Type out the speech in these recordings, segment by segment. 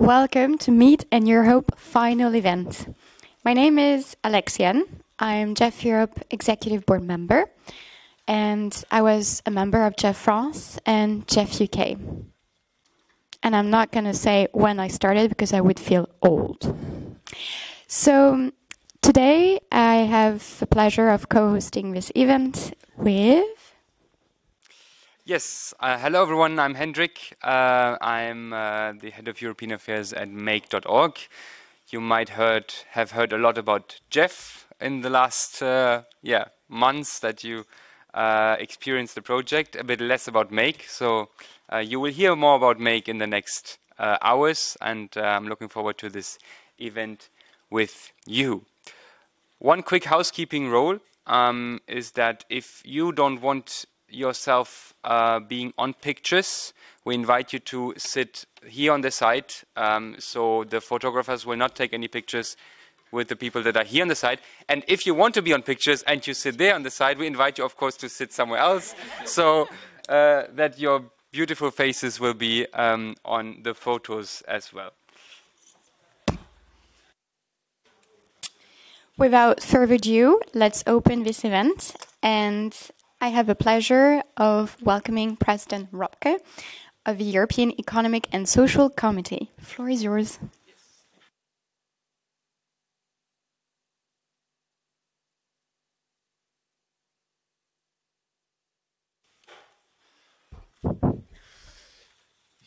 Welcome to Meet and EurHope final event. My name is Alexiane. I'm JEF Europe Executive Board member, and I was a member of JEF France and JEF UK. And I'm not going to say when I started because I would feel old. So today I have the pleasure of co-hosting this event with... Yes, hello everyone, I'm Hendrik. I'm the head of European Affairs at Make.org. You might have heard a lot about JEF in the last months that you experienced the project, a bit less about Make. So you will hear more about Make in the next hours, and I'm looking forward to this event with you. One quick housekeeping rule is that if you don't want yourself being on pictures, we invite you to sit here on the side, so the photographers will not take any pictures with the people that are here on the side. And if you want to be on pictures and you sit there on the side, we invite you, of course, to sit somewhere else, so that your beautiful faces will be on the photos as well. Without further ado, let's open this event, and I have the pleasure of welcoming President Robke of the European Economic and Social Committee. The floor is yours.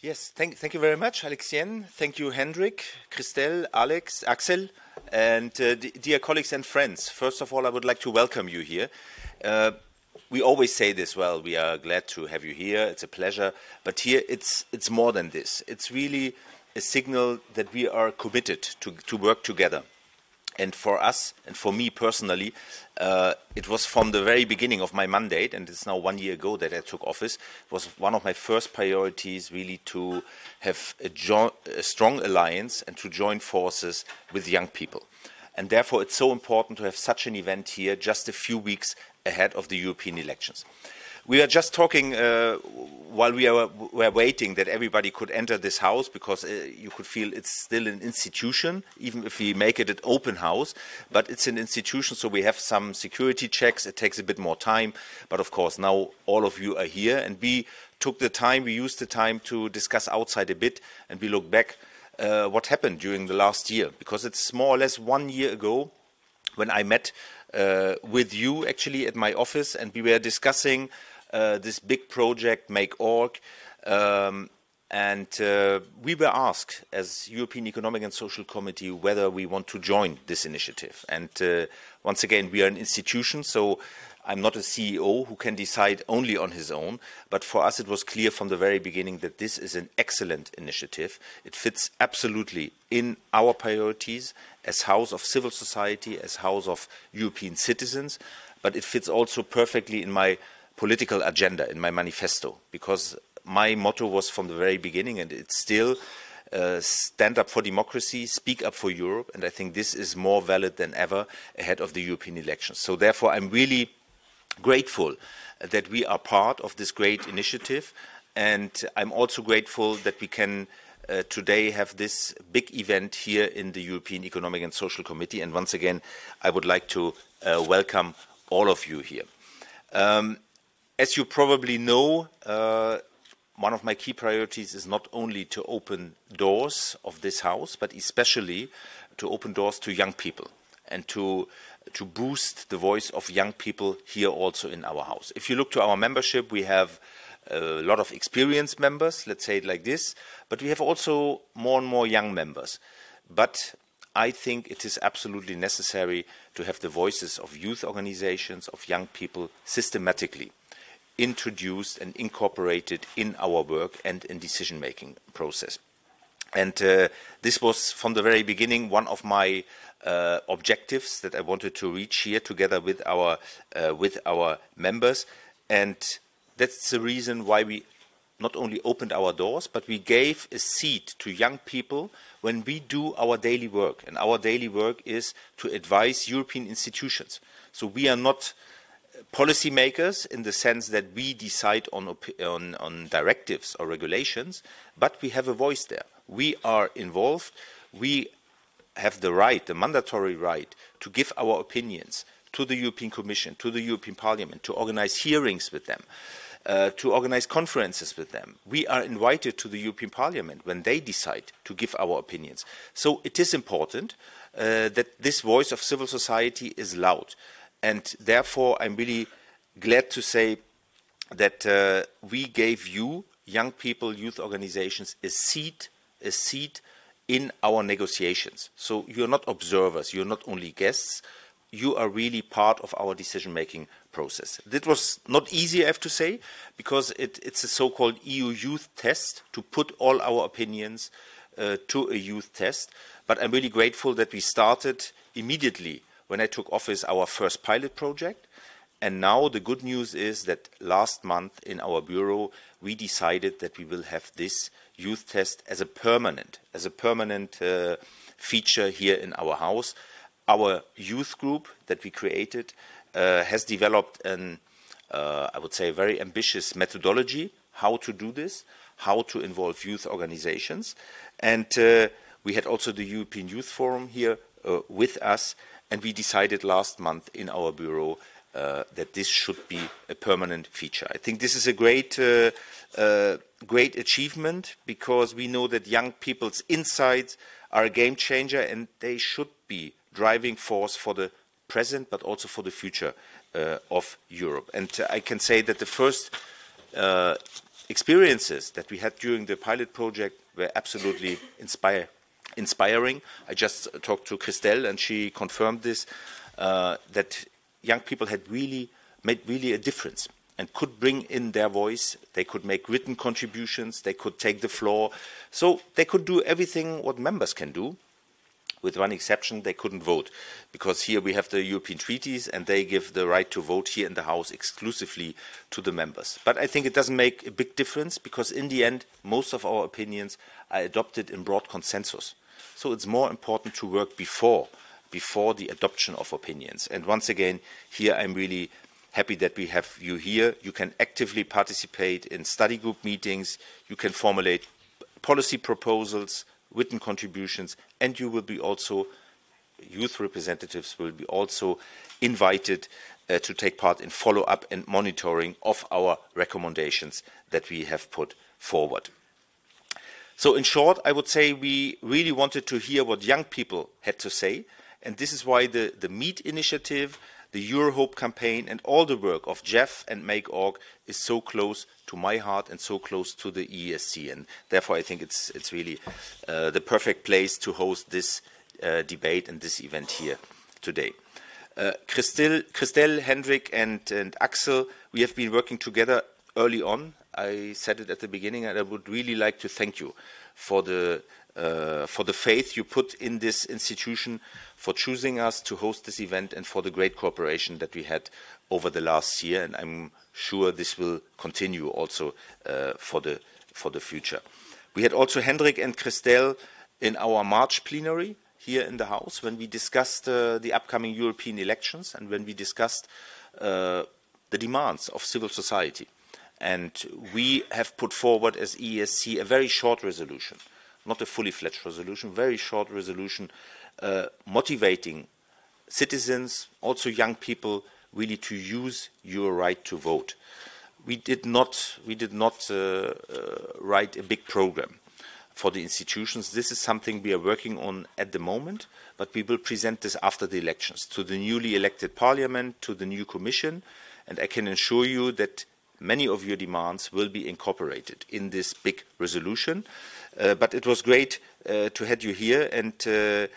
Yes, thank you very much, Alexiane. Thank you, Hendrik, Christelle, Alex, Axel, and dear colleagues and friends. First of all, I would like to welcome you here. We always say this, well, we are glad to have you here, it's a pleasure, but here it's more than this. It's really a signal that we are committed to work together. And for us, and for me personally, it was from the very beginning of my mandate, and it's now 1 year ago that I took office, it was one of my first priorities really to have a strong alliance and to join forces with young people. And therefore it's so important to have such an event here just a few weeks ahead of the European elections. We are just talking while we were waiting that everybody could enter this house, because you could feel it's still an institution, even if we make it an open house. But it's an institution, so we have some security checks. It takes a bit more time. But of course, now all of you are here. And we took the time, we used the time to discuss outside a bit. And we look back what happened during the last year. Because it's more or less 1 year ago when I met with you actually at my office, and we were discussing this big project, Make.org, and we were asked as European Economic and Social Committee whether we want to join this initiative. And once again, we are an institution, so I'm not a CEO who can decide only on his own, but for us it was clear from the very beginning that this is an excellent initiative. It fits absolutely in our priorities as House of Civil Society, as House of European citizens, but it fits also perfectly in my political agenda, in my manifesto, because my motto was from the very beginning, and it's still stand up for democracy, speak up for Europe, and I think this is more valid than ever ahead of the European elections. So therefore I'm really grateful that we are part of this great initiative, and I'm also grateful that we can today have this big event here in the European Economic and Social Committee. And once again, I would like to welcome all of you here. As you probably know, one of my key priorities is not only to open doors of this house, but especially to open doors to young people and to boost the voice of young people here also in our house. If you look to our membership, we have a lot of experienced members, let's say it like this, but we have also more and more young members. But I think it is absolutely necessary to have the voices of youth organizations, of young people systematically introduced and incorporated in our work and in decision-making process. And this was from the very beginning one of my objectives that I wanted to reach here together with our members. And that's the reason why we not only opened our doors, but we gave a seat to young people when we do our daily work. And our daily work is to advise European institutions. So we are not policymakers in the sense that we decide on directives or regulations, but we have a voice there. we are involved. We have the right, the mandatory right, to give our opinions to the European Commission, to the European Parliament, to organize hearings with them, to organize conferences with them. We are invited to the European Parliament when they decide to give our opinions. So it is important that this voice of civil society is loud. And therefore, I'm really glad to say that we gave you, young people, youth organizations, a seat in our negotiations. So you're not observers, you're not only guests, you are really part of our decision-making process. That was not easy, I have to say, because it's a so-called EU youth test to put all our opinions to a youth test. But I'm really grateful that we started immediately when I took office our first pilot project. And now the good news is that last month in our bureau, we decided that we will have this youth test as a permanent feature here in our house. Our youth group that we created has developed I would say, a very ambitious methodology, how to do this, how to involve youth organizations. And we had also the European Youth Forum here with us, and we decided last month in our bureau that this should be a permanent feature. I think this is a great achievement, because we know that young people's insights are a game changer, and they should be driving force for the present but also for the future of Europe. And I can say that the first experiences that we had during the pilot project were absolutely inspiring. I just talked to Christelle and she confirmed this, that young people had made a difference and could bring in their voice. They could make written contributions, they could take the floor. So they could do everything what members can do. With one exception, they couldn't vote, because here we have the European treaties and they give the right to vote here in the House exclusively to the members. But I think it doesn't make a big difference, because in the end, most of our opinions are adopted in broad consensus. So it's more important to work before the adoption of opinions. And once again, here I'm really happy that we have you here. You can actively participate in study group meetings, you can formulate policy proposals, written contributions, and you will be also, youth representatives will be also invited to take part in follow-up and monitoring of our recommendations that we have put forward. So in short, I would say we really wanted to hear what young people had to say, and this is why the Meet initiative, the EurHope campaign, and all the work of JEF and Make.org is so close to my heart and so close to the EESC. And therefore, I think it's really the perfect place to host this debate and this event here today. Christelle, Hendrik, and Axel, we have been working together early on. I said it at the beginning, and I would really like to thank you for the faith you put in this institution, for choosing us to host this event, and for the great cooperation that we had over the last year. And I'm sure this will continue also for the future. We had also Hendrik and Christelle in our March plenary here in the House when we discussed the upcoming European elections and when we discussed the demands of civil society. And we have put forward as EESC a very short resolution, not a fully fledged resolution, very short resolution, motivating citizens, also young people, really to use your right to vote. We did not write a big program for the institutions. This is something we are working on at the moment, but we will present this after the elections to the newly elected parliament, to the new commission, and I can assure you that many of your demands will be incorporated in this big resolution. But it was great to have you here and to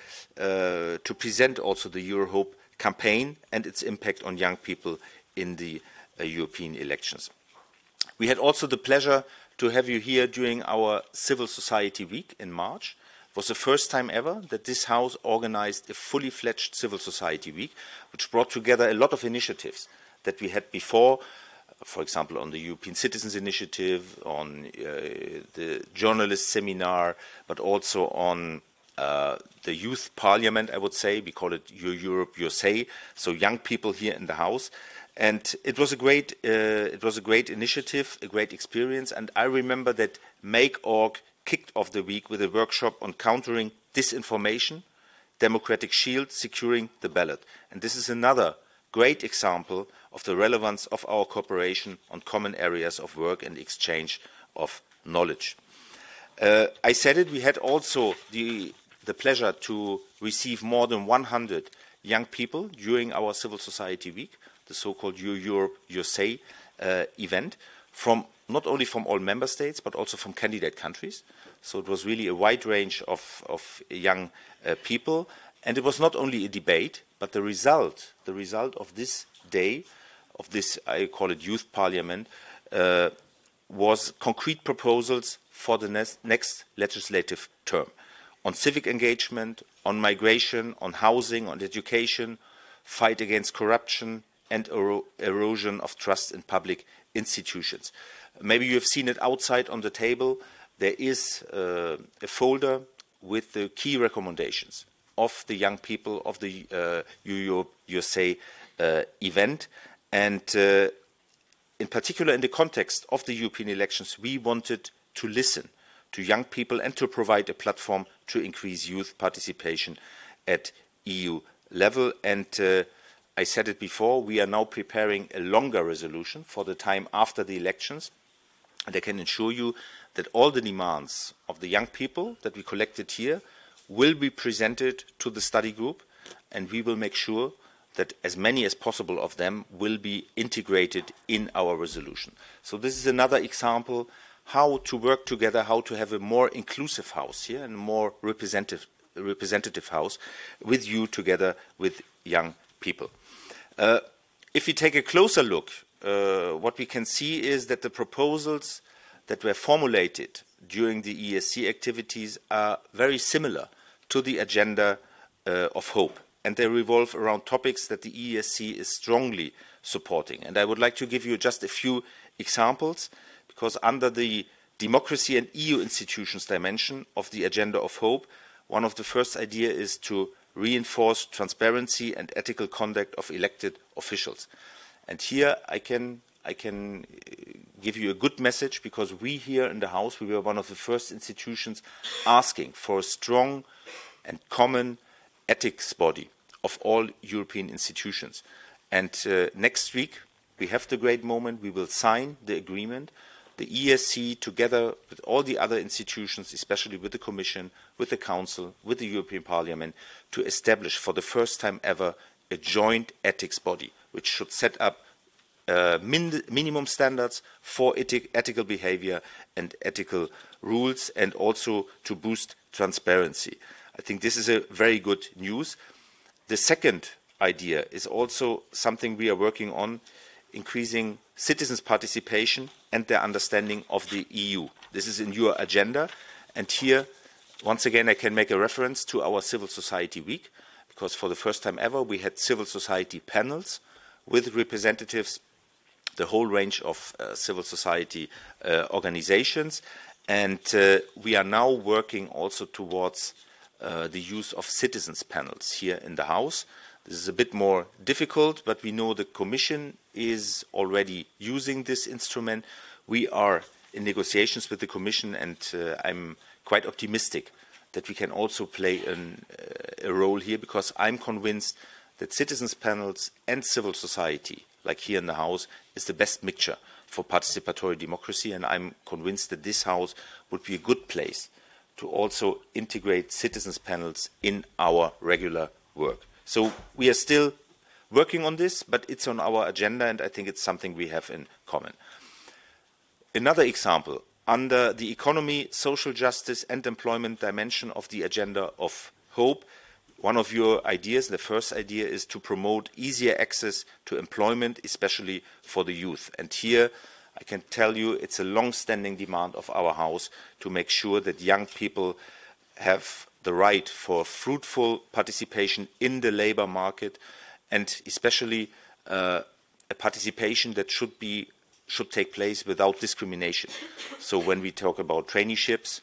present also the EurHope campaign and its impact on young people in the European elections. We had also the pleasure to have you here during our Civil Society Week in March. It was the first time ever that this House organized a fully fledged Civil Society Week, which brought together a lot of initiatives that we had before. For example, on the European Citizens Initiative, on the journalist seminar, but also on the youth parliament, I would say. We call it Your Europe, Your Say. So young people here in the House. And it was a great initiative, a great experience. And I remember that Make.org kicked off the week with a workshop on countering disinformation, democratic shield, securing the ballot. And this is another great example of the relevance of our cooperation on common areas of work and exchange of knowledge. I said it, we had also the pleasure to receive more than 100 young people during our Civil Society Week, the so-called EurHope USA event, not only from all member states, but also from candidate countries. So it was really a wide range of young people. And it was not only a debate, but the result of this day, of this, I call it youth parliament, was concrete proposals for the next legislative term on civic engagement, on migration, on housing, on education, fight against corruption and erosion of trust in public institutions. Maybe you have seen it outside on the table. There is a folder with the key recommendations of the young people of the EurHope USA event. And in particular, in the context of the European elections, we wanted to listen to young people and to provide a platform to increase youth participation at EU level. And I said it before, we are now preparing a longer resolution for the time after the elections. And I can assure you that all the demands of the young people that we collected here will be presented to the study group, and we will make sure that as many as possible of them will be integrated in our resolution. So this is another example how to work together, how to have a more inclusive house here and a more representative house with you together with young people. If we take a closer look, what we can see is that the proposals that were formulated during the EESC activities are very similar to the agenda of hope, and they revolve around topics that the EESC is strongly supporting. And I would like to give you just a few examples, because under the democracy and EU institutions dimension of the agenda of hope, one of the first ideas is to reinforce transparency and ethical conduct of elected officials. And here I can give you a good message, because we here in the House, we were one of the first institutions asking for a strong and common ethics body of all European institutions. And next week, we have the great moment, we will sign the agreement, the EESC together with all the other institutions, especially with the Commission, with the Council, with the European Parliament, to establish for the first time ever a joint ethics body, which should set up minimum standards for ethical behavior and ethical rules, and also to boost transparency. I think this is a very good news. The second idea is also something we are working on, increasing citizens' participation and their understanding of the EU. This is in your agenda, and here, once again, I can make a reference to our Civil Society Week, because for the first time ever, we had civil society panels with representatives, the whole range of civil society organizations, and we are now working also towards the use of citizens' panels here in the House. This is a bit more difficult, but we know the Commission is already using this instrument. We are in negotiations with the Commission, and I'm quite optimistic that we can also play a role here, because I'm convinced that citizens' panels and civil society, like here in the House, is the best mixture for participatory democracy, and I'm convinced that this House would be a good place to also integrate citizens' panels in our regular work. So we are still working on this, but it's on our agenda, and I think it's something we have in common. Another example, under the economy, social justice and employment dimension of the agenda of hope, one of your ideas, the first idea, is to promote easier access to employment, especially for the youth. And here I can tell you it's a long-standing demand of our House to make sure that young people have the right for fruitful participation in the labor market, and especially a participation that should take place without discrimination. So when we talk about traineeships,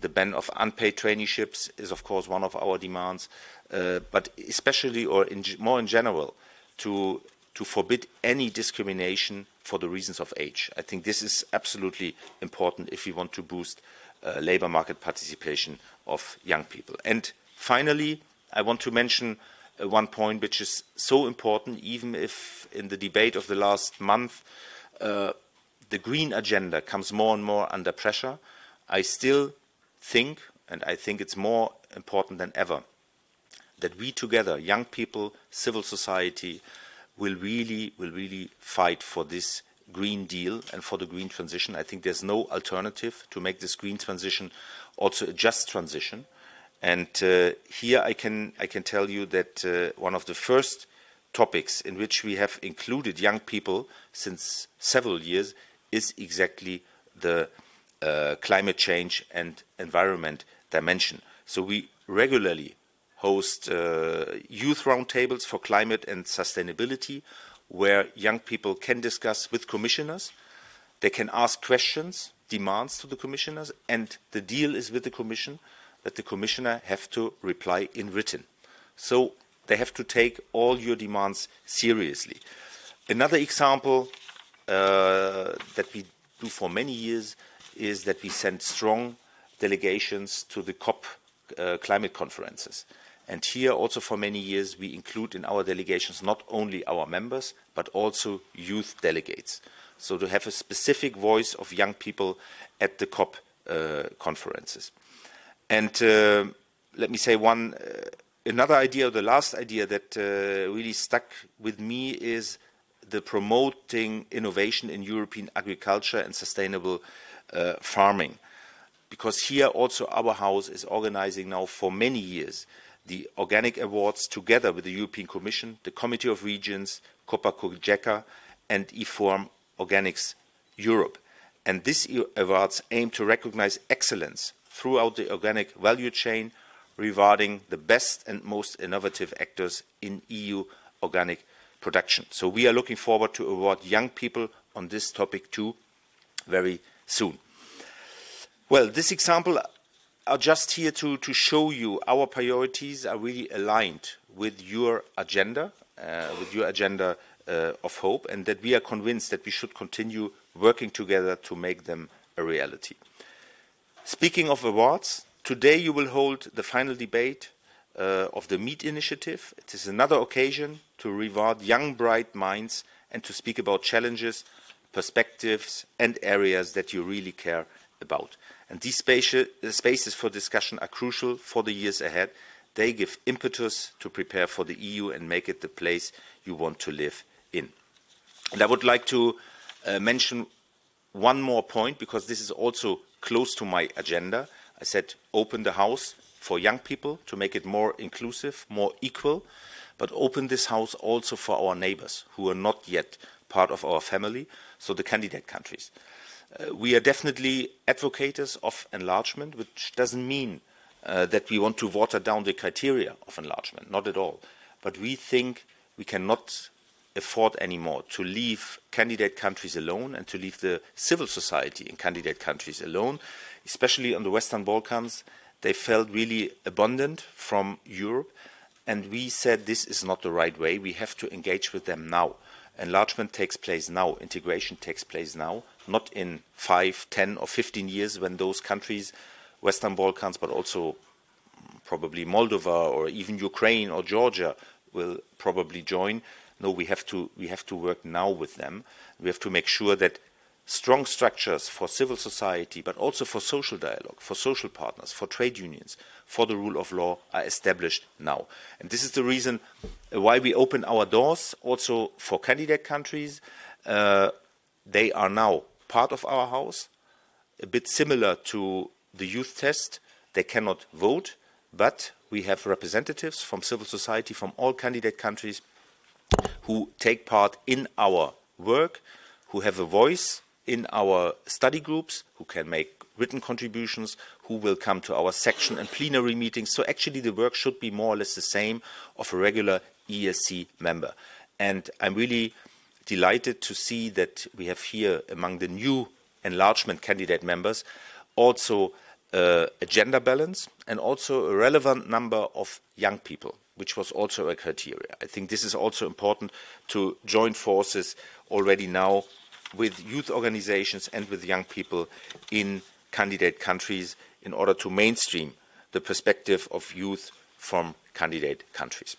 the ban of unpaid traineeships is of course one of our demands, but especially, or more in general, to forbid any discrimination for the reasons of age. I think this is absolutely important if we want to boost labor market participation of young people. And finally, I want to mention one point which is so important, even if in the debate of the last month the green agenda comes more and more under pressure. I still think, and I think it's more important than ever, that we together, young people, civil society, will really fight for this Green Deal and for the green transition. I think there's no alternative to make this green transition also a just transition. And here I can tell you that one of the first topics in which we have included young people since several years is exactly the climate change and environment dimension. So we regularly host youth roundtables for climate and sustainability, where young people can discuss with commissioners. They can ask questions, demands to the commissioners, and the deal is with the Commission that the commissioner have to reply in written. So they have to take all your demands seriously. Another example that we do for many years is that we send strong delegations to the COP climate conferences. And here also for many years we include in our delegations not only our members but also youth delegates. So to have a specific voice of young people at the COP conferences. And let me say another idea, the last idea that really stuck with me is the promoting innovation in European agriculture and sustainable farming. Because here also our house is organizing now for many years the Organic Awards together with the European Commission, the Committee of Regions, Copa-Cogeca, and EFORM Organics Europe. And these awards aim to recognize excellence throughout the organic value chain, rewarding the best and most innovative actors in EU organic production. So we are looking forward to award young people on this topic too very soon. Well, this example are just here to show you our priorities are really aligned with your agenda of hope, and that we are convinced that we should continue working together to make them a reality. Speaking of awards, today you will hold the final debate of the Meet initiative. It is another occasion to reward young, bright minds and to speak about challenges, perspectives, and areas that you really care about. And these spaces for discussion are crucial for the years ahead. They give impetus to prepare for the EU and make it the place you want to live in. And I would like to mention one more point, because this is also close to my agenda. I said open the house for young people to make it more inclusive, more equal, but open this house also for our neighbors who are not yet part of our family, so the candidate countries. We are definitely advocates of enlargement, which doesn't mean that we want to water down the criteria of enlargement, not at all. But we think we cannot afford anymore to leave candidate countries alone and to leave the civil society in candidate countries alone, especially on the Western Balkans. They felt really abandoned from Europe, and we said this is not the right way. We have to engage with them now. Enlargement takes place now, integration takes place now, not in 5, 10 or 15 years when those countries, Western Balkans, but also probably Moldova or even Ukraine or Georgia will probably join. No, we have to work now with them. We have to make sure that strong structures for civil society, but also for social dialogue, for social partners, for trade unions, for the rule of law are established now. And this is the reason why we open our doors also for candidate countries. They are now part of our house, a bit similar to the youth test. They cannot vote, but we have representatives from civil society from all candidate countries who take part in our work, who have a voice in our study groups, who can make written contributions, who will come to our section and plenary meetings. So actually the work should be more or less the same of a regular EESC member. And I'm really delighted to see that we have here among the new enlargement candidate members also a gender balance and also a relevant number of young people, which was also a criteria. I think this is also important to join forces already now with youth organizations and with young people in candidate countries in order to mainstream the perspective of youth from candidate countries.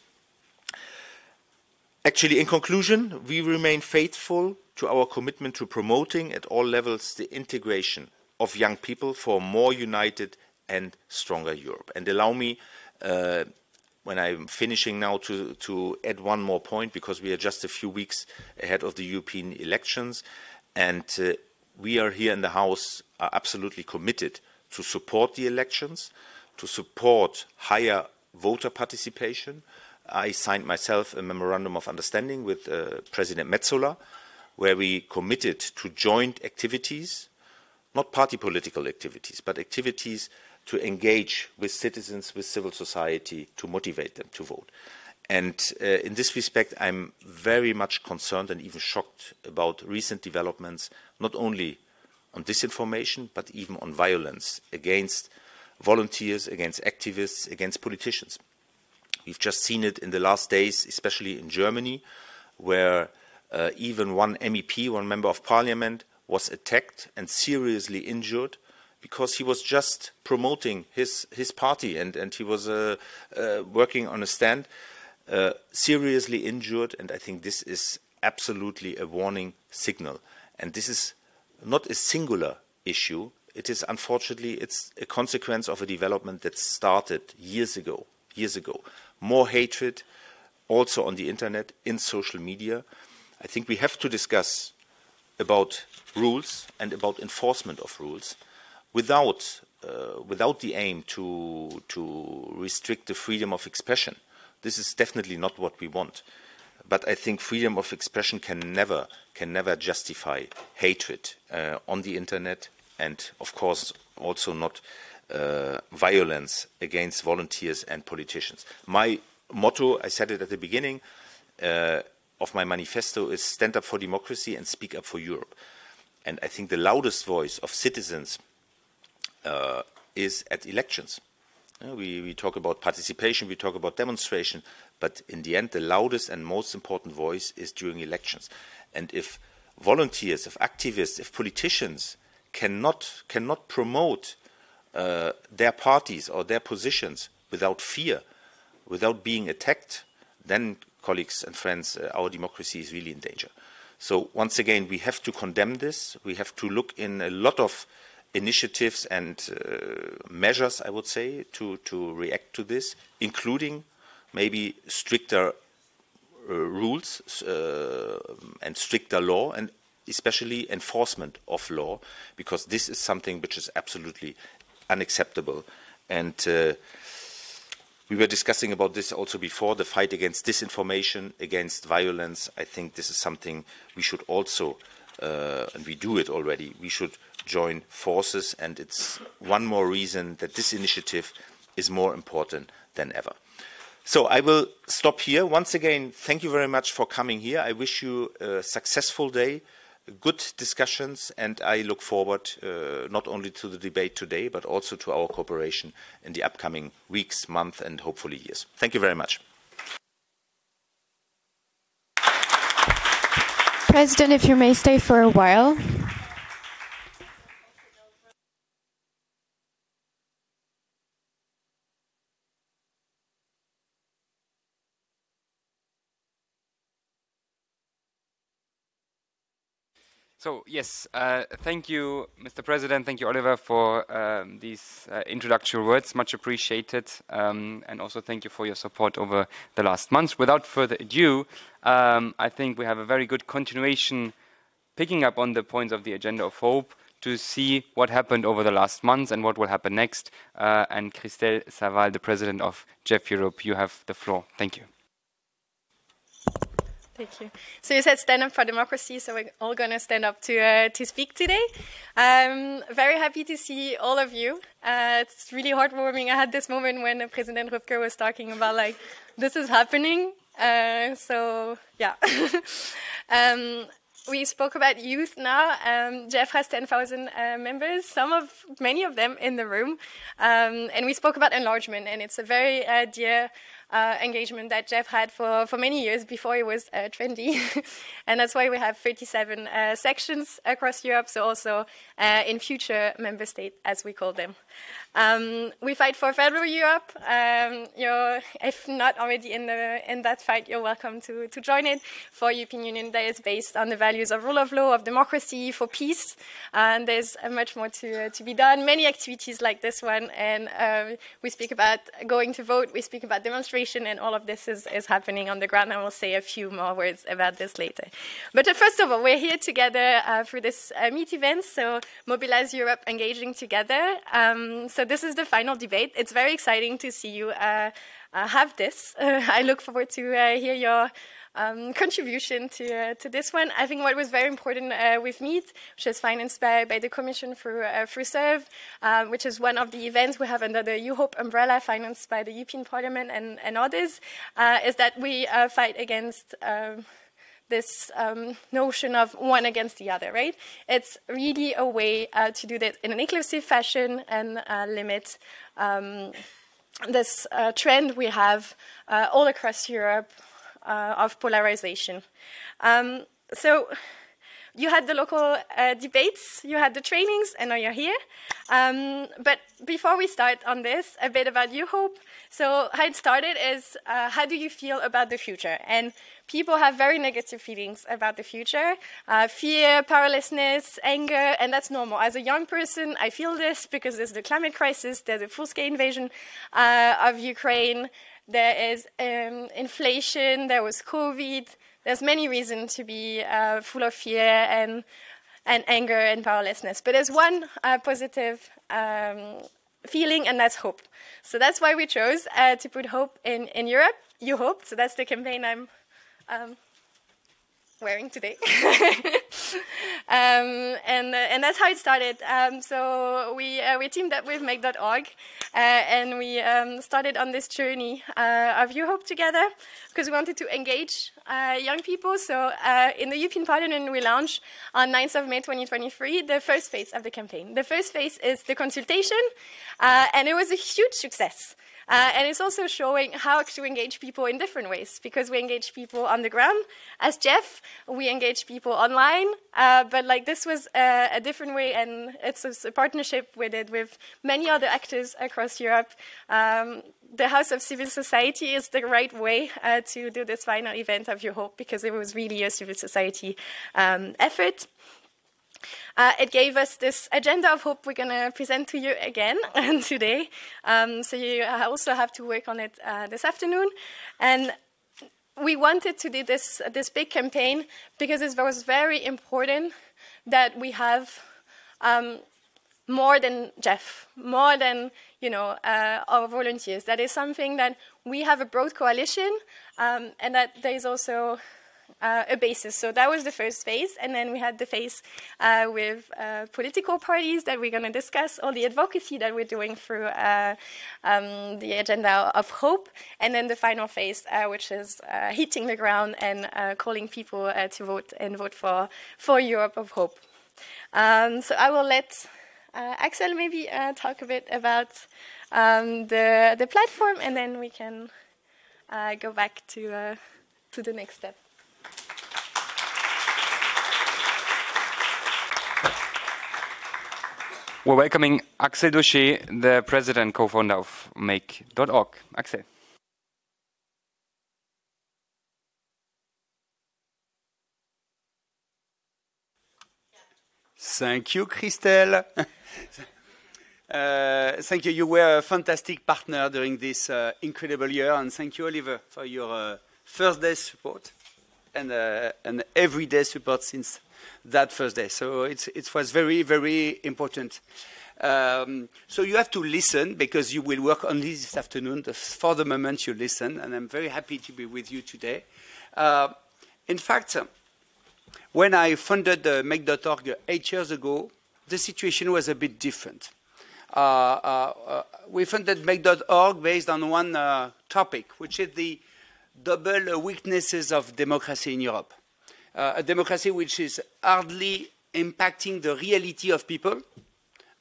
Actually, in conclusion, we remain faithful to our commitment to promoting at all levels the integration of young people for a more united and stronger Europe. And allow me, when I'm finishing now, to add one more point, because we are just a few weeks ahead of the European elections, and we are here in the House are absolutely committed to support the elections, to support higher voter participation. I signed myself a memorandum of understanding with President Metsola, where we committed to joint activities, not party political activities, but activities to engage with citizens, with civil society, to motivate them to vote. And in this respect, I'm very much concerned and even shocked about recent developments, not only on disinformation, but even on violence against volunteers, against activists, against politicians. We've just seen it in the last days, especially in Germany, where even one MEP, one member of parliament, was attacked and seriously injured because he was just promoting his party and he was working on a stand, seriously injured. And I think this is absolutely a warning signal. And this is not a singular issue. It is, unfortunately, it's a consequence of a development that started years ago. More hatred, also on the internet, in social media. I think we have to discuss about rules and about enforcement of rules without the aim to restrict the freedom of expression. This is definitely not what we want. But I think freedom of expression can never justify hatred on the internet, and of course also not violence against volunteers and politicians. My motto, I said it at the beginning, of my manifesto is stand up for democracy and speak up for Europe. And I think the loudest voice of citizens is at elections. We talk about participation, we talk about demonstration, but in the end the loudest and most important voice is during elections. And if volunteers, if activists, if politicians cannot promote their parties or their positions without fear, without being attacked, then, colleagues and friends, our democracy is really in danger. So once again, we have to condemn this. We have to look in a lot of initiatives and measures, I would say, to react to this, including maybe stricter rules and stricter law, and especially enforcement of law, because this is something which is absolutely unacceptable. And we were discussing about this also before, the fight against disinformation, against violence. I think this is something we should also, and we do it already, we should join forces, and it's one more reason that this initiative is more important than ever. So I will stop here. Once again, thank you very much for coming here. I wish you a successful day, good discussions, and I look forward not only to the debate today, but also to our cooperation in the upcoming weeks, months, and hopefully years. Thank you very much. President, if you may stay for a while. So yes, thank you, Mr. President. Thank you, Oliver, for these introductory words. Much appreciated. And also thank you for your support over the last months. Without further ado, I think we have a very good continuation, picking up on the points of the agenda of hope, to see what happened over the last months and what will happen next. And Christelle Saval, the President of JEF Europe, you have the floor. Thank you. Thank you. So you said stand up for democracy, so we're all going to stand up to speak today. I'm very happy to see all of you. It's really heartwarming. I had this moment when President Rupke was talking about, like, this is happening. So, yeah. we spoke about youth now. JEF has 10,000 members, many of them in the room. And we spoke about enlargement, and it's a very dear engagement that JEF had for many years before it was trendy. And that's why we have 37 sections across Europe, so also in future member states, as we call them. We fight for federal Europe. If not already in that fight, you're welcome to join it. For European Union that is based on the values of rule of law, of democracy, for peace. And there's much more to be done. Many activities like this one. And we speak about going to vote. We speak about demonstration. And all of this is happening on the ground. I will say a few more words about this later. But first of all, we're here together for this Meet event. So Mobilize Europe, engaging together. So this is the final debate. It's very exciting to see you have this. I look forward to hear your contribution to this one. I think what was very important with Meet, which is financed by the Commission through Serve, which is one of the events we have under the EurHope umbrella, financed by the European Parliament and others, is that we fight against this notion of one against the other, right? It's really a way to do that in an inclusive fashion and limit this trend we have all across Europe of polarization. So you had the local debates, you had the trainings, and now you're here. But before we start on this, a bit about EurHope. So how it started is, how do you feel about the future? And people have very negative feelings about the future. Fear, powerlessness, anger, and that's normal. As a young person, I feel this because there's the climate crisis, there's a full-scale invasion of Ukraine, there is inflation, there was COVID. There's many reasons to be full of fear and anger and powerlessness. But there's one positive feeling, and that's hope. So that's why we chose to put hope in Europe. EurHope, so that's the campaign I'm wearing today. And that's how it started. So we teamed up with Make.org, and we started on this journey of EurHope together because we wanted to engage young people. So in the European Parliament, we launched on 9th of May 2023 the first phase of the campaign. The first phase is the consultation, and it was a huge success. And it's also showing how to engage people in different ways, because we engage people on the ground. As JEF, we engage people online, but like this was a different way, and it's a partnership with it with many other actors across Europe. The House of Civil Society is the right way to do this final event of EurHope, because it was really a civil society effort. It gave us this agenda of hope we're going to present to you again today. So you also have to work on it this afternoon. And we wanted to do this big campaign because it was very important that we have more than JEF, more than our volunteers. That is something that we have a broad coalition, and that there is also a basis. So that was the first phase, and then we had the phase with political parties that we're going to discuss, all the advocacy that we're doing through the agenda of hope, and then the final phase, which is hitting the ground and calling people to vote and vote for Europe of hope. So I will let Axel maybe talk a bit about the platform, and then we can go back to the next step. We're welcoming Axel Daucher, the president and co-founder of Make.org. Axel. Thank you, Christelle. Thank you. You were a fantastic partner during this incredible year, and thank you, Oliver, for your first day support and everyday support since that first day. So it was very, very important. So you have to listen, because you will work only this afternoon. For the moment, you listen, and I'm very happy to be with you today. In fact, when I founded Make.org 8 years ago, the situation was a bit different. We funded Make.org based on one topic, which is the double weaknesses of democracy in Europe. a democracy which is hardly impacting the reality of people,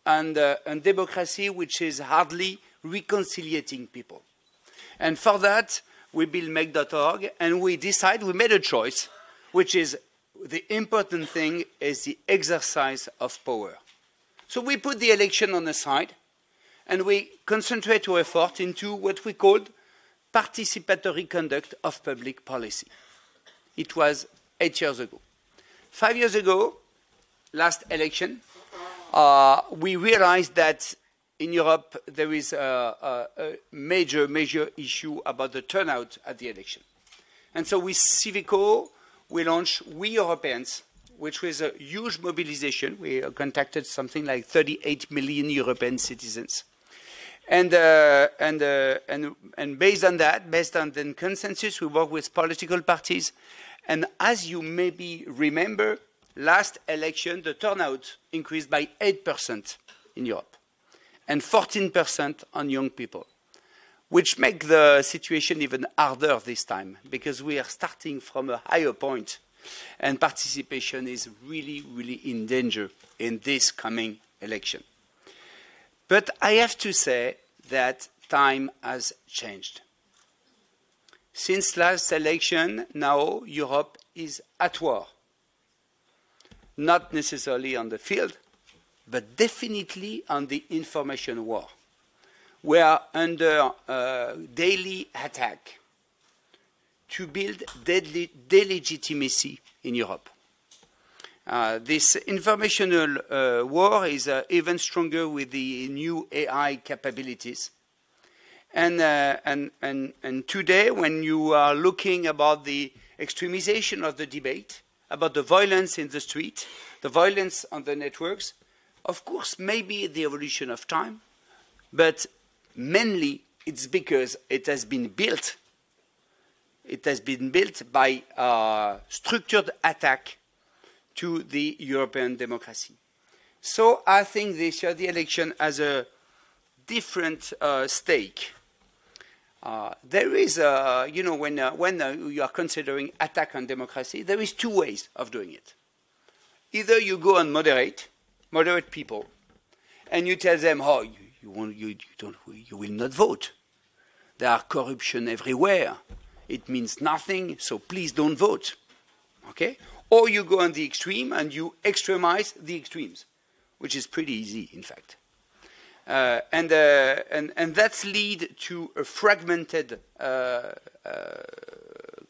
and a democracy which is hardly reconciliating people. And for that, we built Make.org, and we made a choice, which is the important thing is the exercise of power. So we put the election on the side, and we concentrate our effort into what we called participatory conduct of public policy. It was 8 years ago. 5 years ago, last election, we realized that in Europe there is a major issue about the turnout at the election. And so with Civico, we launched We Europeans, which was a huge mobilization. We contacted something like 38 million European citizens. And based on that, based on the consensus, we work with political parties. And as you maybe remember, last election, the turnout increased by 8% in Europe and 14% on young people, which makes the situation even harder this time because we are starting from a higher point and participation is really, really in danger in this coming election. But I have to say that time has changed. Since last election, now Europe is at war. Not necessarily on the field, but definitely on the information war. We are under daily attack to build delegitimacy in Europe. This informational war is even stronger with the new AI capabilities. And today, when you are looking about the extremization of the debate, about the violence in the street, the violence on the networks, of course, maybe the evolution of time, but mainly it's because it has been built. It has been built by structured attack to the European democracy. So I think this year the election has a different stake. There is, when you are considering attack on democracy, there is two ways of doing it. Either you go and moderate people, and you tell them, oh, you will not vote. There are corruption everywhere. It means nothing, so please don't vote. Okay? Or you go on the extreme and you extremize the extremes, which is pretty easy, in fact. And that's lead to a fragmented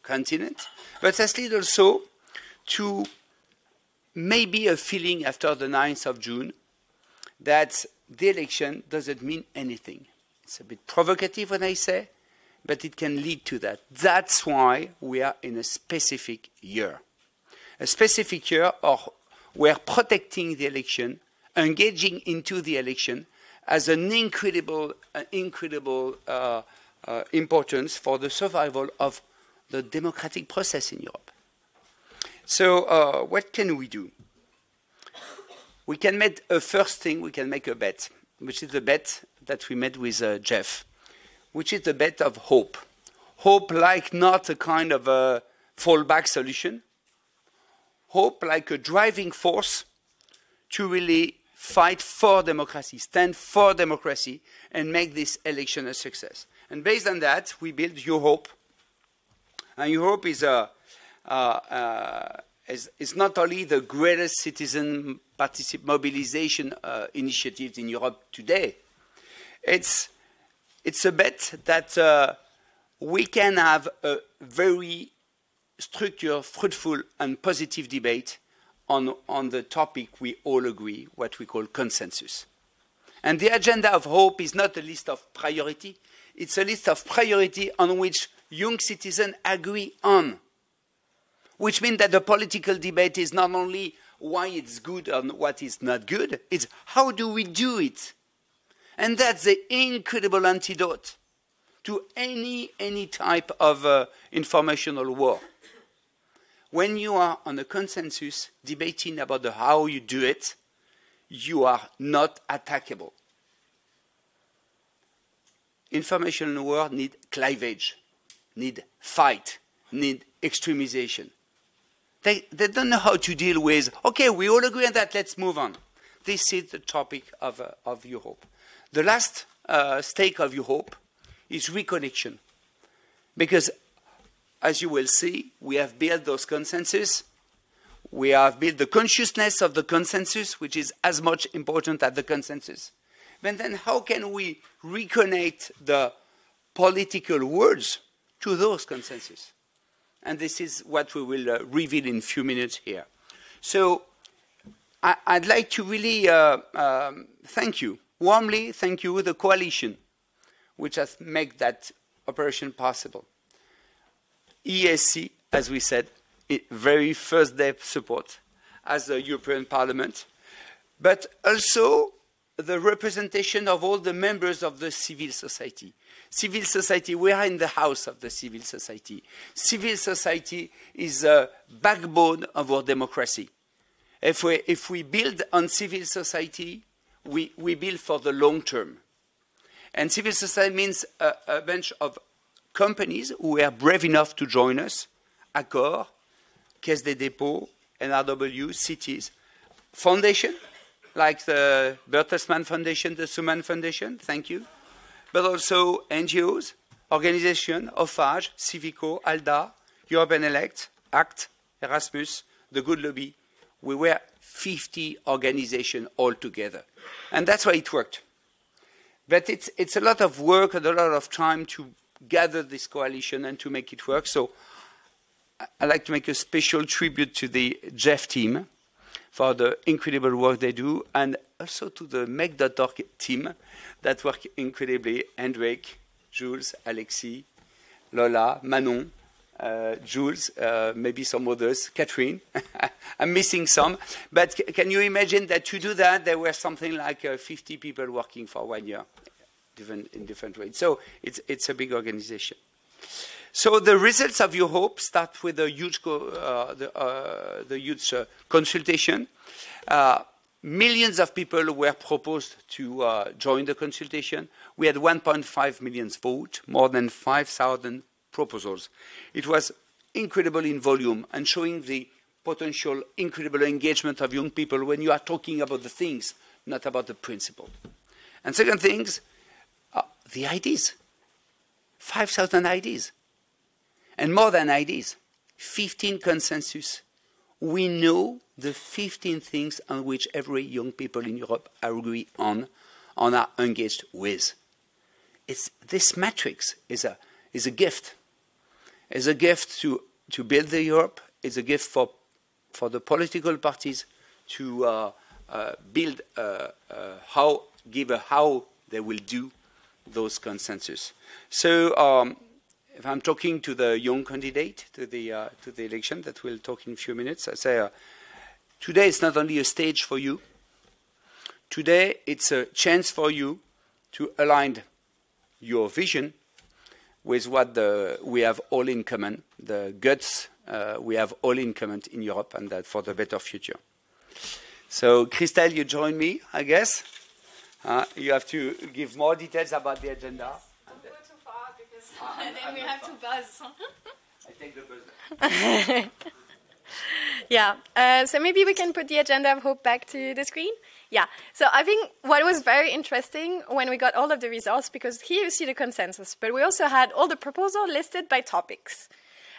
continent, but that's lead also to maybe a feeling after the 9th of June that the election doesn't mean anything. It's a bit provocative when I say, but it can lead to that. That's why we are in a specific year. A specific year where protecting the election, engaging into the election, has an incredible importance for the survival of the democratic process in Europe. So what can we do? We can make a first thing, we can make a bet, which is the bet that we made with JEF, which is the bet of hope. Hope like not a kind of a fallback solution. Hope like a driving force to really fight for democracy, stand for democracy, and make this election a success. And based on that, we built EurHope. And EurHope is not only the greatest citizen mobilization initiative in Europe today. It's a bet that we can have a very structured, fruitful, and positive debate on the topic we all agree, what we call consensus. And the agenda of hope is not a list of priority, it's a list of priority on which young citizens agree on, which means that the political debate is not only why it's good and what is not good, it's how do we do it? And that's the incredible antidote to any type of informational war. When you are on a consensus debating about how you do it, you are not attackable. Information war need cleavage, need fight, need extremization. They don't know how to deal with, okay, we all agree on that, let's move on. This is the topic of EurHope. The last stake of EurHope is reconnection. Because, as you will see, we have built those consensus. We have built the consciousness of the consensus, which is as much important as the consensus. But then how can we reconnect the political words to those consensus? And this is what we will reveal in a few minutes here. So I'd like to really thank you, warmly thank you, the coalition, which has made that operation possible. EESC, as we said, very first day support as the European Parliament, but also the representation of all the members of the civil society. Civil society, we are in the house of the civil society. Civil society is a backbone of our democracy. If we build on civil society, we build for the long term. And civil society means a bunch of companies who were brave enough to join us, Accor, Caisse des Dépôts, NRW, cities, foundation, like the Bertelsmann Foundation, the Schumann Foundation, thank you, but also NGOs, organizations, OFAGE, Civico, ALDA, European Elect, ACT, Erasmus, the Good Lobby. We were 50 organizations all together. And that's why it worked. But it's a lot of work and a lot of time to gather this coalition and to make it work. So I'd like to make a special tribute to the JEF team for the incredible work they do, and also to the Make.org team that work incredibly. Hendrik, Jules, Alexis, Lola, Manon, Jules, maybe some others, Catherine. I'm missing some. But can you imagine that to do that, there were something like 50 people working for 1 year in different ways. So it's a big organization. So the results of EurHope start with a huge, huge consultation. Millions of people were proposed to join the consultation. We had 1.5 million votes, more than 5,000 proposals. It was incredible in volume and showing the potential incredible engagement of young people when you are talking about the things, not about the principle. And second things, the ideas. 5,000 ideas. And more than ideas, 15 consensus. We know the 15 things on which every young people in Europe agree on are engaged with. This matrix is a gift. It's a gift to build the Europe. It's a gift for the political parties to build how they will do those consensus. So if I'm talking to the young candidate to the election that we'll talk in a few minutes, I say today it's not only a stage for you. Today it's a chance for you to align your vision with what we have all in common, the guts we have all in common in Europe, and that for the better future. So, Christelle, you join me, I guess. You have to give more details about the agenda. Don't go too far because then we have to buzz. I take the buzz. Yeah, so maybe we can put the agenda of Hope back to the screen. Yeah, so I think what was very interesting when we got all of the results, because here you see the consensus, but we also had all the proposals listed by topics.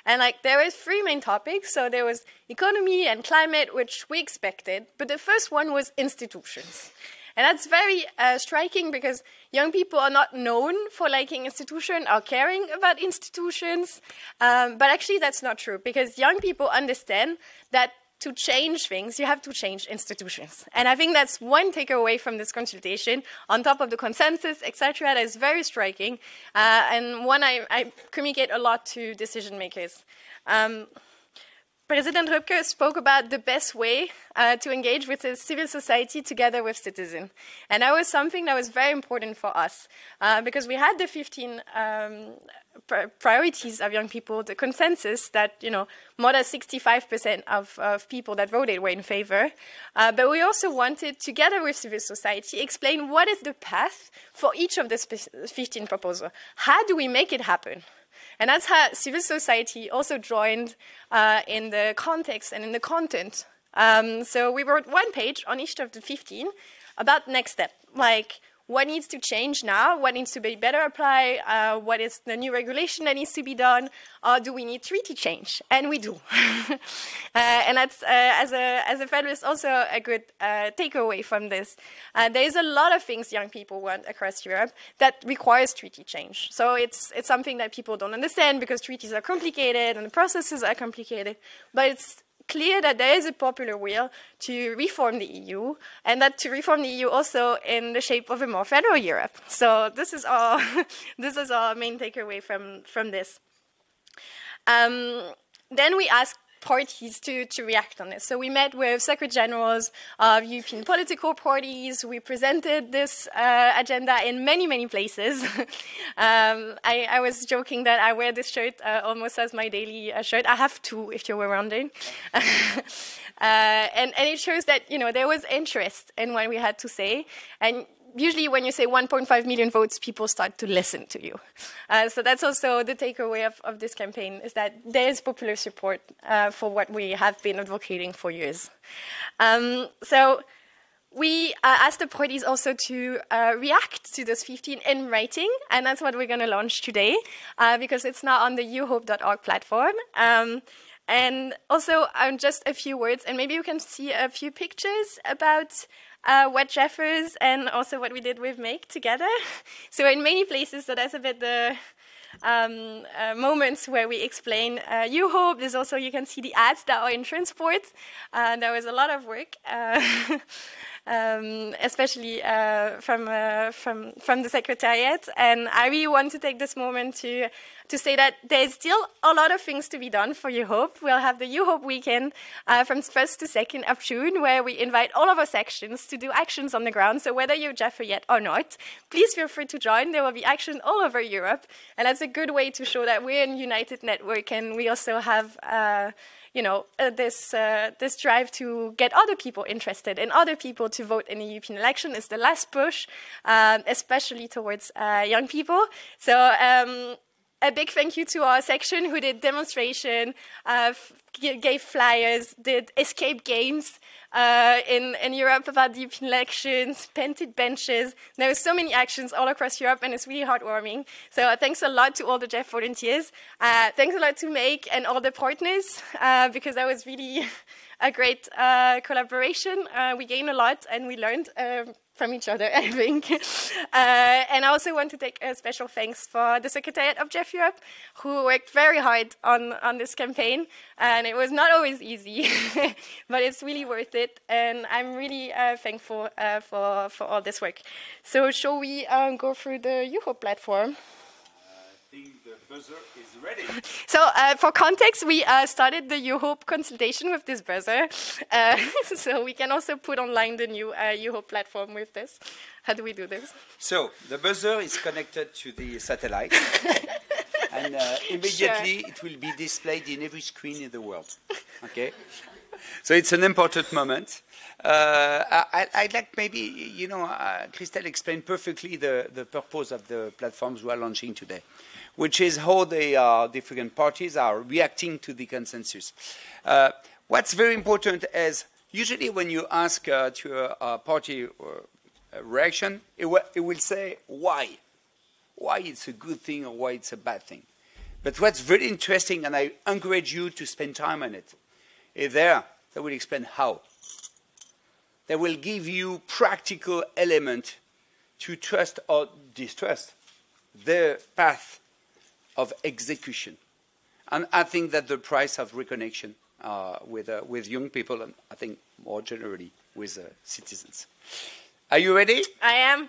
And there were 3 main topics. So there was economy and climate, which we expected, but the first one was institutions. And that's very striking because young people are not known for liking institutions or caring about institutions. But actually, that's not true because young people understand that to change things, you have to change institutions. And I think that's one takeaway from this consultation, on top of the consensus, etc., that is very striking, and one I communicate a lot to decision makers. President Rupke spoke about the best way to engage with the civil society together with citizens. And that was something that was very important for us because we had the 15 priorities of young people, the consensus that, more than 65% of people that voted were in favor. But we also wanted, together with civil society, explain what is the path for each of the 15 proposals. How do we make it happen? And that's how civil society also joined in the context and in the content. So we wrote one page on each of the 15 about next step, like what needs to change now, what needs to be better applied, what is the new regulation that needs to be done, or do we need treaty change? And we do. And that's, as a federalist, also a good takeaway from this. There's a lot of things young people want across Europe that requires treaty change. So it's something that people don't understand because treaties are complicated and the processes are complicated, but it's clear that there is a popular will to reform the EU, and that to reform the EU also in the shape of a more federal Europe. So this is our main takeaway from this. Then we asked parties to react on this. So we met with Secretary Generals of European political parties. We presented this agenda in many, many places. I was joking that I wear this shirt almost as my daily shirt. I have two, if you were wondering. And it shows that, there was interest in what we had to say. And usually when you say 1.5 million votes, people start to listen to you. So that's also the takeaway of this campaign, is that there is popular support for what we have been advocating for years. So we asked the parties also to react to this 15 in writing, and that's what we're going to launch today, because it's now on the EurHope.org platform. And also, just a few words, and maybe you can see a few pictures about what JEF is and also what we did with Make together. So in many places, so that's a bit the moments where we explain EurHope. There's also, you can see the ads that are in transport. There was a lot of work, especially from the Secretariat. And I really want to take this moment to say that there's still a lot of things to be done for EurHope. We'll have the EurHope weekend from 1st to 2nd of June, where we invite all of our sections to do actions on the ground. So whether you're JEF yet or not, please feel free to join. There will be action all over Europe. And that's a good way to show that we're a united network, and we also have this drive to get other people interested and other people to vote in the European election is the last push, especially towards young people. So a big thank you to our section who did demonstration, gave flyers, did escape games in Europe about the European elections, painted benches. There were so many actions all across Europe, and it's really heartwarming. So thanks a lot to all the JEF volunteers. Thanks a lot to Make and all the partners, because that was really a great collaboration. We gained a lot, and we learned from each other, I think. And I also want to take a special thanks for the Secretariat of JEF Europe, who worked very hard on this campaign. And it was not always easy, but it's really worth it. And I'm really thankful for all this work. So shall we go through the EurHope platform? I think the buzzer is ready. So for context, we started the EurHope consultation with this buzzer. So we can also put online the new EurHope platform with this. How do we do this? So the buzzer is connected to the satellite. And immediately it will be displayed in every screen in the world. Okay? So it's an important moment. I'd like maybe, Christelle explained perfectly the purpose of the platforms we are launching today, which is how the different parties are reacting to the consensus. What's very important is usually when you ask to a party reaction, it will say why it's a good thing or why it's a bad thing. But what's very interesting, and I encourage you to spend time on it, is they will explain how. They will give you practical element to trust or distrust their path of execution. And I think that the price of reconnection with young people, and I think more generally with citizens. Are you ready? I am.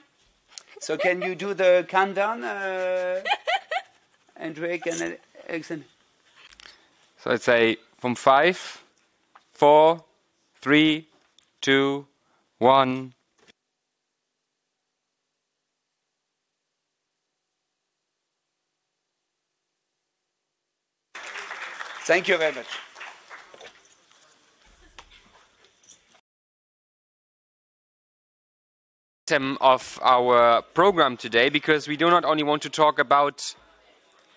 So can you do the countdown, Hendrik and Alexander? So I'd say from 5, 4, 3, 2, 1. Thank you very much. Of our program today, because we do not only want to talk about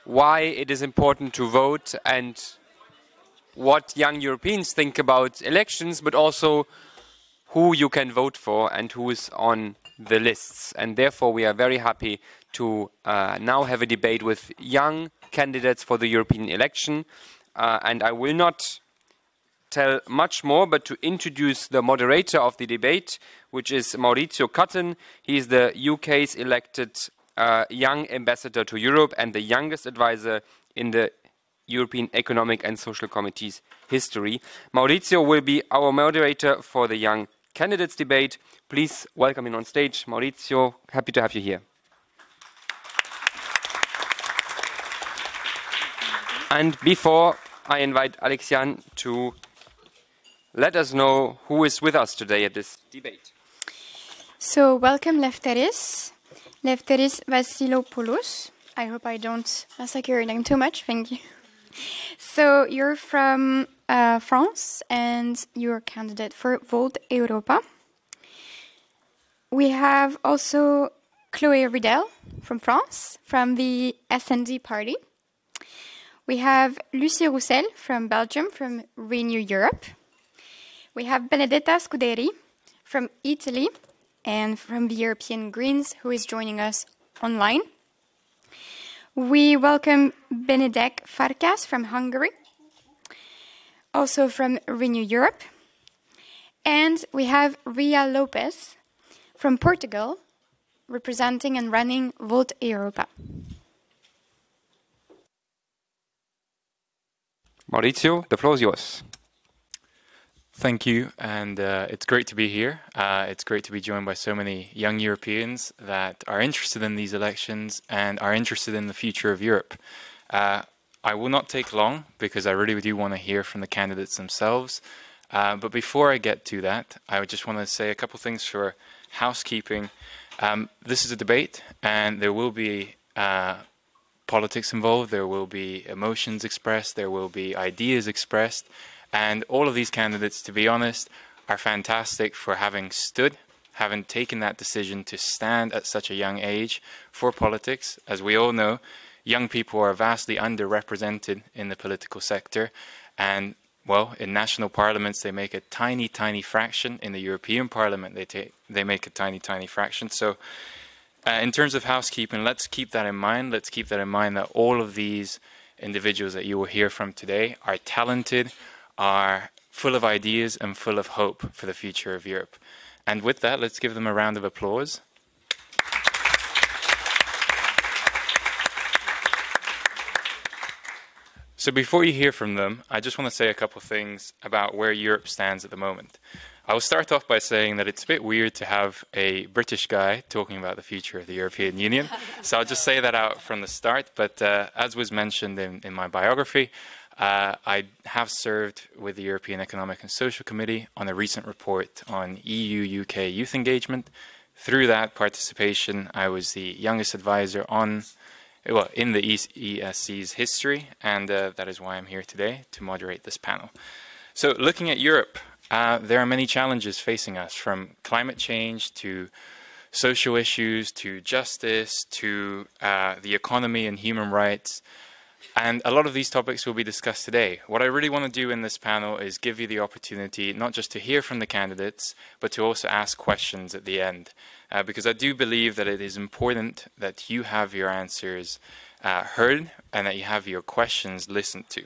why it is important to vote and what young Europeans think about elections, but also who you can vote for and who is on the lists. And therefore we are very happy to now have a debate with young candidates for the European election. And I will not tell much more, but to introduce the moderator of the debate, which is Maurizio Cotton. He is the UK's elected young ambassador to Europe and the youngest advisor in the European Economic and Social Committee's history. Maurizio will be our moderator for the young candidates debate. Please welcome him on stage. Maurizio, happy to have you here. And before I invite Alexian to let us know who is with us today at this debate. So welcome Lefteris Vassilopoulos. I hope I don't massacre your name too much, thank you. So you're from France and you're a candidate for Volt Europa. We have also Chloé Ridel from France, from the SND party. We have Lucie Roussel from Belgium, from Renew Europe. We have Benedetta Scuderi from Italy and from the European Greens, who is joining us online. We welcome Benedek Farkas from Hungary, also from Renew Europe. And we have Ria Lopez from Portugal, representing and running Volt Europa. Maurizio, the floor is yours. Thank you, and it's great to be here. It's great to be joined by so many young Europeans that are interested in these elections and are interested in the future of Europe. I will not take long because I really do want to hear from the candidates themselves. But before I get to that, I would just want to say a couple things for housekeeping. This is a debate, and there will be politics involved, there will be emotions expressed, there will be ideas expressed. And all of these candidates, to be honest, are fantastic for having taken that decision to stand at such a young age for politics. As we all know, young people are vastly underrepresented in the political sector. And, well, in national parliaments, they make a tiny, tiny fraction. In the European Parliament, they make a tiny, tiny fraction. So in terms of housekeeping, let's keep that in mind. Let's keep that in mind that all of these individuals that you will hear from today are talented, are full of ideas and full of hope for the future of Europe. And with that, let's give them a round of applause. So before you hear from them, I just want to say a couple of things about where Europe stands at the moment. I will start off by saying that it's a bit weird to have a British guy talking about the future of the European Union. So I'll just say that out from the start. But as was mentioned in my biography, I have served with the European Economic and Social Committee on a recent report on EU-UK youth engagement. Through that participation, I was the youngest advisor in the EESC's history, and that is why I'm here today to moderate this panel. So looking at Europe, there are many challenges facing us, from climate change to social issues to justice to the economy and human rights. And a lot of these topics will be discussed today. What I really want to do in this panel is give you the opportunity not just to hear from the candidates, but to also ask questions at the end. Because I do believe that it is important that you have your answers heard and that you have your questions listened to.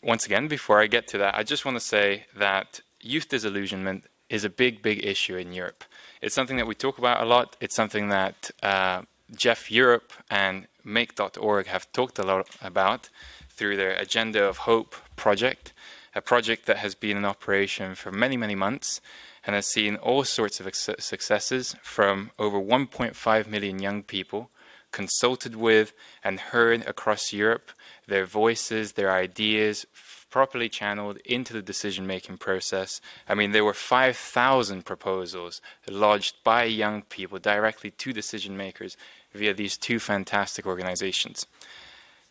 Once again, before I get to that, I just want to say that youth disillusionment is a big, big issue in Europe. It's something that we talk about a lot. It's something that JEF Europe and Make.org have talked a lot about through their Agenda of Hope project, a project that has been in operation for many, many months and has seen all sorts of successes, from over 1.5 million young people consulted with and heard across Europe, their voices, their ideas properly channeled into the decision-making process. I mean, there were 5,000 proposals lodged by young people directly to decision-makers via these two fantastic organizations.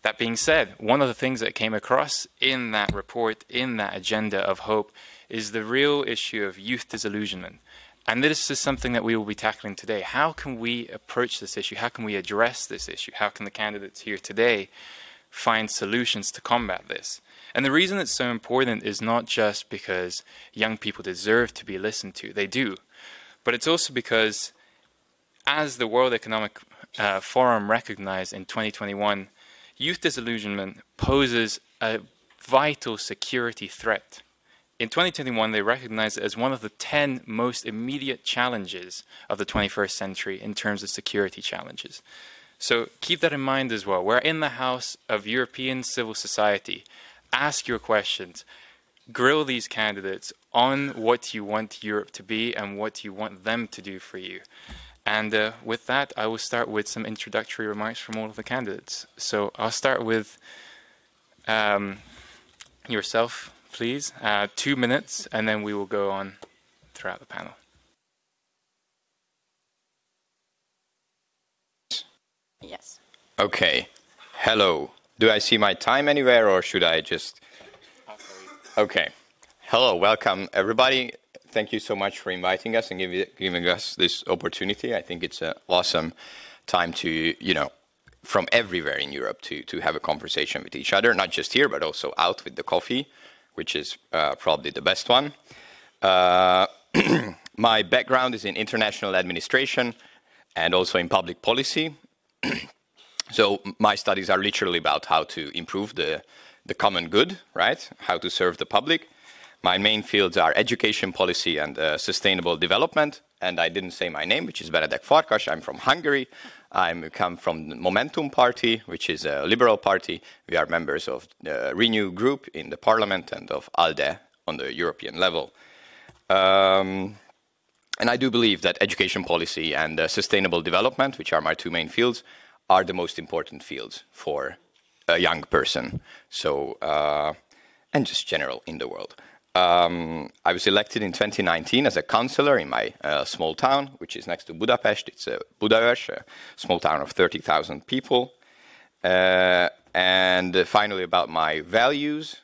That being said, one of the things that came across in that report, in that Agenda of Hope, is the real issue of youth disillusionment. And this is something that we will be tackling today. How can we approach this issue? How can we address this issue? How can the candidates here today find solutions to combat this? And the reason it's so important is not just because young people deserve to be listened to. They do. But it's also because, as the World Economic Forum recognized in 2021, youth disillusionment poses a vital security threat. In 2021, they recognized it as one of the 10 most immediate challenges of the 21st century in terms of security challenges. So keep that in mind as well. We're in the house of European civil society. Ask your questions. Grill these candidates on what you want Europe to be and what you want them to do for you. And with that, I will start with some introductory remarks from all of the candidates. So I'll start with yourself, please. 2 minutes, and then we will go on throughout the panel. Yes. Okay. Hello. Do I see my time anywhere, or should I just... Okay. Hello. Welcome, everybody. Thank you so much for inviting us and giving us this opportunity. I think it's an awesome time to, you know, from everywhere in Europe to have a conversation with each other, not just here, but also out with the coffee, which is probably the best one. My background is in international administration and also in public policy. So my studies are literally about how to improve the common good, right? How to serve the public. My main fields are education policy and sustainable development. And I didn't say my name, which is Benedek Farkas. I'm from Hungary. I come from the Momentum Party, which is a liberal party. We are members of the Renew group in the parliament and of ALDE on the European level. And I do believe that education policy and sustainable development, which are my two main fields, are the most important fields for a young person. So, and just general in the world. I was elected in 2019 as a councillor in my small town, which is next to Budapest. It's Budaörs, a small town of 30,000 people. And finally, about my values,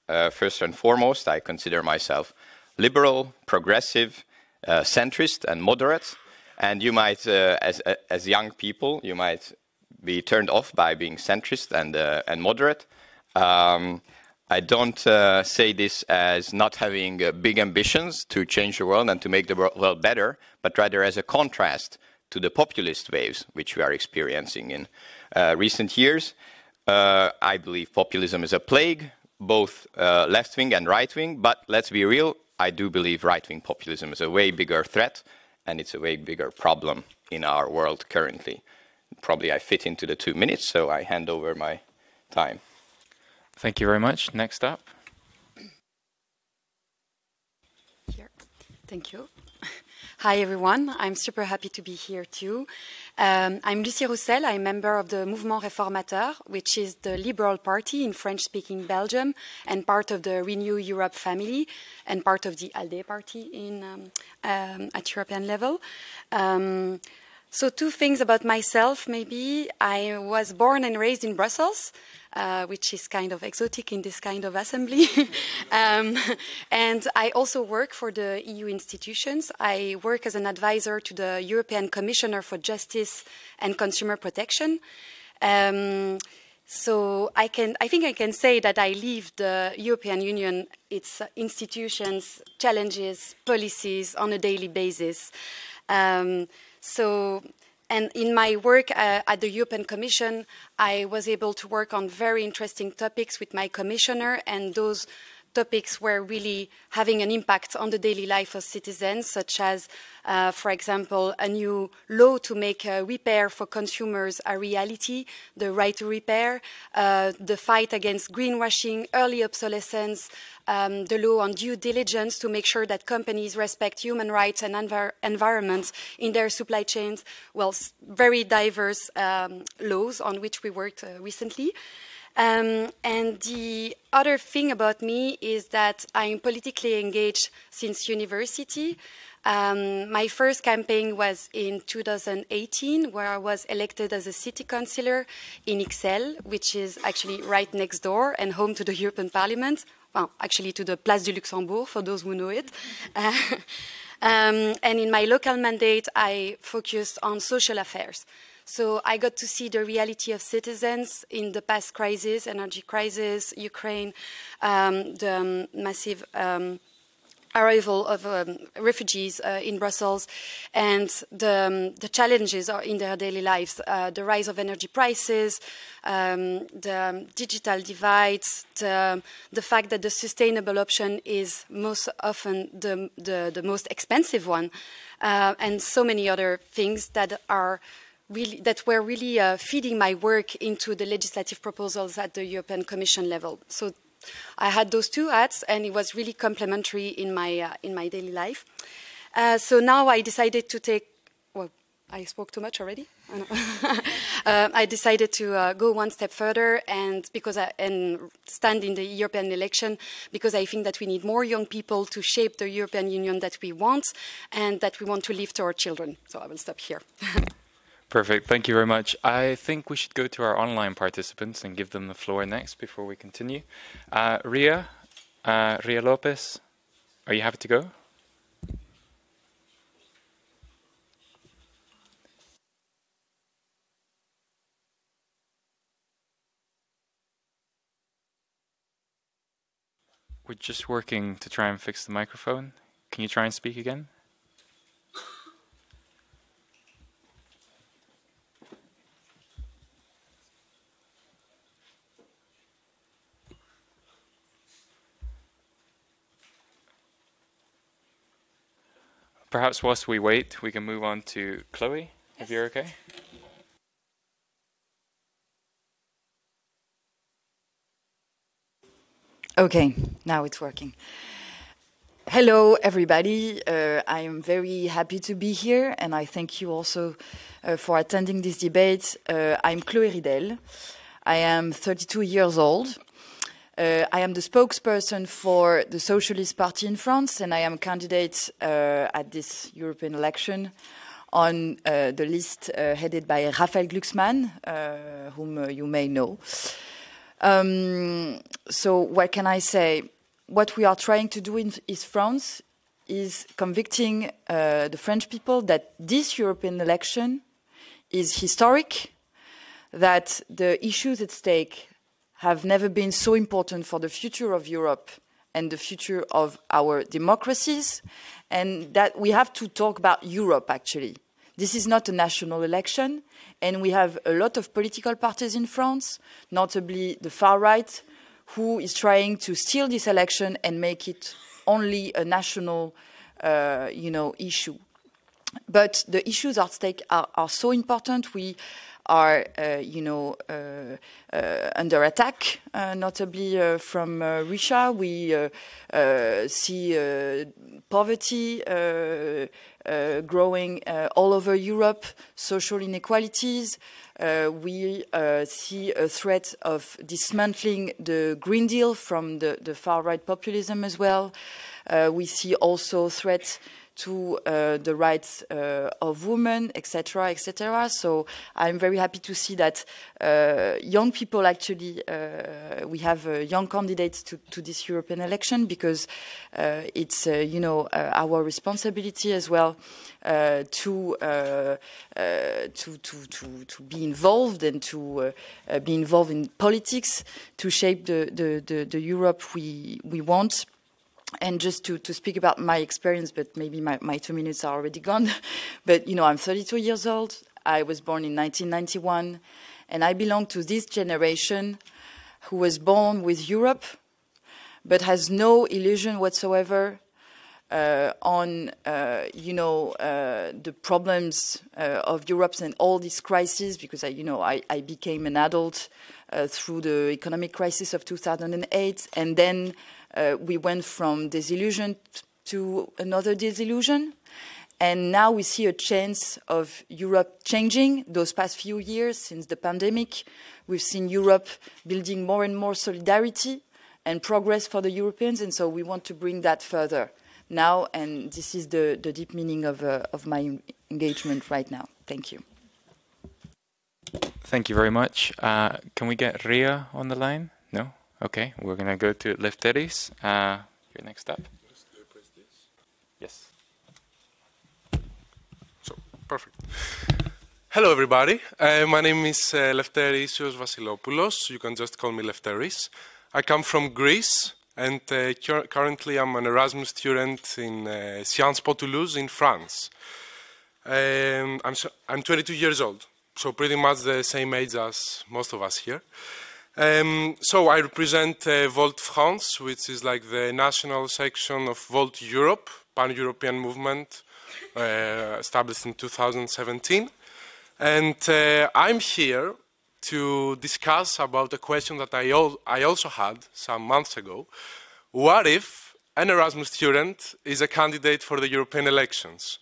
first and foremost, I consider myself liberal, progressive, centrist, and moderate. And you might, as young people, you might be turned off by being centrist and moderate. I don't say this as not having big ambitions to change the world and to make the world better, but rather as a contrast to the populist waves which we are experiencing in recent years. I believe populism is a plague, both left-wing and right-wing, but let's be real, I do believe right-wing populism is a way bigger threat, and it's a way bigger problem in our world currently. Probably I fit into the 2 minutes, so I hand over my time. Thank you very much. Next up. Here. Thank you. Hi, everyone. I'm super happy to be here, too. I'm Lucie Roussel. I'm a member of the Mouvement Réformateur, which is the Liberal Party in French-speaking Belgium, and part of the Renew Europe family, and part of the ALDE party at European level. So 2 things about myself, maybe. I was born and raised in Brussels, which is kind of exotic in this kind of assembly. And I also work for the EU institutions. I work as an advisor to the European Commissioner for Justice and Consumer Protection. So I think I can say that I leave the European Union, its institutions, challenges, policies on a daily basis. And in my work at the European Commission, I was able to work on very interesting topics with my commissioner, and those topics were really having an impact on the daily life of citizens, such as, for example, a new law to make repair for consumers a reality, the right to repair, the fight against greenwashing, early obsolescence, the law on due diligence to make sure that companies respect human rights and environment in their supply chains. Well, very diverse laws on which we worked recently. And the other thing about me is that I'm politically engaged since university. My first campaign was in 2018, where I was elected as a city councillor in Ixelles, which is actually right next door and home to the European Parliament. Well, actually to the Place du Luxembourg, for those who know it. And in my local mandate, I focused on social affairs. So I got to see the reality of citizens in the past crisis, energy crisis, Ukraine, the massive arrival of refugees in Brussels, and the challenges are in their daily lives, the rise of energy prices, the digital divides, the fact that the sustainable option is most often the most expensive one, and so many other things that were really feeding my work into the legislative proposals at the European Commission level. So I had those two hats, and it was really complementary in my daily life. So now I decided to take. Well, I spoke too much already. I decided to go one step further, and stand in the European election, because I think that we need more young people to shape the European Union that we want and that we want to leave to our children. So I will stop here. Perfect. Thank you very much. I think we should go to our online participants and give them the floor next before we continue. Ria Lopez, are you happy to go? We're just working to try and fix the microphone. Can you try and speak again? Perhaps whilst we wait, we can move on to Chloe, if you're okay. Okay, now it's working. Hello, everybody. I am very happy to be here, and I thank you also for attending this debate. I'm Chloé Ridel. I am 32 years old. I am the spokesperson for the Socialist Party in France, and I am a candidate at this European election on the list headed by Raphael Glucksmann, whom you may know. So what can I say? What we are trying to do in East France is convicting the French people that this European election is historic, that the issues at stake have never been so important for the future of Europe and the future of our democracies, and that we have to talk about Europe, actually. This is not a national election, and we have a lot of political parties in France, notably the far right, who is trying to steal this election and make it only a national, issue. But the issues at stake are so important. We are, under attack, notably from Russia. We see poverty growing all over Europe, social inequalities. We see a threat of dismantling the Green Deal from the far-right populism as well. We see also threats to the rights of women, etc., etc. So I'm very happy to see that young people actually, we have young candidates to this European election, because it's, our responsibility as well to be involved and to be involved in politics to shape the Europe we want. And just to speak about my experience, but maybe my 2 minutes are already gone. But, I'm 32 years old. I was born in 1991. And I belong to this generation who was born with Europe, but has no illusion whatsoever on, the problems of Europe and all these crises, because, I became an adult through the economic crisis of 2008, and then we went from disillusion to another disillusion. And now we see a chance of Europe changing. Those past few years, since the pandemic, we've seen Europe building more and more solidarity and progress for the Europeans. And so we want to bring that further now. And this is the deep meaning of my engagement right now. Thank you. Thank you very much. Can we get Ria on the line? No? Okay, we're going to go to Lefteris. You're next up. Yes. Perfect. Hello, everybody. My name is Lefteris Vasilopoulos. You can just call me Lefteris. I come from Greece, and currently I'm an Erasmus student in Sciences Po Toulouse in France. I'm 22 years old, so pretty much the same age as most of us here. So I represent Volt France, which is like the national section of Volt Europe, pan-European movement established in 2017. And I'm here to discuss about a question that I also had some months ago. What if an Erasmus student is a candidate for the European elections?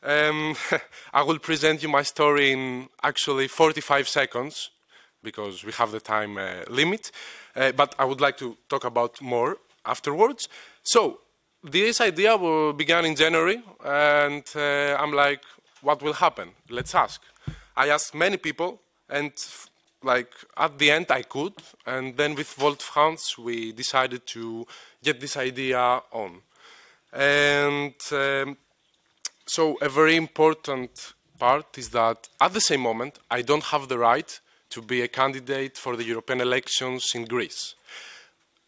I will present you my story in actually 45 seconds, because we have the time limit, but I would like to talk about more afterwards. So, this idea began in January, and I'm like, what will happen? Let's ask. I asked many people, and like at the end I could, and then with Volt France we decided to get this idea on. And so a very important part is that at the same moment I don't have the right to be a candidate for the European elections in Greece.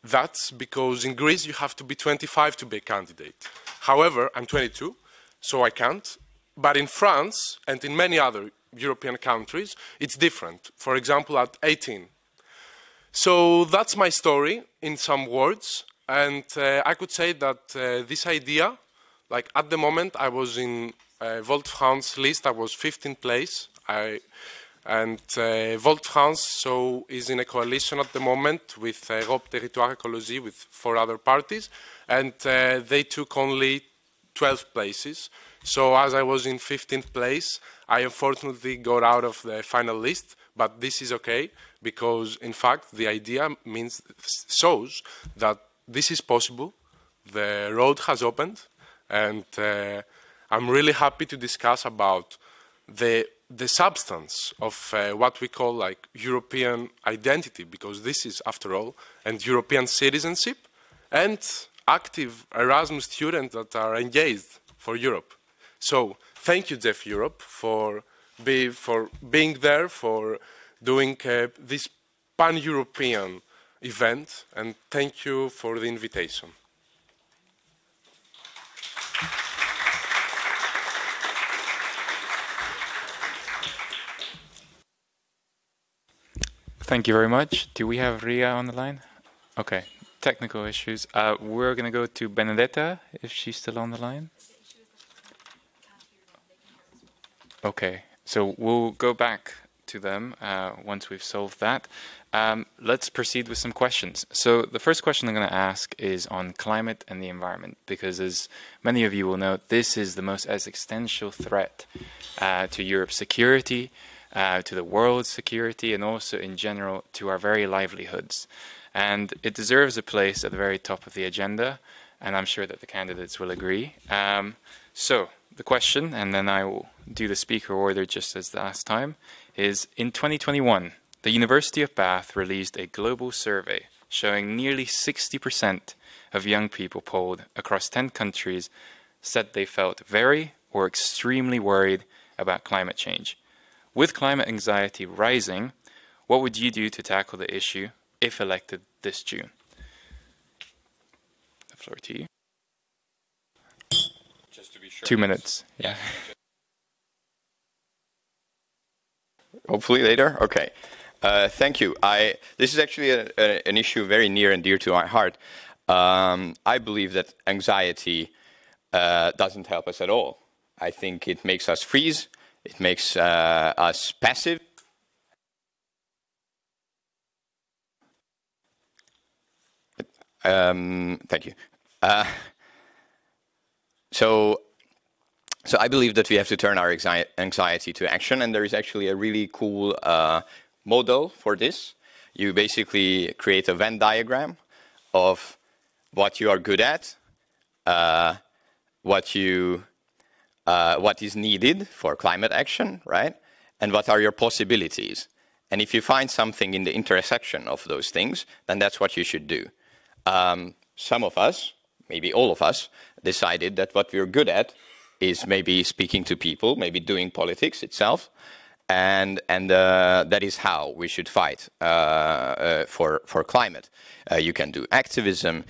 That's because in Greece you have to be 25 to be a candidate. However, I'm 22, so I can't. But in France and in many other European countries, it's different. For example, at 18. So that's my story in some words. And I could say that this idea, like at the moment I was in Volt France list, I was 15th place. And Volt France is in a coalition at the moment with EurHope Territoire Ecologie with 4 other parties, and they took only 12 places. So as I was in 15th place, I unfortunately got out of the final list, but this is okay, because in fact the idea shows that this is possible, the road has opened, and I'm really happy to discuss about the substance of what we call like European identity, because this is, after all, and European citizenship, and active Erasmus students that are engaged for Europe. So thank you, JEF Europe, for being there, for doing this pan-European event, and thank you for the invitation. Thank you very much. Do we have Ria on the line? Okay, technical issues. We're going to go to Benedetta, if she's still on the line. Okay, so we'll go back to them once we've solved that. Let's proceed with some questions. So the first question I'm going to ask is on climate and the environment, because as many of you will know, this is the most existential threat to Europe's security, to the world's security, and also in general to our very livelihoods. And it deserves a place at the very top of the agenda, and I'm sure that the candidates will agree. So the question, and then I will do the speaker order just as last time, is in 2021, the University of Bath released a global survey showing nearly 60% of young people polled across 10 countries said they felt very or extremely worried about climate change. With climate anxiety rising, what would you do to tackle the issue if elected this June? The floor to you. Just to be sure. 2 minutes. Yeah. Hopefully later. Okay. Thank you. This is actually an issue very near and dear to my heart. I believe that anxiety doesn't help us at all. I think it makes us freeze. It makes us passive. Thank you. So I believe that we have to turn our anxiety to action, and there is actually a really cool model for this. You basically create a Venn diagram of what you are good at, what is needed for climate action, right? And what are your possibilities? And if you find something in the intersection of those things, then that's what you should do. Some of us, maybe all of us, decided that what we're good at is maybe speaking to people, maybe doing politics itself. And that is how we should fight for climate. You can do activism,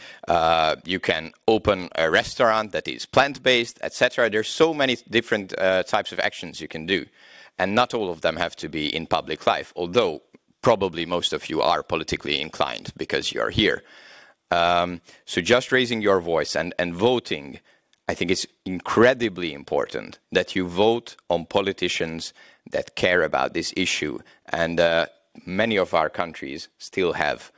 you can open a restaurant that is plant-based, etc. There's so many different types of actions you can do. And not all of them have to be in public life, although probably most of you are politically inclined because you are here. So just raising your voice and voting, I think it's incredibly important that you vote on politicians that care about this issue. And many of our countries still have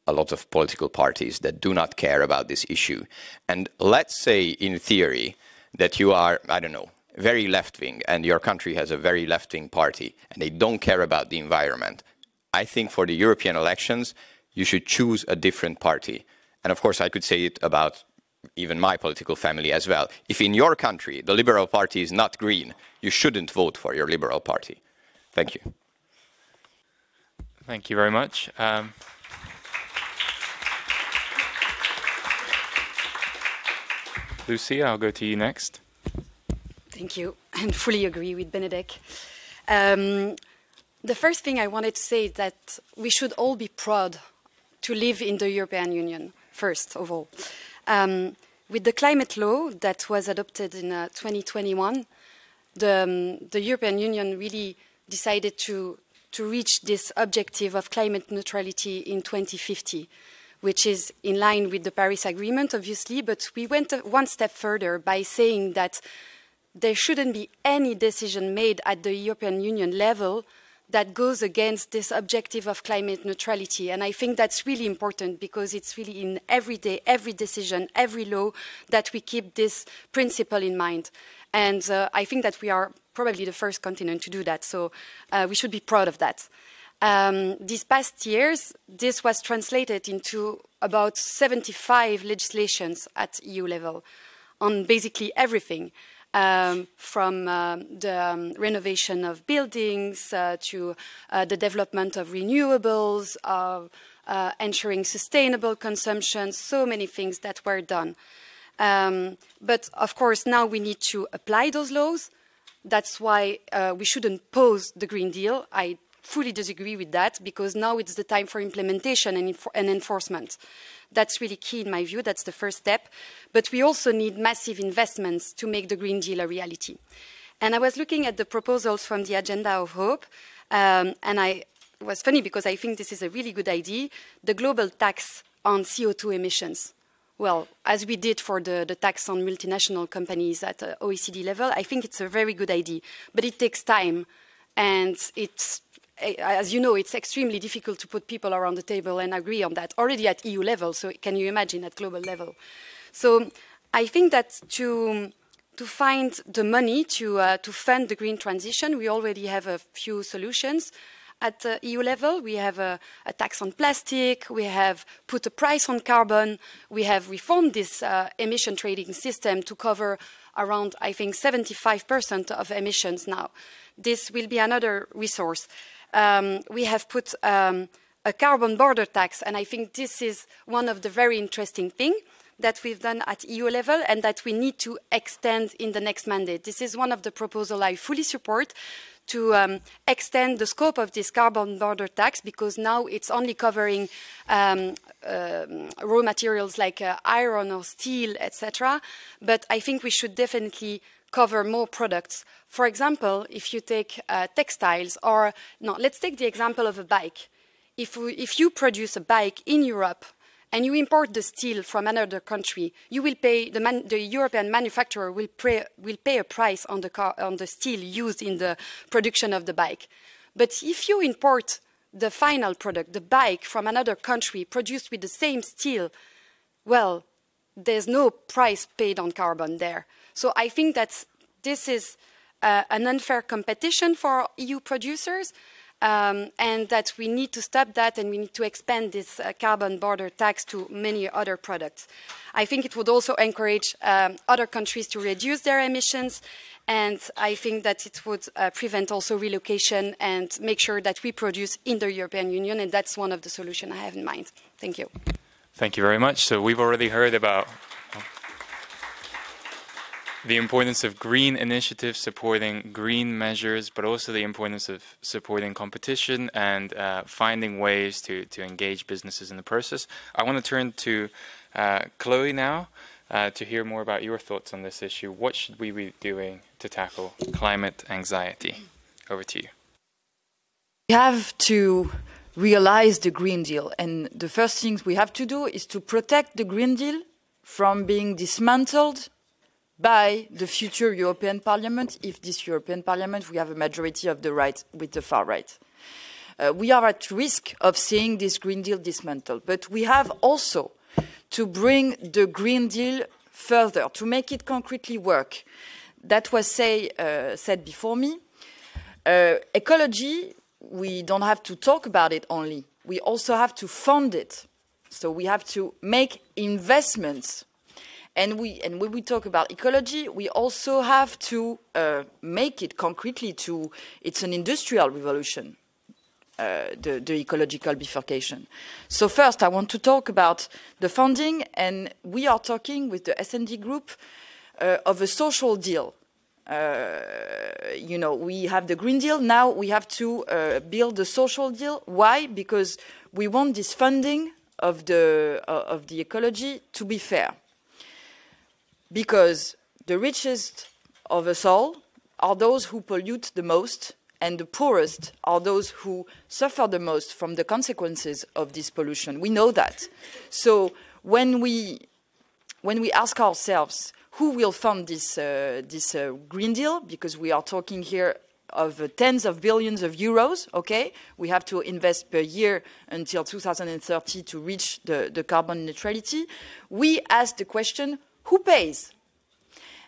a lot of political parties that do not care about this issue. And let's say, in theory, that you are, I don't know, very left-wing, and your country has a very left-wing party, and they don't care about the environment. I think for the European elections, you should choose a different party. And of course, I could say it about even my political family as well. If in your country the Liberal Party is not green, you shouldn't vote for your Liberal Party. Thank you. Thank you very much. Lucia, I'll go to you next. Thank you, and fully agree with Benedek. The first thing I wanted to say is that we should all be proud to live in the European Union, first of all. With the climate law that was adopted in 2021, the European Union really decided to reach this objective of climate neutrality in 2050, which is in line with the Paris Agreement, obviously, but we went one step further by saying that there shouldn't be any decision made at the European Union level that goes against this objective of climate neutrality. And I think that's really important because it's really in every day, every decision, every law that we keep this principle in mind. And I think that we are probably the first continent to do that. So we should be proud of that. These past years, this was translated into about 75 legislations at EU level on basically everything. From the renovation of buildings to the development of renewables, ensuring sustainable consumption, so many things that were done. But of course, now we need to apply those laws. That's why we shouldn't pause the Green Deal. I fully disagree with that because now it's the time for implementation and enforcement. That's really key in my view. That's the first step. But we also need massive investments to make the Green Deal a reality. And I was looking at the proposals from the agenda of Hope, and it was funny because I think this is a really good idea, the global tax on CO2 emissions. Well, as we did for the tax on multinational companies at OECD level, I think it's a very good idea. But it takes time, and it's, as you know, it's extremely difficult to put people around the table and agree on that, already at EU level, so can you imagine at global level? So I think that to find the money to fund the green transition, we already have a few solutions. At EU level, we have a tax on plastic, we have put a price on carbon, we have reformed this emission trading system to cover around, I think, 75% of emissions now. This will be another resource. We have put a carbon border tax, and I think this is one of the very interesting things that we've done at EU level and that we need to extend in the next mandate. This is one of the proposals I fully support, to extend the scope of this carbon border tax, because now it's only covering raw materials like iron or steel, etc. But I think we should definitely cover more products. For example, if you take textiles, or no, let's take the example of a bike. If you produce a bike in Europe and you import the steel from another country, you will pay, the European manufacturer will pay a price on the steel used in the production of the bike. But if you import the final product, the bike, from another country produced with the same steel, well, there's no price paid on carbon there. So I think that this is an unfair competition for EU producers, and that we need to stop that, and we need to expand this carbon border tax to many other products. I think it would also encourage other countries to reduce their emissions, and I think that it would prevent also relocation and make sure that we produce in the European Union, and that's one of the solutions I have in mind. Thank you. Thank you very much. So we've already heard about... the importance of green initiatives supporting green measures, but also the importance of supporting competition and finding ways to engage businesses in the process. I want to turn to Chloe now to hear more about your thoughts on this issue. What should we be doing to tackle climate anxiety? Over to you. We have to realize the Green Deal, and the first thing we have to do is to protect the Green Deal from being dismantled by the future European Parliament, if this European Parliament we have a majority of the right with the far right. We are at risk of seeing this Green Deal dismantled, but we have also to bring the Green Deal further, to make it concretely work. That was said before me. Ecology, we don't have to talk about it only. We also have to fund it. So we have to make investments. And when we talk about ecology, we also have to make it concretely to, it's an industrial revolution, the ecological bifurcation. So first, I want to talk about the funding, and we are talking with the S&D group of a social deal. You know, we have the Green Deal, now we have to build a social deal. Why? Because we want this funding of the ecology to be fair. Because the richest of us all are those who pollute the most, and the poorest are those who suffer the most from the consequences of this pollution. We know that. So when we ask ourselves who will fund this Green Deal, because we are talking here of tens of billions of euros, okay? We have to invest per year until 2030 to reach the carbon neutrality. We ask the question, who pays?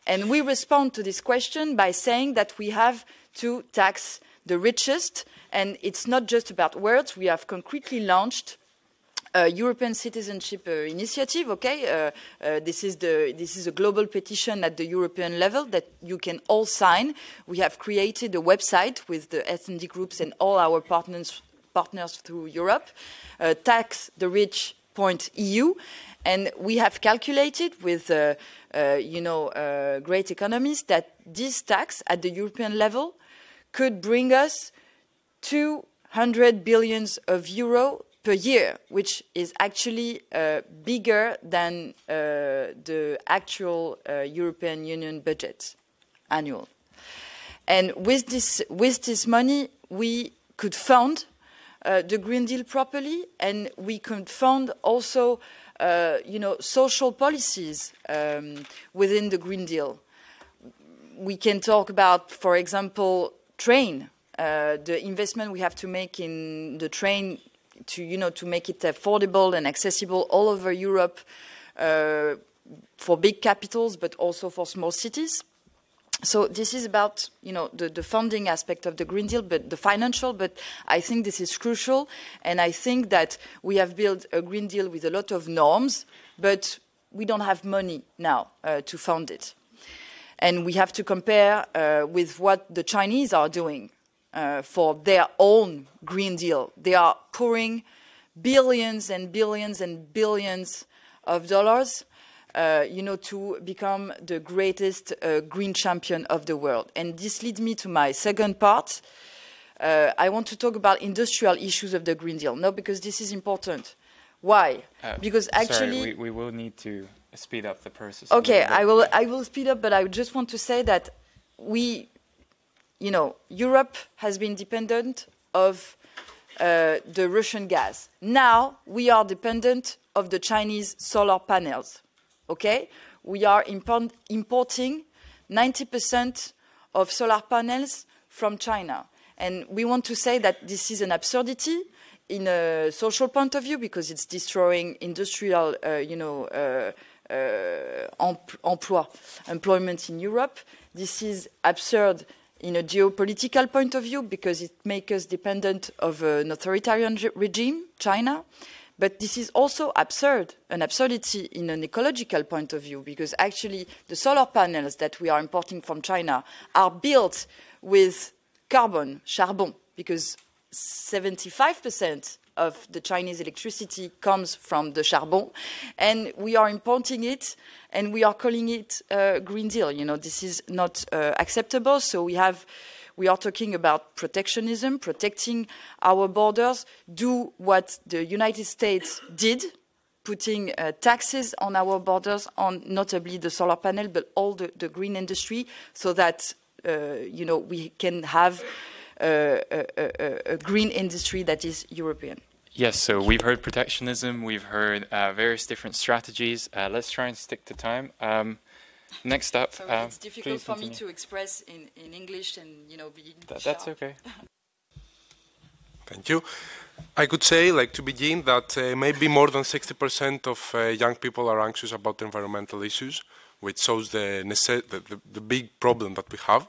And we respond to this question by saying that we have to tax the richest, and it's not just about words. We have concretely launched a European Citizenship Initiative, okay? This is a global petition at the European level that you can all sign. We have created a website with the S&D groups and all our partners through Europe, taxtherich.eu. And we have calculated with, great economists that this tax at the European level could bring us 200 billion of euro per year, which is actually bigger than the actual European Union budget annual. And with this money, we could fund the Green Deal properly, and we could fund also social policies within the Green Deal. We can talk about, for example, train, the investment we have to make in the train to make it affordable and accessible all over Europe for big capitals, but also for small cities. So this is about, the funding aspect of the Green Deal, but the financial, but I think this is crucial. And I think that we have built a Green Deal with a lot of norms, but we don't have money now to fund it. And we have to compare with what the Chinese are doing for their own Green Deal. They are pouring billions and billions and billions of dollars to become the greatest green champion of the world. And this leads me to my second part. I want to talk about industrial issues of the Green Deal. No, because this is important. Why? Because actually... Sorry, we will need to speed up the process. Okay, I will speed up, but I just want to say that Europe has been dependent of the Russian gas. Now we are dependent of the Chinese solar panels. Okay, we are importing 90% of solar panels from China. And we want to say that this is an absurdity in a social point of view because it's destroying industrial, employment in Europe. This is absurd in a geopolitical point of view because it makes us dependent of an authoritarian regime, China. But this is also absurd, an absurdity in an ecological point of view, because actually the solar panels that we are importing from China are built with charbon, because 75% of the Chinese electricity comes from the charbon, and we are importing it, and we are calling it Green Deal. You know, this is not acceptable. So we are talking about protectionism, protecting our borders, do what the United States did, putting taxes on our borders, on notably the solar panel, but all the green industry, so that you know, we can have a green industry that is European. Yes, so we've heard protectionism, we've heard various different strategies. Let's try and stick to time. Next up, so it's difficult for me to express in English and, you know, be that's okay. Thank you. I could say, like, to begin, that maybe more than 60% of young people are anxious about environmental issues, which shows the big problem that we have.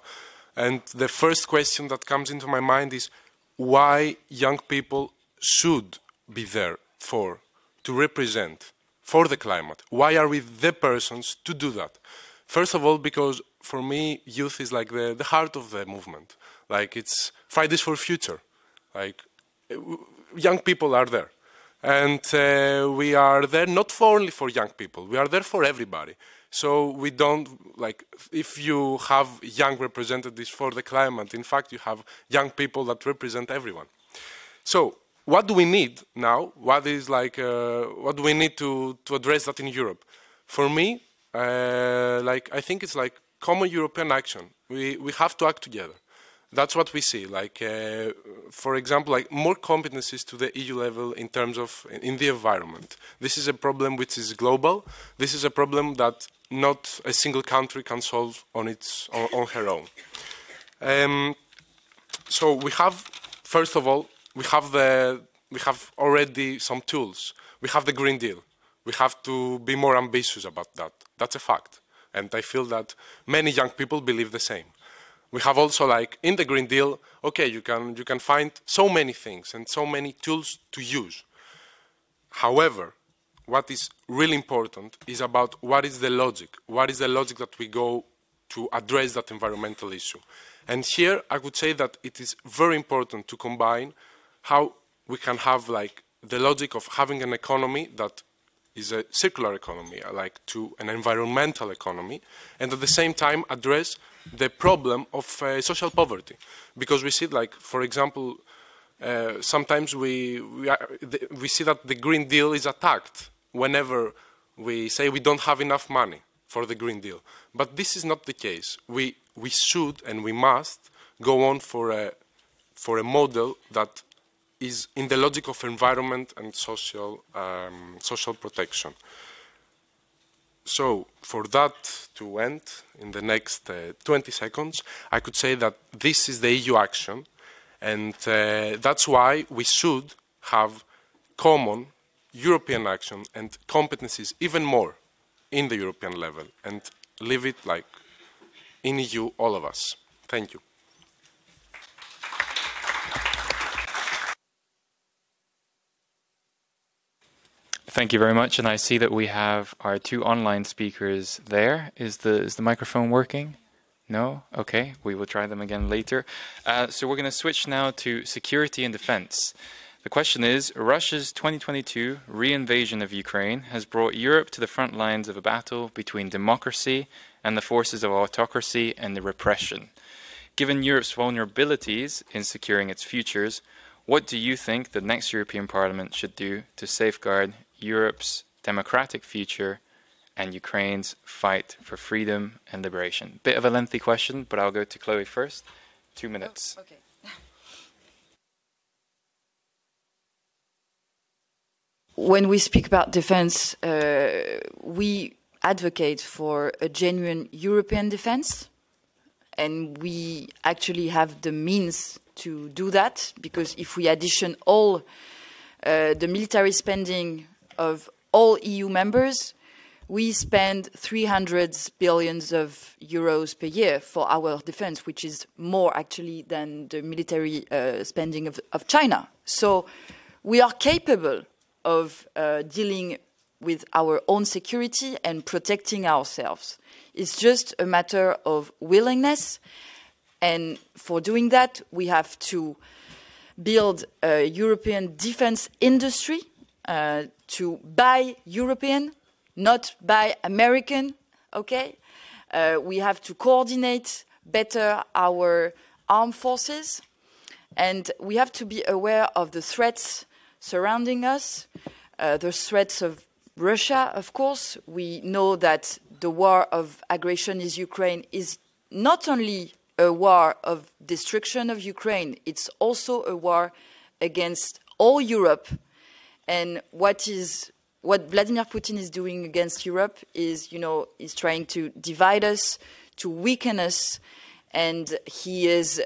And the first question that comes into my mind is why young people should be there to represent for the climate. Why are we the persons to do that? First of all, because for me, youth is like the heart of the movement. Like, it's Fridays for Future. Like, young people are there. And we are there not only for young people, we are there for everybody. So we don't, like, if you have young representatives for the climate, in fact, you have young people that represent everyone. So what do we need now? What is like, what do we need to address that in Europe? For me, like, I think it's like common European action. We have to act together. That's what we see. Like, for example, like more competencies to the EU level in terms of in the environment. This is a problem which is global. This is a problem that not a single country can solve on her own. So we have, first of all, we have already some tools. We have the Green Deal. We have to be more ambitious about that. That's a fact. And I feel that many young people believe the same. We have also, like, in the Green Deal, okay, you can find so many things and so many tools to use. However, what is really important is about what is the logic. What is the logic that we go to address that environmental issue? And here, I would say that it is very important to combine how we can have, like, the logic of having an economy that is a circular economy, like to an environmental economy, and at the same time address the problem of social poverty. Because we see, like, for example, sometimes we see that the Green Deal is attacked whenever we say we don't have enough money for the Green Deal. But this is not the case. We should and we must go on for a model that is in the logic of environment and social protection. So for that to end in the next 20 seconds, I could say that this is the EU action, and that's why we should have common European action and competencies even more in the European level, and leave it like in EU, all of us. Thank you. Thank you very much, and I see that we have our two online speakers there. Is the microphone working? No? Okay, we will try them again later. So we're going to switch now to security and defense. The question is, Russia's 2022 re-invasion of Ukraine has brought Europe to the front lines of a battle between democracy and the forces of autocracy and the repression. Given Europe's vulnerabilities in securing its futures, what do you think the next European Parliament should do to safeguard Europe's democratic future and Ukraine's fight for freedom and liberation? Bit of a lengthy question, but I'll go to Chloe first. 2 minutes. Oh, okay. When we speak about defense, we advocate for a genuine European defense, and we actually have the means to do that, because if we addition all the military spending of all EU members, we spend 300 billions of euros per year for our defense, which is more actually than the military spending of China. So we are capable of dealing with our own security and protecting ourselves. It's just a matter of willingness, and for doing that, we have to build a European defense industry, to buy European, not buy American, okay? We have to coordinate better our armed forces, and we have to be aware of the threats surrounding us, the threats of Russia, of course. We know that the war of aggression in Ukraine is not only a war of destruction of Ukraine, it's also a war against all Europe. And what Vladimir Putin is doing against Europe is, is trying to divide us, to weaken us, and he is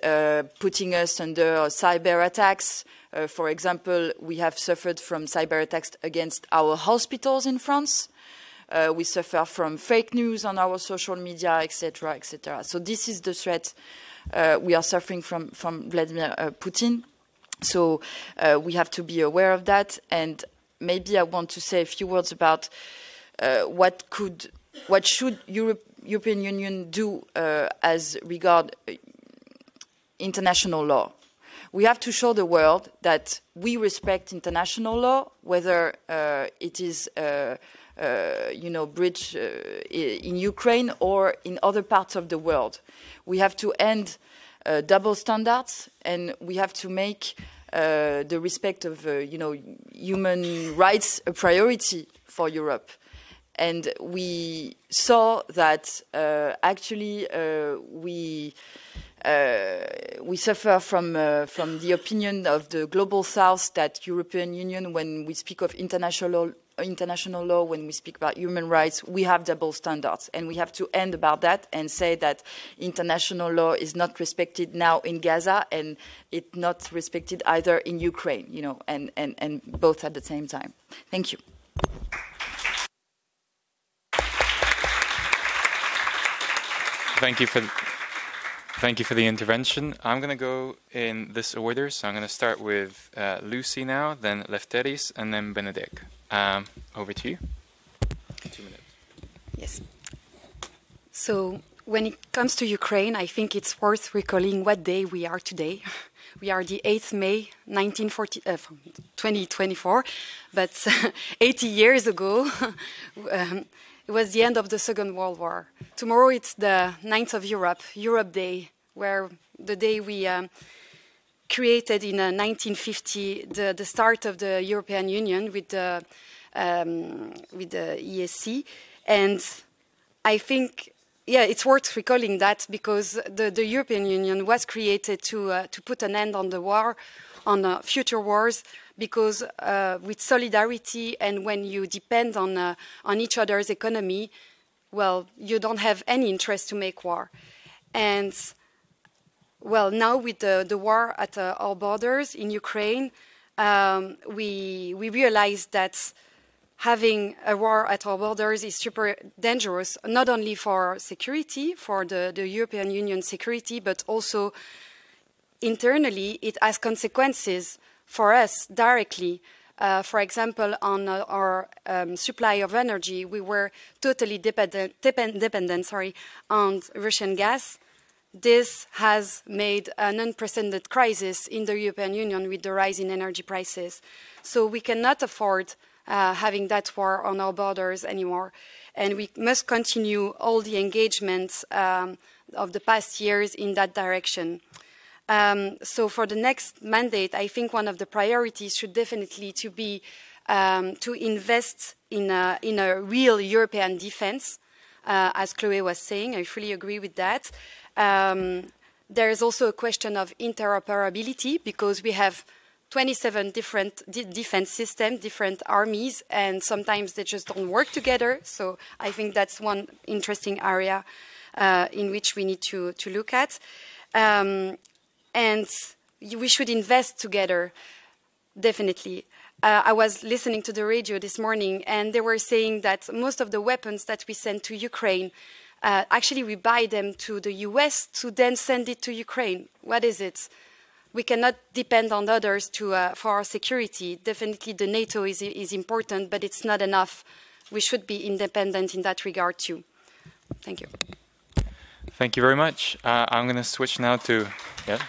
putting us under cyber attacks. For example, we have suffered from cyber attacks against our hospitals in France. We suffer from fake news on our social media, etc., etc. So this is the threat we are suffering from Vladimir Putin. So we have to be aware of that. And maybe I want to say a few words about what should European Union do as regard international law. We have to show the world that we respect international law, whether it is bridged in Ukraine or in other parts of the world. We have to end double standards, and we have to make the respect of human rights a priority for Europe. And we saw that actually we suffer from the opinion of the global South that European Union, when we speak of international law, when we speak about human rights, we have double standards, and we have to end about that and say that international law is not respected now in Gaza, and it's not respected either in Ukraine, and both at the same time. Thank you. Thank you for the intervention. I'm going to go in this order. So I'm going to start with Lucy now, then Lefteris, and then Benedek. Over to you. 2 minutes. Yes. So when it comes to Ukraine, I think it's worth recalling what day we are today. We are the 8th May 2024, but 80 years ago, it was the end of the Second World War. Tomorrow it's the 9th of Europe Day, where the day we created in 1950 the start of the European Union with the EESC. And I think, it's worth recalling that, because the European Union was created to put an end on the war, on future wars, because with solidarity and when you depend on each other's economy, well, you don't have any interest to make war. And well, now with the war at our borders in Ukraine, we realize that having a war at our borders is super dangerous, not only for security, for the European Union security, but also internally it has consequences for us directly. For example, on our supply of energy, we were totally dependent on Russian gas. This has made an unprecedented crisis in the European Union with the rise in energy prices. So we cannot afford having that war on our borders anymore. And we must continue all the engagements of the past years in that direction. So for the next mandate, I think one of the priorities should definitely to be to invest in a real European defense, as Chloe was saying. I fully agree with that. There is also a question of interoperability, because we have 27 different defense systems, different armies, and sometimes they just don't work together. So I think that's one interesting area in which we need to look at. And we should invest together, definitely. I was listening to the radio this morning, and they were saying that most of the weapons that we send to Ukraine, actually we buy them to the US to then send it to Ukraine. What is it? We cannot depend on others for our security. Definitely the NATO is important, but it's not enough. We should be independent in that regard too. Thank you. Thank you very much. I'm going to switch now to... Yeah.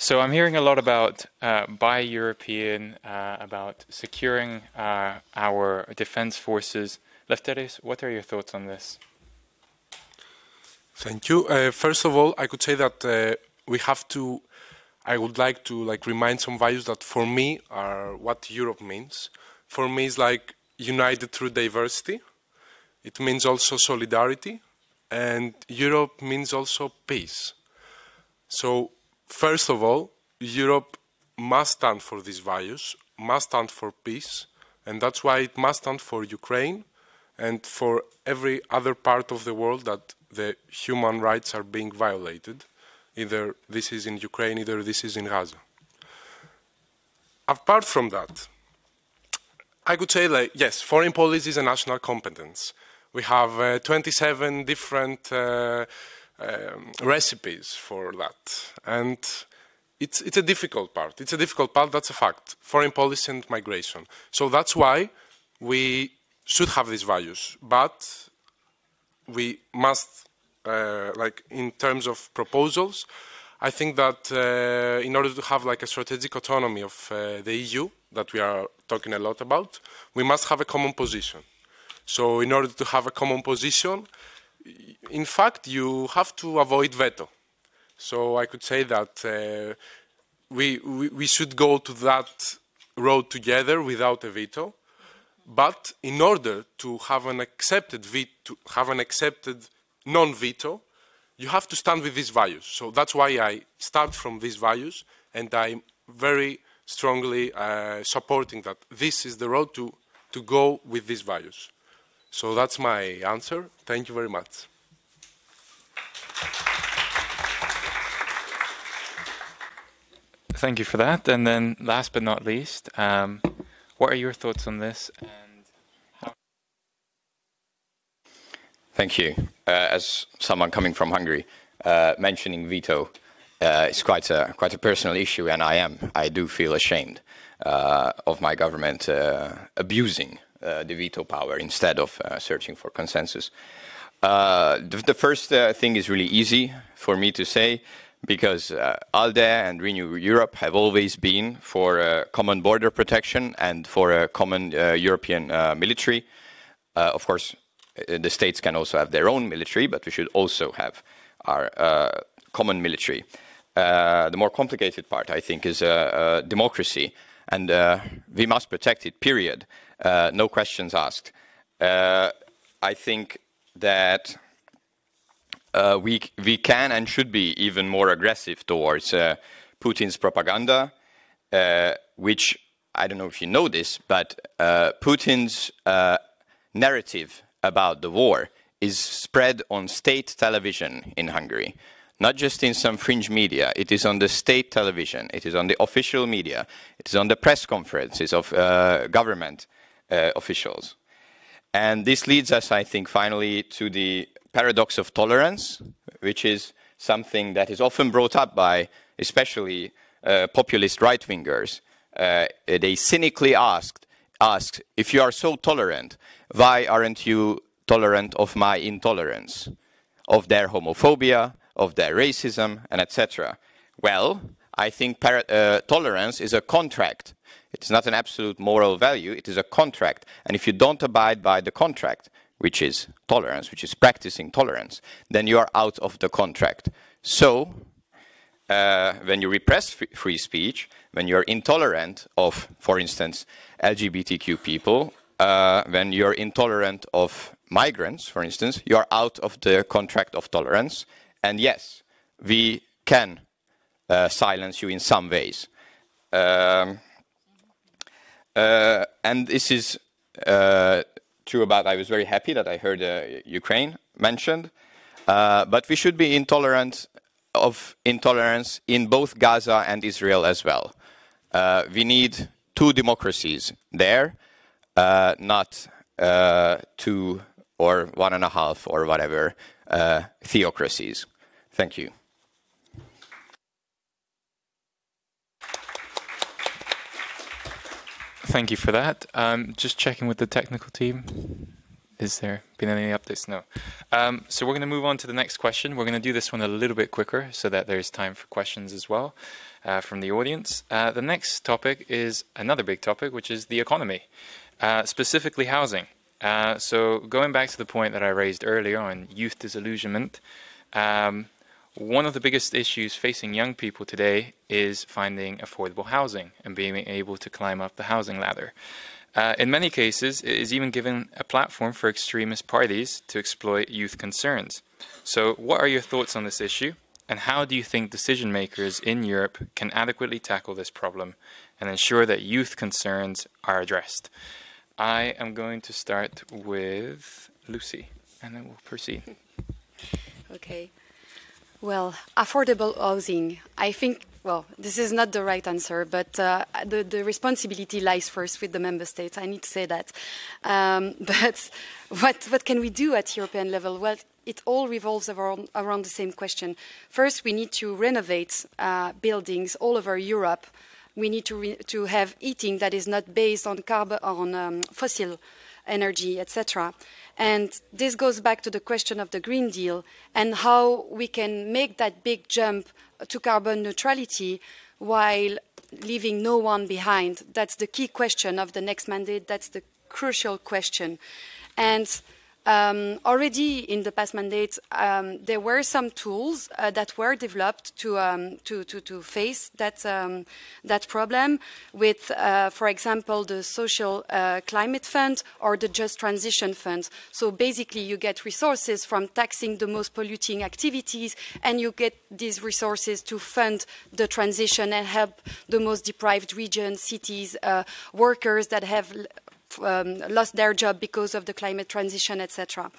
So I'm hearing a lot about buy European, about securing our defense forces. Lefteris, what are your thoughts on this? Thank you. First of all, I could say that we have to, I would like to remind some values that for me are what Europe means. For me it's like united through diversity. It means also solidarity. And Europe means also peace. So first of all, Europe must stand for these values, must stand for peace, and that's why it must stand for Ukraine and for every other part of the world that the human rights are being violated. Either this is in Ukraine, either this is in Gaza. Apart from that, I could say, like, yes, foreign policy is a national competence. We have 27 different recipes for that. And it's a difficult part. It's a difficult part, that's a fact. Foreign policy and migration. So that's why we should have these values. But we must, in terms of proposals, I think that in order to have a strategic autonomy of the EU, that we are talking a lot about, we must have a common position. So in order to have a common position, in fact, you have to avoid veto. So I could say that we should go to that road together without a veto. But in order to have an accepted non-veto, you have to stand with these values. So that's why I start from these values, and I'm very strongly supporting that this is the road to go with these values. So that's my answer. Thank you very much. Thank you for that. And then last but not least, what are your thoughts on this? And how Thank you. As someone coming from Hungary, mentioning veto is quite a personal issue, and I do feel ashamed of my government abusing the veto power instead of searching for consensus. The first thing is really easy for me to say, because ALDE and Renew Europe have always been for common border protection and for a common European military. Of course, the states can also have their own military, but we should also have our common military. The more complicated part, I think, is democracy, and we must protect it, period. No questions asked. I think that we can and should be even more aggressive towards Putin's propaganda, which, I don't know if you know this, but Putin's narrative about the war is spread on state television in Hungary. Not just in some fringe media, it is on the state television, it is on the official media, it is on the press conferences of government officials. And this leads us, I think, finally to the paradox of tolerance, which is something that is often brought up by especially populist right-wingers. They cynically ask, if you are so tolerant, why aren't you tolerant of my intolerance, of their homophobia, of their racism, and etc.? Well, I think tolerance is a contract. It's not an absolute moral value, it is a contract. And if you don't abide by the contract, which is tolerance, which is practicing tolerance, then you are out of the contract. So, when you repress free speech, when you're intolerant of, for instance, LGBTQ people, when you're intolerant of migrants, for instance, you're out of the contract of tolerance. And yes, we can silence you in some ways. And this is true about, I was very happy that I heard Ukraine mentioned, but we should be intolerant of intolerance in both Gaza and Israel as well. We need two democracies there, not 2 or 1.5 or whatever theocracies. Thank you. Thank you for that. Just checking with the technical team. Is there been any updates? No. So we're going to move on to the next question. We're going to do this one a little bit quicker so that there's time for questions as well from the audience. The next topic is another big topic, which is the economy, specifically housing. So going back to the point that I raised earlier on youth disillusionment, one of the biggest issues facing young people today is finding affordable housing and being able to climb up the housing ladder. In many cases, it is even given a platform for extremist parties to exploit youth concerns. So what are your thoughts on this issue, and how do you think decision makers in Europe can adequately tackle this problem and ensure that youth concerns are addressed? I am going to start with Lucy, and then we'll proceed. Okay. Well, affordable housing, I think, well, this is not the right answer, but the responsibility lies first with the member states. I need to say that. But what can we do at European level? Well, it all revolves around the same question. First, we need to renovate buildings all over Europe. We need to have heating that is not based on fossil energy, etc. And this goes back to the question of the Green Deal and how we can make that big jump to carbon neutrality while leaving no one behind. That's the key question of the next mandate. That's the crucial question. And already in the past mandate, there were some tools that were developed to face that problem with, for example, the Social Climate Fund or the Just Transition Fund. So basically, you get resources from taxing the most polluting activities, and you get these resources to fund the transition and help the most deprived regions, cities, workers that have lost their job because of the climate transition, etc.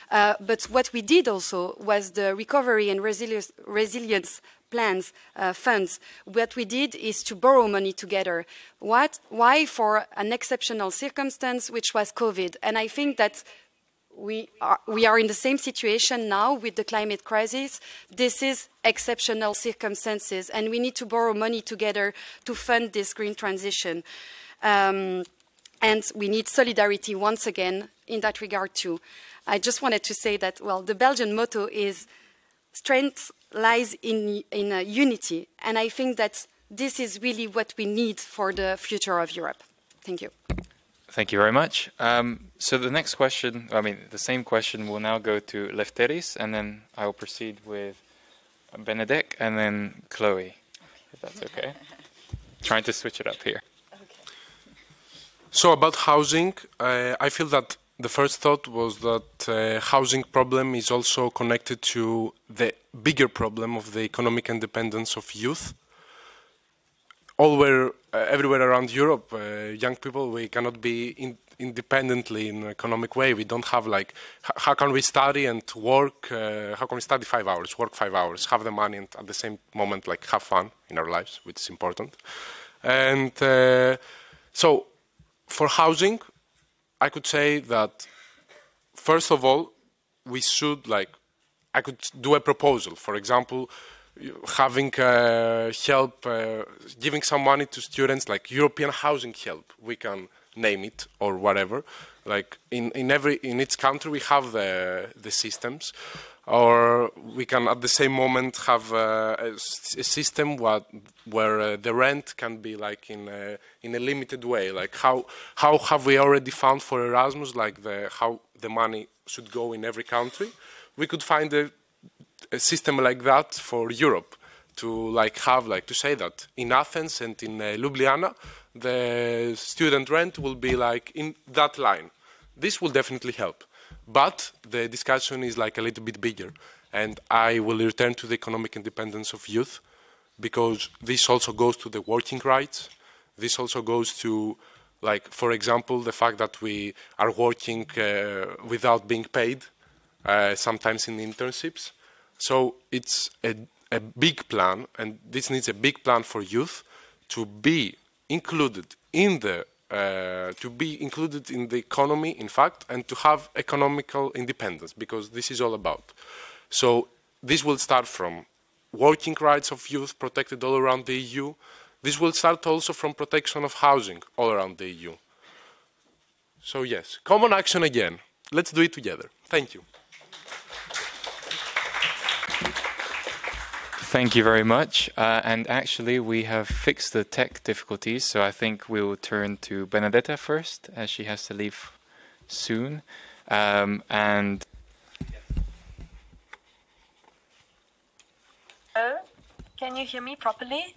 But what we did also was the recovery and resilience plans, funds. What we did is to borrow money together. Why? For an exceptional circumstance, which was COVID. And I think that we are in the same situation now with the climate crisis. This is exceptional circumstances, and we need to borrow money together to fund this green transition. And we need solidarity once again in that regard too. I just wanted to say that, well, the Belgian motto is strength lies in unity. And I think that this is really what we need for the future of Europe. Thank you. Thank you very much. So the next question, the same question will now go to Lefteris, and then I will proceed with Benedek and then Chloe, if that's okay. Trying to switch it up here. So about housing, I feel that the first thought was that housing problem is also connected to the bigger problem of the economic independence of youth. Everywhere around Europe, young people, we cannot be independently in an economic way. We don't have how can we study and work, how can we study 5 hours, work 5 hours, have the money and at the same moment have fun in our lives, which is important. And so, for housing, I could say that, first of all, we should, I could do a proposal. For example, having help, giving some money to students, like European housing help, we can name it, or whatever. In each country, we have the systems. Or we can, at the same moment, have a system where the rent can be in a limited way. How have we already found for Erasmus, how the money should go in every country? We could find a system like that for Europe to to say that in Athens and in Ljubljana, the student rent will be in that line. This will definitely help. But the discussion is a little bit bigger, and I will return to the economic independence of youth, because this also goes to the working rights. This also goes to, for example, the fact that we are working without being paid, sometimes in internships. So it's a big plan, and this needs a big plan for youth to be included in the economy, in fact, and to have economical independence, because this is all about. So this will start from working rights of youth protected all around the EU. This will start also from protection of housing all around the EU. So yes, common action again. let's do it together. Thank you. Thank you very much. And actually, we have fixed the tech difficulties, so I think we'll turn to Benedetta first, as she has to leave soon. And Hello? Can you hear me properly?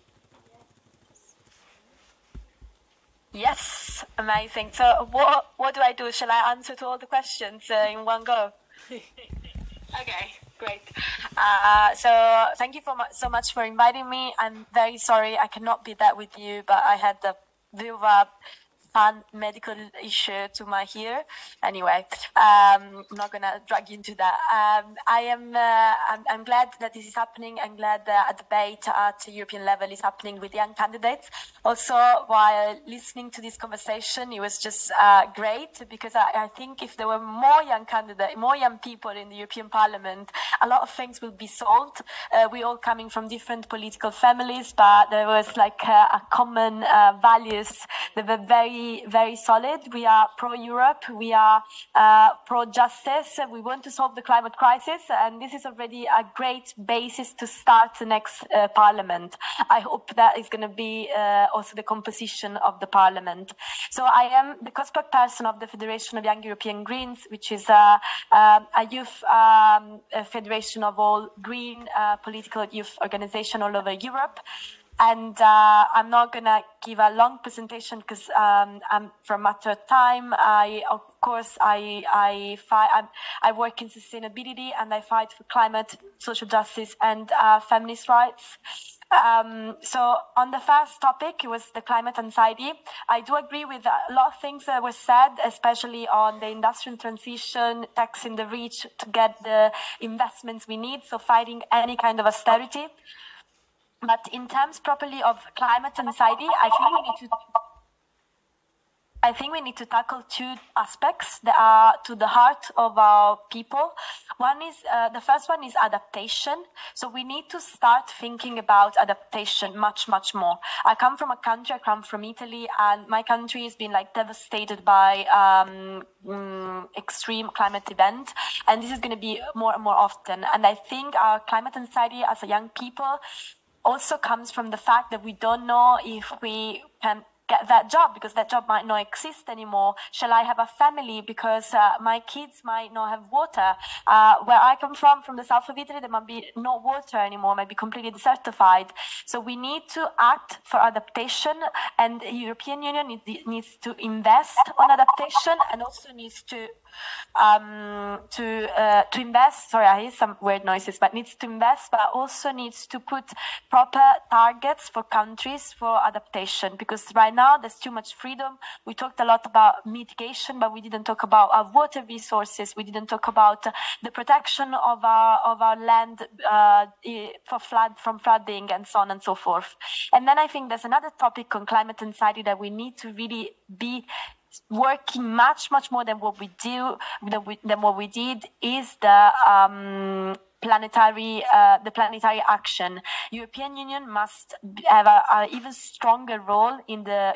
Yes, amazing. So what do I do? Shall I answer to all the questions in one go? Okay, great. So thank you so much for inviting me. I'm very sorry I cannot be there with you, but I had the bit of a fun medical issue to my ear. Anyway, I'm not gonna drag you into that. I'm glad that this is happening. I'm glad that a debate at European level is happening with young candidates. Also, while listening to this conversation, it was just great, because I think if there were more young candidates, more young people in the European Parliament, a lot of things will be solved. We're all coming from different political families, but there was like a common values that were very, very solid. We are pro-Europe, we are pro-justice, we want to solve the climate crisis, and this is already a great basis to start the next Parliament. I hope that is going to be also the composition of the Parliament. So I am the co-spokesperson of the Federation of Young European Greens, which is a youth federation of all green political youth organizations all over Europe. And I'm not going to give a long presentation because I'm for a matter of time. Of course, I work in sustainability, and I fight for climate, social justice, and feminist rights. So on the first topic, it was the climate anxiety. I do agree with a lot of things that were said, especially on the industrial transition, taxing the rich to get the investments we need, so fighting any kind of austerity. But in terms properly of climate anxiety, I think we need to tackle two aspects that are to the heart of our people. One is, the first one is adaptation. So we need to start thinking about adaptation much, much more. I come from Italy, and my country has been like devastated by extreme climate event. And this is going to be more and more often. And I think our climate anxiety as a young people also comes from the fact that we don't know if we can get that job, because that job might not exist anymore. Shall I have a family because my kids might not have water? Where I come from the south of Italy, there might be no water anymore, might be completely desertified. So we need to act for adaptation, and the European Union needs to invest on adaptation, and also needs to invest. Sorry, I hear some weird noises, but needs to invest, but also needs to put proper targets for countries for adaptation, because right now there's too much freedom. We talked a lot about mitigation, but we didn't talk about our water resources. We didn't talk about the protection of our land from flooding and so on and so forth. And then I think there's another topic on climate anxiety that we need to really be working much more than what we do, than what we did, is the planetary action. European Union must have an even stronger role in the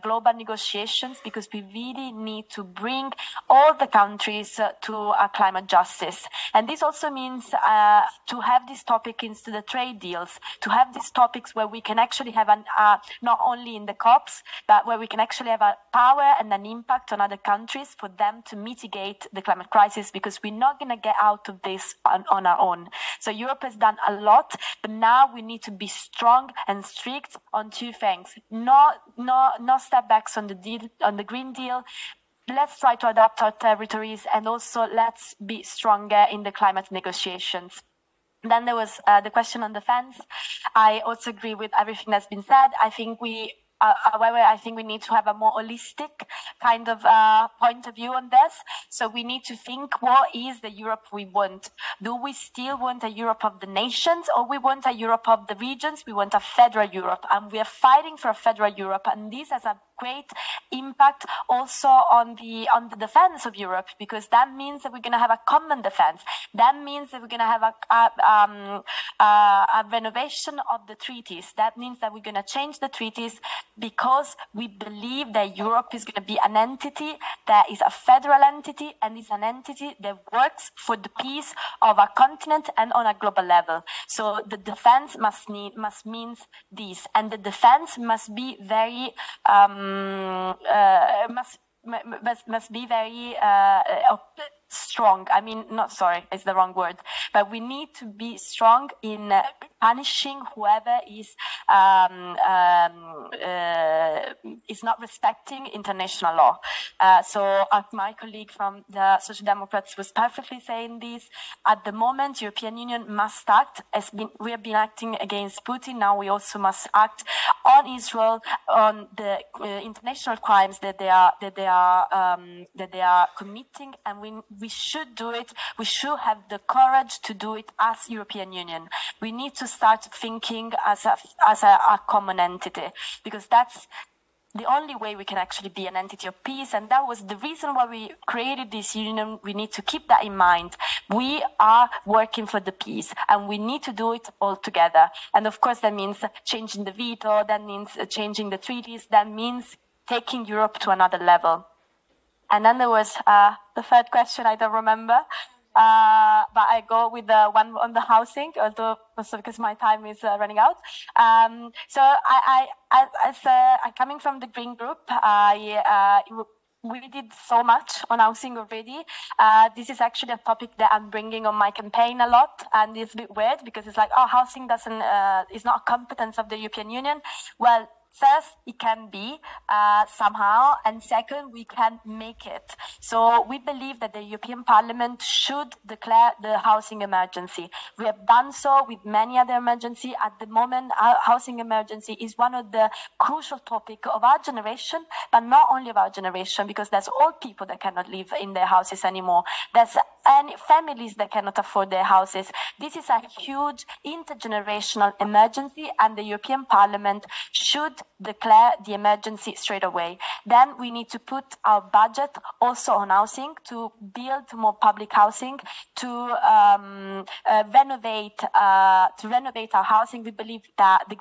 global negotiations, because we really need to bring all the countries to a climate justice. And this also means to have this topic into the trade deals, to have these topics where we can actually have not only in the COPs, but where we can actually have a power and an impact on other countries for them to mitigate the climate crisis, because we're not going to get out of this on our own. So Europe has done a lot, but now we need to be strong and strict on two things. No step backs on the Green Deal. Let's try to adapt our territories, and also let's be stronger in the climate negotiations. Then there was the question on defense. I also agree with everything that's been said. I think however, I think we need to have a more holistic kind of point of view on this. So we need to think, what is the Europe we want? Do we still want a Europe of the nations, or we want a Europe of the regions? We want a federal Europe, and we are fighting for a federal Europe. And this has a great impact also on the defense of Europe, because that means that we're going to have a common defense. That means that we're going to have a renovation of the treaties. That means that we're going to change the treaties because we believe that Europe is going to be an entity that is a federal entity and is an entity that works for the peace of our continent and on a global level. So the defense must mean this, and the defense must be very must be very strong. I mean, not sorry, it's the wrong word, but we need to be strong in punishing whoever is not respecting international law. So my colleague from the Social Democrats was perfectly saying this. At the moment, European Union must act. We have been acting against Putin. Now we also must act on Israel, on the international crimes that they are committing, and we should do it. We should have the courage to do it as European Union. We need to start thinking as a common entity, because that's the only way we can actually be an entity of peace. And that was the reason why we created this union. We need to keep that in mind. We are working for the peace, and we need to do it all together. And of course, that means changing the veto. That means changing the treaties. That means taking Europe to another level. And then there was the third question, I don't remember. But I go with the one on the housing, although also because my time is running out. So I'm coming from the Green Group. We did so much on housing already. This is actually a topic that I'm bringing on my campaign a lot, and it's a bit weird because it's like, oh, housing is not a competence of the European Union. Well, first, it can be somehow, and second, we can make it. So we believe that the European Parliament should declare the housing emergency. We have done so with many other emergencies. At the moment, our housing emergency is one of the crucial topics of our generation, but not only of our generation, because there's old people that cannot live in their houses anymore. There's families that cannot afford their houses. This is a huge intergenerational emergency, and the European Parliament should declare the emergency straight away. Then we need to put our budget also on housing, to build more public housing, to renovate our housing. We believe that the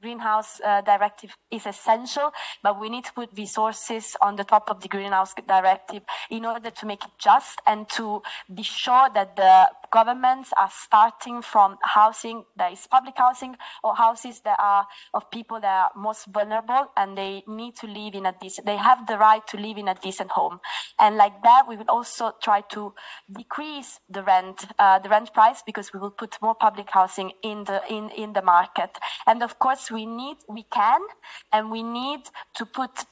Greenhouse Directive is essential, but we need to put resources on the top of the Greenhouse Directive in order to make it just and to be sure that the governments are starting from housing that is public housing, or houses that are of people that are most vulnerable, and they need to live in they have the right to live in a decent home. And like that, we will also try to decrease the rent price, because we will put more public housing in the market. And of course, we need to put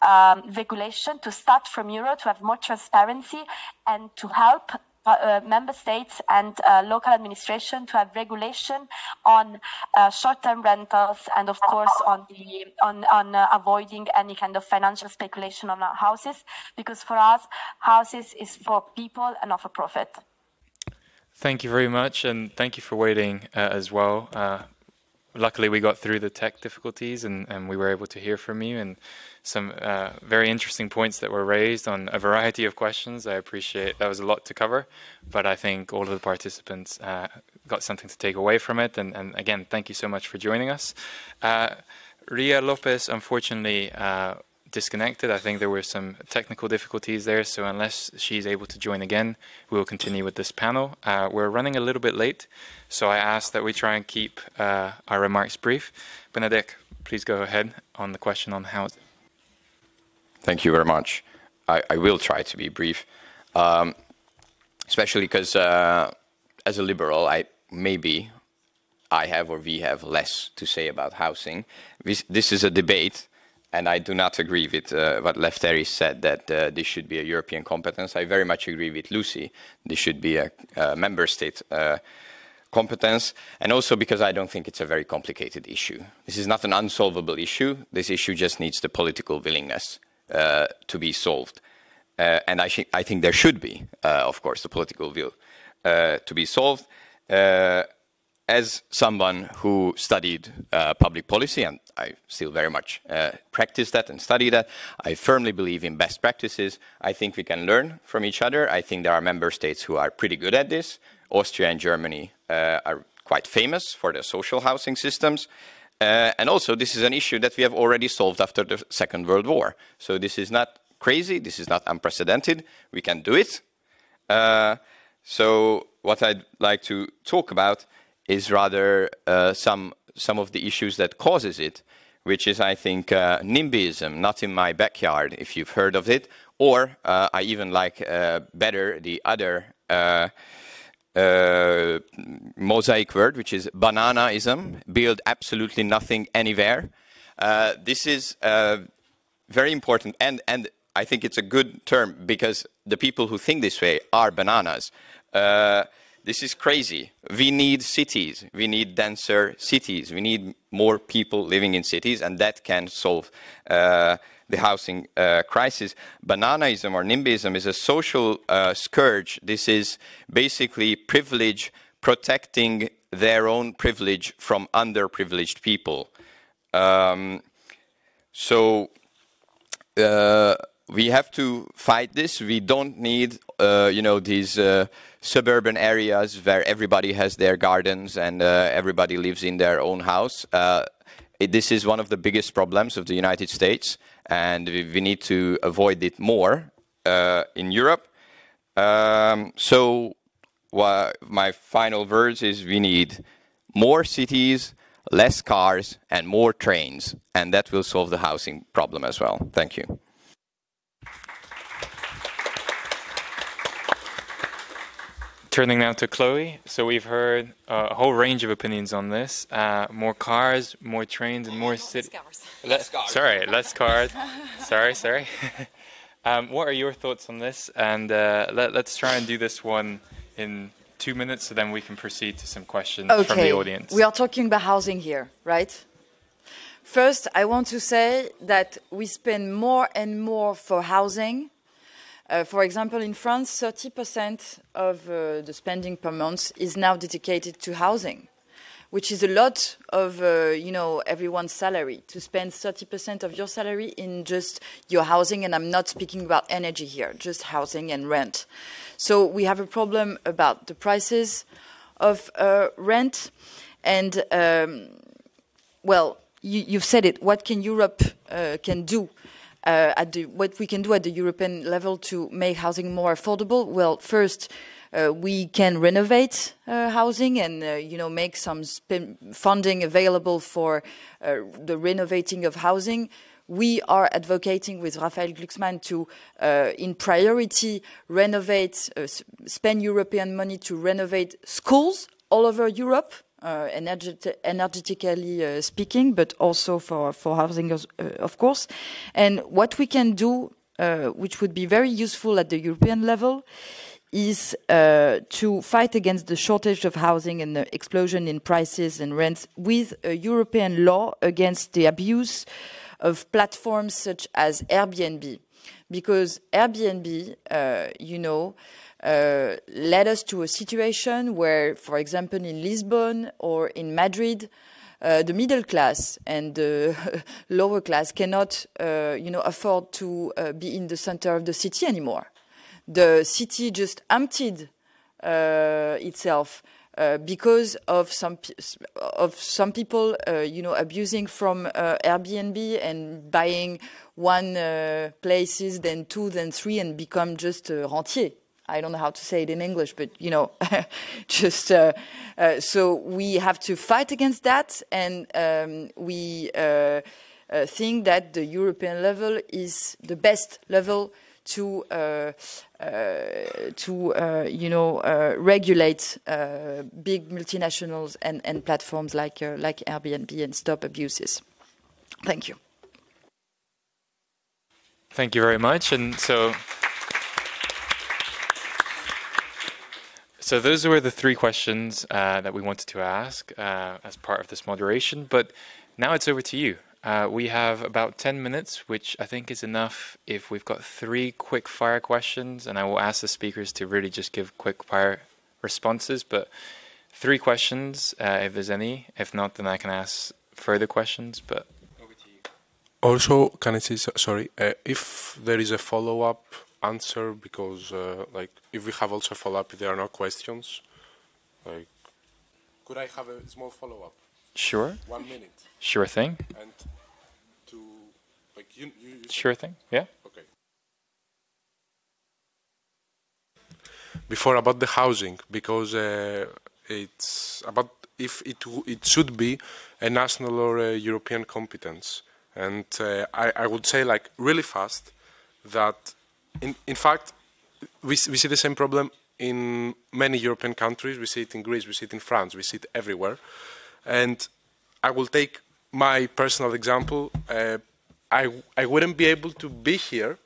regulation, to start from Euro, to have more transparency, and to help member states and local administration to have regulation on short-term rentals, and of course on avoiding any kind of financial speculation on our houses, because for us, houses is for people and not for profit. Thank you very much, and thank you for waiting as well. Luckily, we got through the tech difficulties, and we were able to hear from you, and some very interesting points that were raised on a variety of questions. I appreciate that was a lot to cover, but I think all of the participants got something to take away from it. And again, thank you so much for joining us. Ria Lopez, unfortunately, disconnected. I think there were some technical difficulties there, so unless she's able to join again, we will continue with this panel. We're running a little bit late, so I ask that we try and keep our remarks brief. Benedek, please go ahead on the question on housing. Thank you very much. I will try to be brief, especially because as a liberal, we have less to say about housing. This is a debate, and I do not agree with what Lefteris said, that this should be a European competence. I very much agree with Lucy. This should be a member state competence, and also because I don't think it's a very complicated issue. This is not an unsolvable issue. This issue just needs the political willingness to be solved. And I think there should be, of course, the political will to be solved. as someone who studied public policy, and I still very much practice that and study that, I firmly believe in best practices. I think we can learn from each other. I think there are member states who are pretty good at this. Austria and Germany are quite famous for their social housing systems. And also, this is an issue that we have already solved after the Second World War. So this is not crazy. This is not unprecedented. We can do it. So what I'd like to talk about is rather some of the issues that causes it, which is, I think, NIMBYism, not in my backyard, if you've heard of it, or I even like better the other mosaic word, which is bananaism, build absolutely nothing anywhere. This is very important, and I think it's a good term because the people who think this way are bananas. This is crazy. We need cities. We need denser cities. We need more people living in cities, and that can solve the housing crisis. Bananaism or NIMBYism is a social scourge. This is basically privilege protecting their own privilege from underprivileged people. We have to fight this. We don't need, these suburban areas where everybody has their gardens and everybody lives in their own house. This is one of the biggest problems of the United States, and we need to avoid it more in Europe. My final words is we need more cities, less cars, and more trains, and that will solve the housing problem as well. Thank you. Turning now to Chloe. So we've heard a whole range of opinions on this. More cars, more trains, and more cities. Less cars. Sorry. What are your thoughts on this? And let's try and do this one in 2 minutes, so then we can proceed to some questions from the audience. We are talking about housing here, right? First, I want to say that we spend more and more for housing. For example, in France, 30% of the spending per month is now dedicated to housing, which is a lot of, everyone's salary, to spend 30% of your salary in just your housing. And I'm not speaking about energy here, just housing and rent. So we have a problem about the prices of rent. And, you've said it. What can Europe can do? What we can do at the European level to make housing more affordable? Well, first, we can renovate housing and, make some funding available for the renovating of housing. We are advocating with Raphael Glucksmann to, in priority, spend European money to renovate schools all over Europe. Energetically speaking, but also for housing, of course. And what we can do, which would be very useful at the European level, is to fight against the shortage of housing and the explosion in prices and rents with a European law against the abuse of platforms such as Airbnb. Because Airbnb, led us to a situation where, for example, in Lisbon or in Madrid, the middle class and the lower class cannot, afford to be in the center of the city anymore. The city just emptied itself because of some people, abusing from Airbnb and buying one places, then two, then three, and become just rentier. I don't know how to say it in English, but, so we have to fight against that. And we think that the European level is the best level to regulate big multinationals and platforms like Airbnb and stop abuses. Thank you. Thank you very much. And So those were the three questions that we wanted to ask as part of this moderation. But now it's over to you. We have about 10 minutes, which I think is enough if we've got 3 quick fire questions. And I will ask the speakers to really just give quick fire responses. But 3 questions, if there's any. If not, then I can ask further questions, but over to you. Also, can I say, sorry, if there is a follow-up answer, because like if we have also a follow-up, if there are no questions, like, could I have a small follow-up? Sure. 1 minute. Sure thing. And to, like, you Sure thing, yeah. Okay. Before about the housing, because it's about if it should be a national or a European competence. And I would say, like, really fast that, in fact, we see the same problem in many European countries. We see it in Greece, we see it in France, we see it everywhere. And I will take my personal example. I wouldn't be able to be here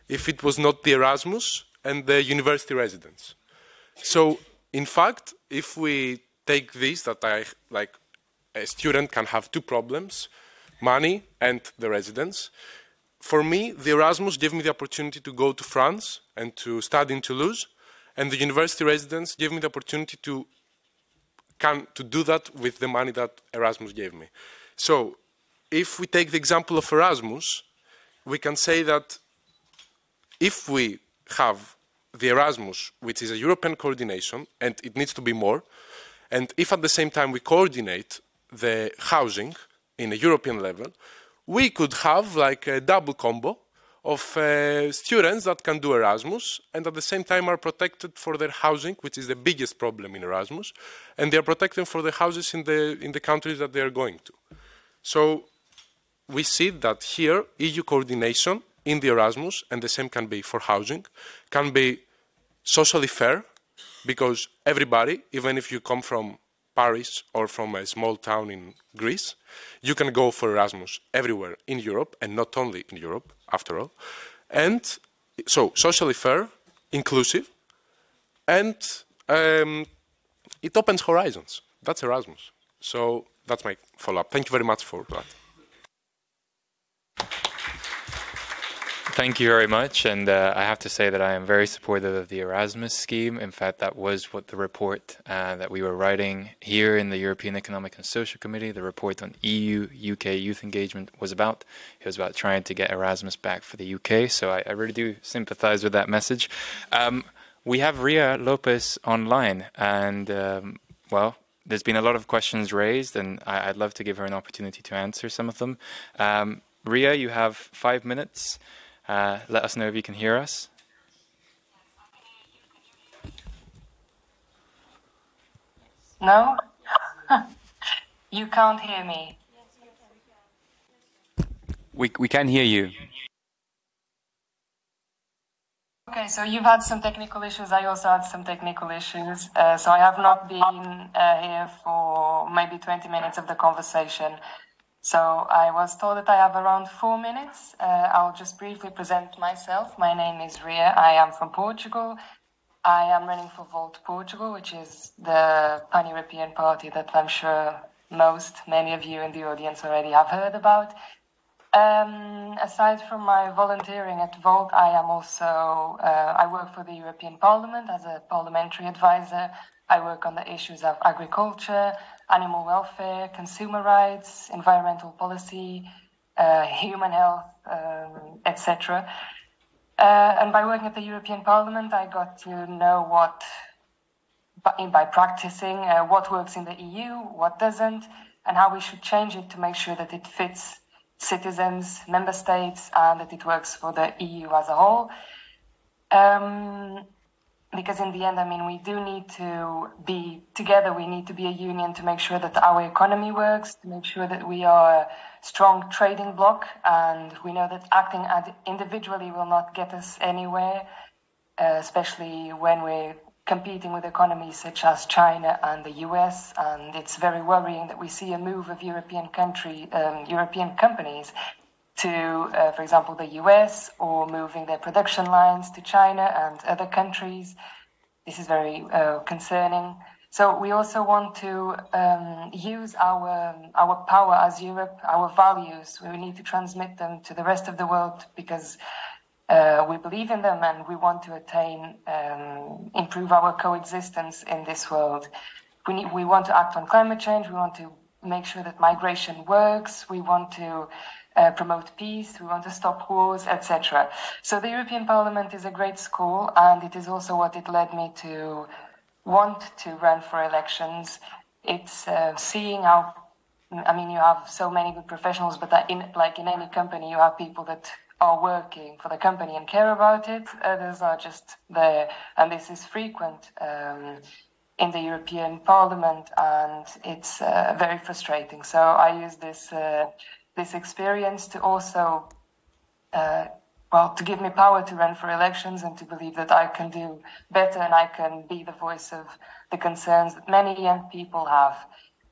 if it was not the Erasmus and the university residence. So, in fact, if we take this, that a student can have 2 problems, money and the residence. For me, the Erasmus gave me the opportunity to go to France and to study in Toulouse, and the university residence gave me the opportunity to do that with the money that Erasmus gave me. So, if we take the example of Erasmus, we can say that if we have the Erasmus, which is a European coordination, and it needs to be more, and if at the same time we coordinate the housing in a European level, we could have like a double combo of students that can do Erasmus and at the same time are protected for their housing, which is the biggest problem in Erasmus, and they are protected for the houses in the countries that they are going to. So we see that here EU coordination in the Erasmus, and the same can be for housing, can be socially fair, because everybody, even if you come from Paris or from a small town in Greece, you can go for Erasmus everywhere in Europe, and not only in Europe, after all. And so, socially fair, inclusive, and it opens horizons. That's Erasmus. So that's my follow-up. Thank you very much for that. Thank you very much, and I have to say that I am very supportive of the Erasmus scheme. In fact, that was what the report that we were writing here in the European Economic and Social Committee, the report on EU-UK youth engagement was about. It was about trying to get Erasmus back for the UK, so I really do sympathize with that message. We have Ria Lopez online, and well, there's been a lot of questions raised, and I'd love to give her an opportunity to answer some of them. Ria, you have 5 minutes. Let us know if you can hear us. No? You can't hear me. We can hear you. Okay, so you've had some technical issues. I also had some technical issues. So I have not been here for maybe 20 minutes of the conversation. So I was told that I have around 4 minutes. I'll just briefly present myself. My name is Ria. I am from Portugal. I am running for Volt Portugal, which is the pan-European party that I'm sure many of you in the audience already have heard about. Aside from my volunteering at Volt, I am also, I work for the European Parliament as a parliamentary advisor. I work on the issues of agriculture, animal welfare, consumer rights, environmental policy, human health, etc. And by working at the European Parliament, I got to know by practicing what works in the EU, what doesn't, and how we should change it to make sure that it fits citizens, member states, and that it works for the EU as a whole. Because in the end, I mean, we do need to be together. We need to be a union to make sure that our economy works, to make sure that we are a strong trading bloc. And we know that acting individually will not get us anywhere, especially when we're competing with economies such as China and the US. And it's very worrying that we see a move of European companies to, for example, the US, or moving their production lines to China and other countries. This is very concerning. So we also want to use our power as Europe, our values. We need to transmit them to the rest of the world because we believe in them and we want to improve our coexistence in this world. we want to act on climate change, we want to make sure that migration works, we want to promote peace, we want to stop wars, etc. So the European Parliament is a great school, and it is also what it led me to want to run for elections. It's seeing how, I mean, you have so many good professionals, but like in any company, you have people that are working for the company and care about it. Others are just there, and this is frequent in the European Parliament, and it's very frustrating. So I use this this experience to also, well, to give me power to run for elections and to believe that I can do better and I can be the voice of the concerns that many young people have.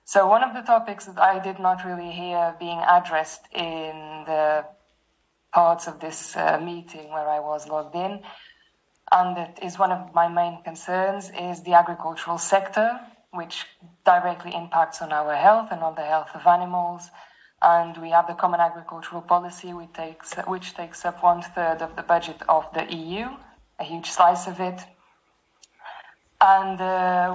So one of the topics that I did not really hear being addressed in the parts of this meeting where I was logged in, and that is one of my main concerns, is the agricultural sector, which directly impacts on our health and on the health of animals. And we have the Common Agricultural Policy, which takes up 1/3 of the budget of the EU, a huge slice of it. And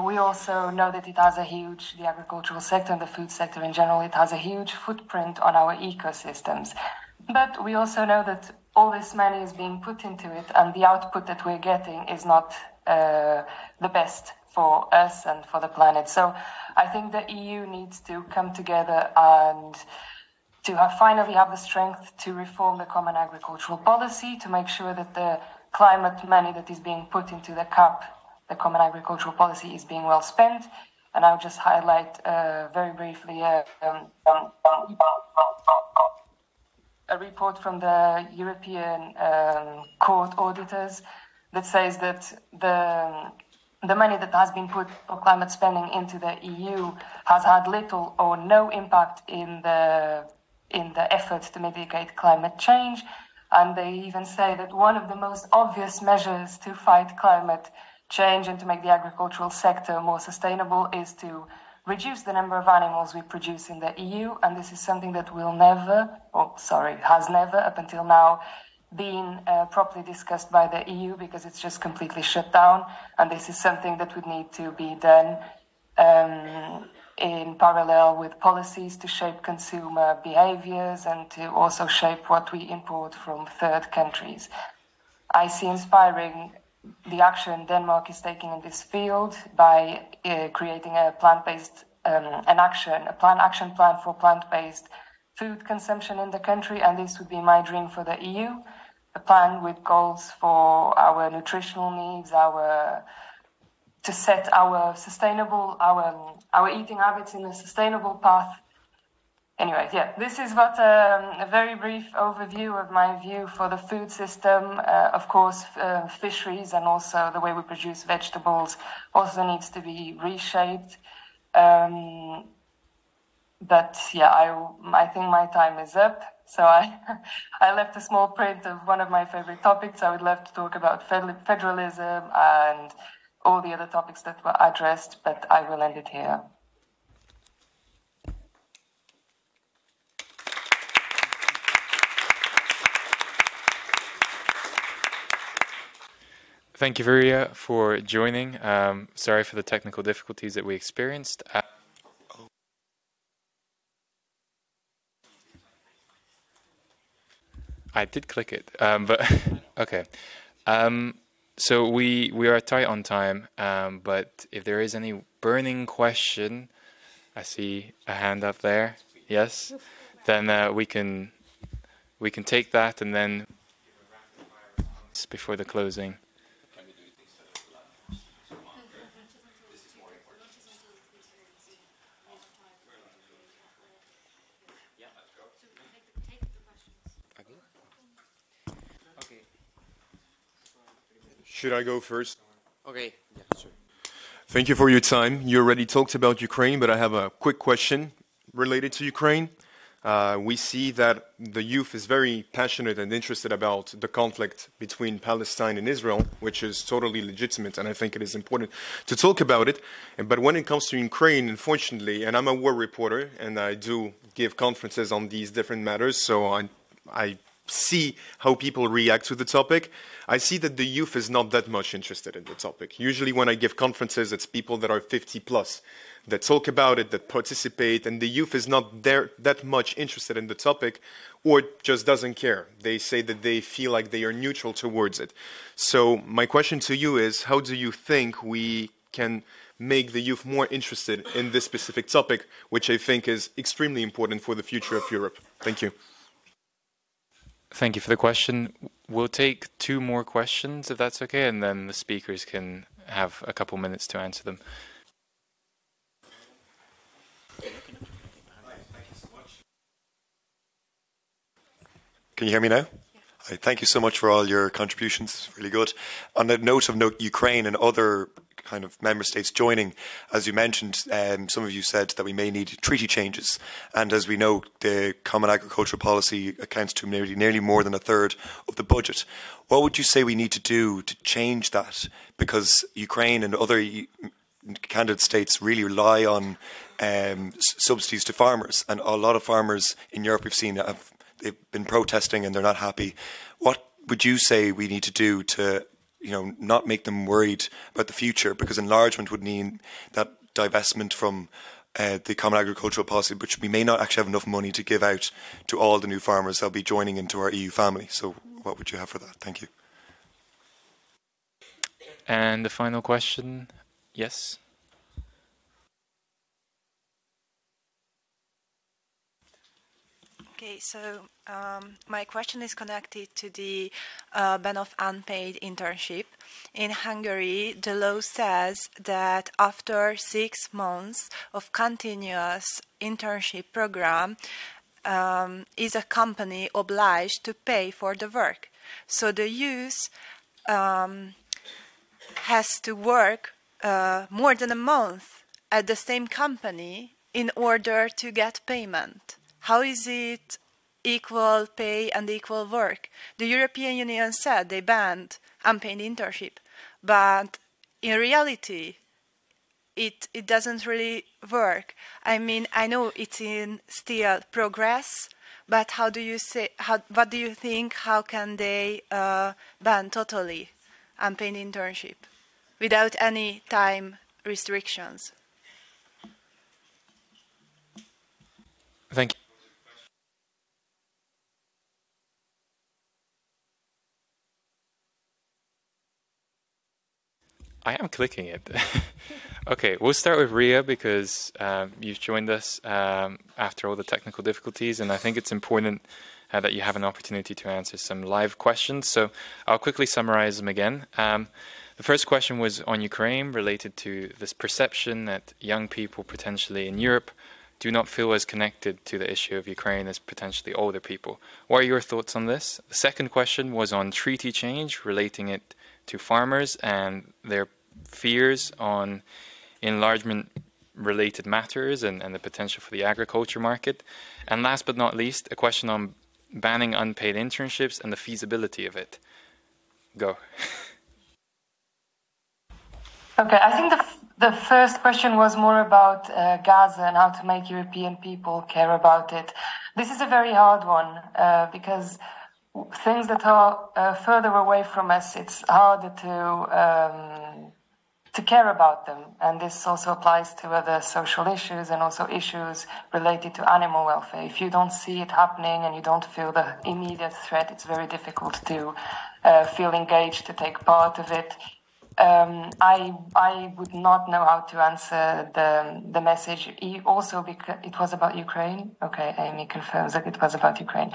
we also know that it has the agricultural sector and the food sector in general, it has a huge footprint on our ecosystems. But we also know that all this money is being put into it, and the output that we're getting is not the best for us and for the planet. So I think the EU needs to come together and to finally have the strength to reform the Common Agricultural Policy, to make sure that the climate money that is being put into the CAP, the Common Agricultural Policy, is being well spent. And I'll just highlight very briefly a report from the European Court auditors that says that the money that has been put for climate spending into the EU has had little or no impact in the efforts to mitigate climate change. And they even say that one of the most obvious measures to fight climate change and to make the agricultural sector more sustainable is to reduce the number of animals we produce in the EU, and this is something that has never up until now been properly discussed by the EU, because it's just completely shut down, and this is something that would need to be done in parallel with policies to shape consumer behaviors and to also shape what we import from third countries. I see inspiring the action Denmark is taking in this field by creating a plant-based action plan for plant-based food consumption in the country, and this would be my dream for the EU, a plan with goals for our nutritional needs, to set our eating habits in a sustainable path. Anyway, yeah, this is what a very brief overview of my view for the food system. Of course, fisheries and also the way we produce vegetables also needs to be reshaped. But yeah, I think my time is up. So I left a small print of one of my favorite topics. I would love to talk about federalism and all the other topics that were addressed, but I will end it here. Thank you, Virya, for joining. Sorry for the technical difficulties that we experienced. I did click it, but okay. So we are tight on time, but if there is any burning question, I see a hand up there. Yes, then we can take that, and then before the closing. Should I go first? Okay, yeah, sure. Thank you for your time. You already talked about Ukraine, but I have a quick question related to Ukraine. We see that the youth is very passionate and interested about the conflict between Palestine and Israel, which is totally legitimate, and I think it is important to talk about it. But when it comes to Ukraine, unfortunately, and I'm a war reporter, and I do give conferences on these different matters, so I see how people react to the topic, I see that the youth is not that much interested in the topic. Usually when I give conferences, it's people that are 50 plus that talk about it, that participate, and the youth is not that much interested in the topic or just doesn't care. They say that they feel like they are neutral towards it. So my question to you is, how do you think we can make the youth more interested in this specific topic, which I think is extremely important for the future of Europe? Thank you. Thank you for the question. We'll take 2 more questions, if that's okay, and then the speakers can have a couple minutes to answer them. Can you hear me now? Yeah. Thank you so much for all your contributions. Really good. On the note of Ukraine and other kind of member states joining, as you mentioned, some of you said that we may need treaty changes. And as we know, the Common Agricultural Policy accounts to nearly more than a third of the budget. What would you say we need to do to change that? Because Ukraine and other candidate states really rely on subsidies to farmers. And a lot of farmers in Europe we've seen they've been protesting and they're not happy. What would you say we need to do to, not make them worried about the future? Because enlargement would mean that divestment from the Common Agricultural Policy, which we may not actually have enough money to give out to all the new farmers that'll be joining into our EU family. So what would you have for that? Thank you. And the final question, yes? Okay, so my question is connected to the ban of unpaid internship. In Hungary, the law says that after 6 months of continuous internship program, is a company obliged to pay for the work. So the youth has to work more than a month at the same company in order to get payment. How is it equal pay and equal work? The European Union said they banned unpaid internship, but in reality, it doesn't really work. I mean, I know it's in still progress, but what do you think? How can they ban totally unpaid internship without any time restrictions? Thank you. I am clicking it. Okay, we'll start with Ria because you've joined us after all the technical difficulties, and I think it's important that you have an opportunity to answer some live questions. So I'll quickly summarize them again. The first question was on Ukraine, related to this perception that young people potentially in Europe do not feel as connected to the issue of Ukraine as potentially older people. What are your thoughts on this? The second question was on treaty change, relating it to farmers and their fears on enlargement-related matters and the potential for the agriculture market. And last but not least, a question on banning unpaid internships and the feasibility of it. Go. Okay, I think the first question was more about Gaza and how to make European people care about it. This is a very hard one because things that are further away from us, it's harder to care about them. And this also applies to other social issues and also issues related to animal welfare. If you don't see it happening and you don't feel the immediate threat, it's very difficult to feel engaged, to take part of it. I would not know how to answer the message. Also, because it was about Ukraine. Okay, Amy confirms that it was about Ukraine.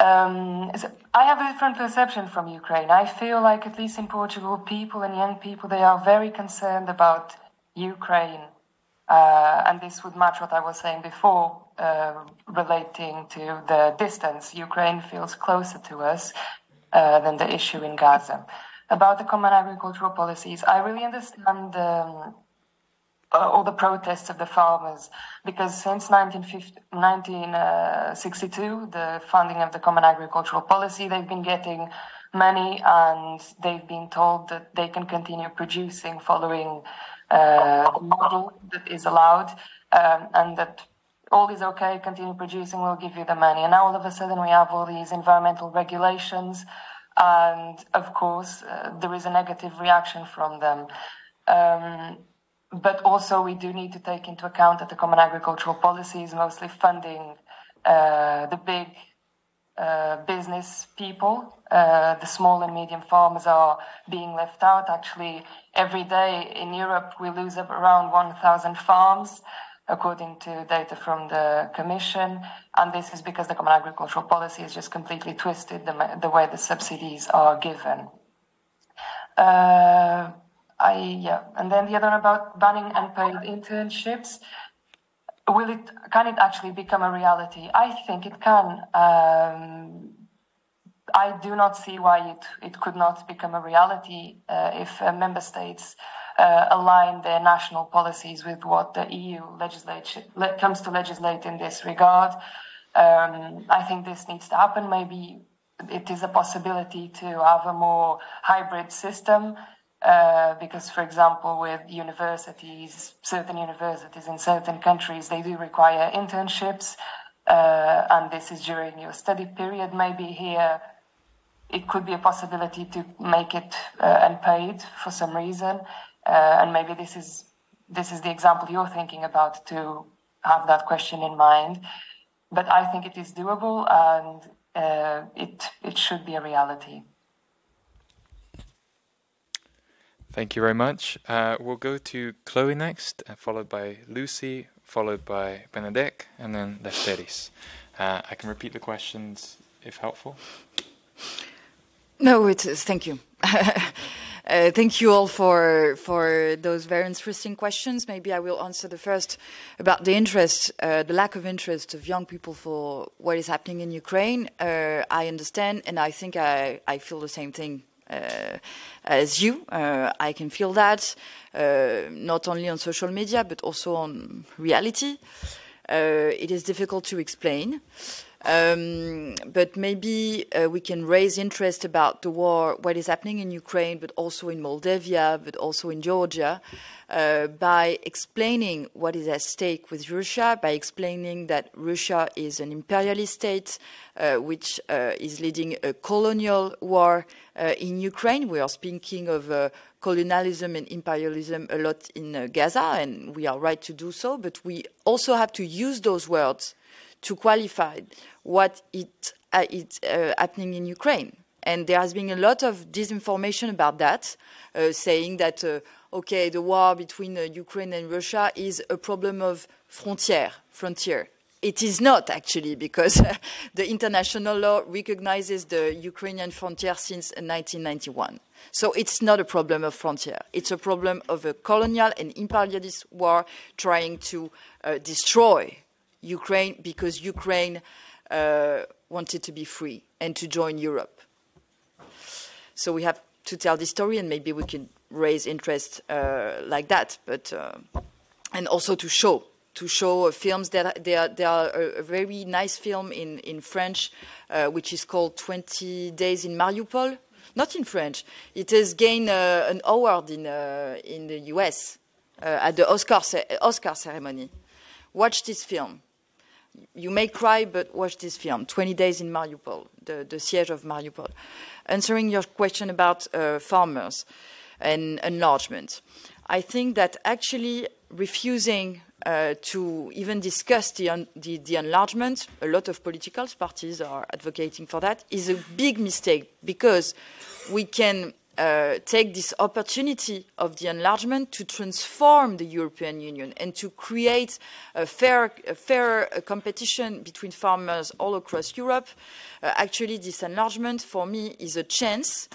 So I have a different perception from Ukraine. I feel like, at least in Portugal, people and young people, they are very concerned about Ukraine. And this would match what I was saying before, relating to the distance. Ukraine feels closer to us than the issue in Gaza. About the common agricultural policies, I really understand all the protests of the farmers, because since 1962, the funding of the common agricultural policy, they've been getting money and they've been told that they can continue producing following the model that is allowed, and that all is okay, continue producing, we'll give you the money. And now all of a sudden we have all these environmental regulations, and of course there is a negative reaction from them. But also we do need to take into account that the Common Agricultural Policy is mostly funding the big business people. The small and medium farmers are being left out. Actually, every day in Europe we lose around 1,000 farms, according to data from the Commission, and this is because the Common Agricultural Policy is just completely twisted the way the subsidies are given. And then the other one about banning unpaid internships. Can it actually become a reality? I think it can. I do not see why it could not become a reality if member states align their national policies with what the EU legislation comes to legislate in this regard. I think this needs to happen. Maybe it is a possibility to have a more hybrid system. Because, for example, with universities, certain universities in certain countries, they do require internships, and this is during your study period. Maybe here it could be a possibility to make it unpaid for some reason, and maybe this is the example you're thinking about, to have that question in mind. But I think it is doable, and it should be a reality. Thank you very much. We'll go to Chloe next, followed by Lucy, followed by Benedek, and then Lefteris. I can repeat the questions if helpful. No, it is. Thank you. Thank you all for those very interesting questions. Maybe I will answer the first about the interest, the lack of interest of young people for what is happening in Ukraine. I understand, and I think I feel the same thing as you. I can feel that, not only on social media, but also on reality. It is difficult to explain. But maybe we can raise interest about the war, what is happening in Ukraine, but also in Moldavia, but also in Georgia, by explaining what is at stake with Russia, by explaining that Russia is an imperialist state which is leading a colonial war in Ukraine. We are speaking of colonialism and imperialism a lot in Gaza, and we are right to do so, but we also have to use those words to qualify what is happening in Ukraine. And there has been a lot of disinformation about that, saying that, okay, the war between Ukraine and Russia is a problem of frontier. It is not, actually, because the international law recognizes the Ukrainian frontier since 1991. So it's not a problem of frontier. It's a problem of a colonial and imperialist war trying to destroy Ukraine because Ukraine wanted to be free and to join Europe. So we have to tell this story, and maybe we can raise interest like that, but and also to show films that there are a very nice film in French, which is called 20 Days in Mariupol. Not in French. It has gained an award in the US at the Oscar ceremony. Watch this film. You may cry, but watch this film, 20 Days in Mariupol, the siege of Mariupol. Answering your question about farmers and enlargement, I think that actually refusing to even discuss the enlargement, a lot of political parties are advocating for that, is a big mistake, because we can take this opportunity of the enlargement to transform the European Union and to create a fair competition between farmers all across Europe. Actually, this enlargement, for me, is a chance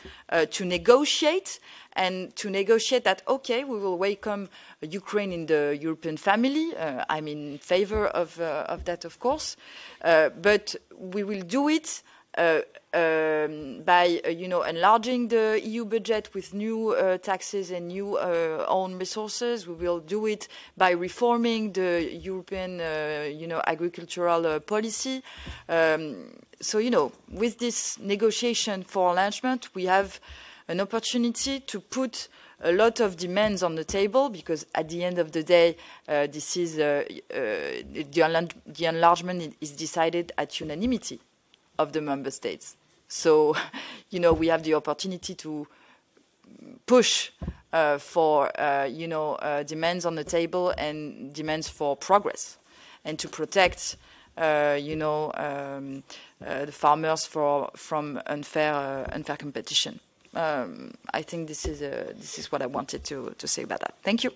to negotiate, and to negotiate that, okay, we will welcome Ukraine in the European family. I'm in favor of that, of course. But we will do it by enlarging the EU budget with new taxes and new own resources. We will do it by reforming the European agricultural policy. So with this negotiation for enlargement, we have an opportunity to put a lot of demands on the table, because at the end of the day, this is the enlargement is decided at unanimity of the member states. So, you know, we have the opportunity to push for, you know, demands on the table and demands for progress, and to protect, you know, the farmers from unfair competition. I think this is what I wanted to say about that. Thank you.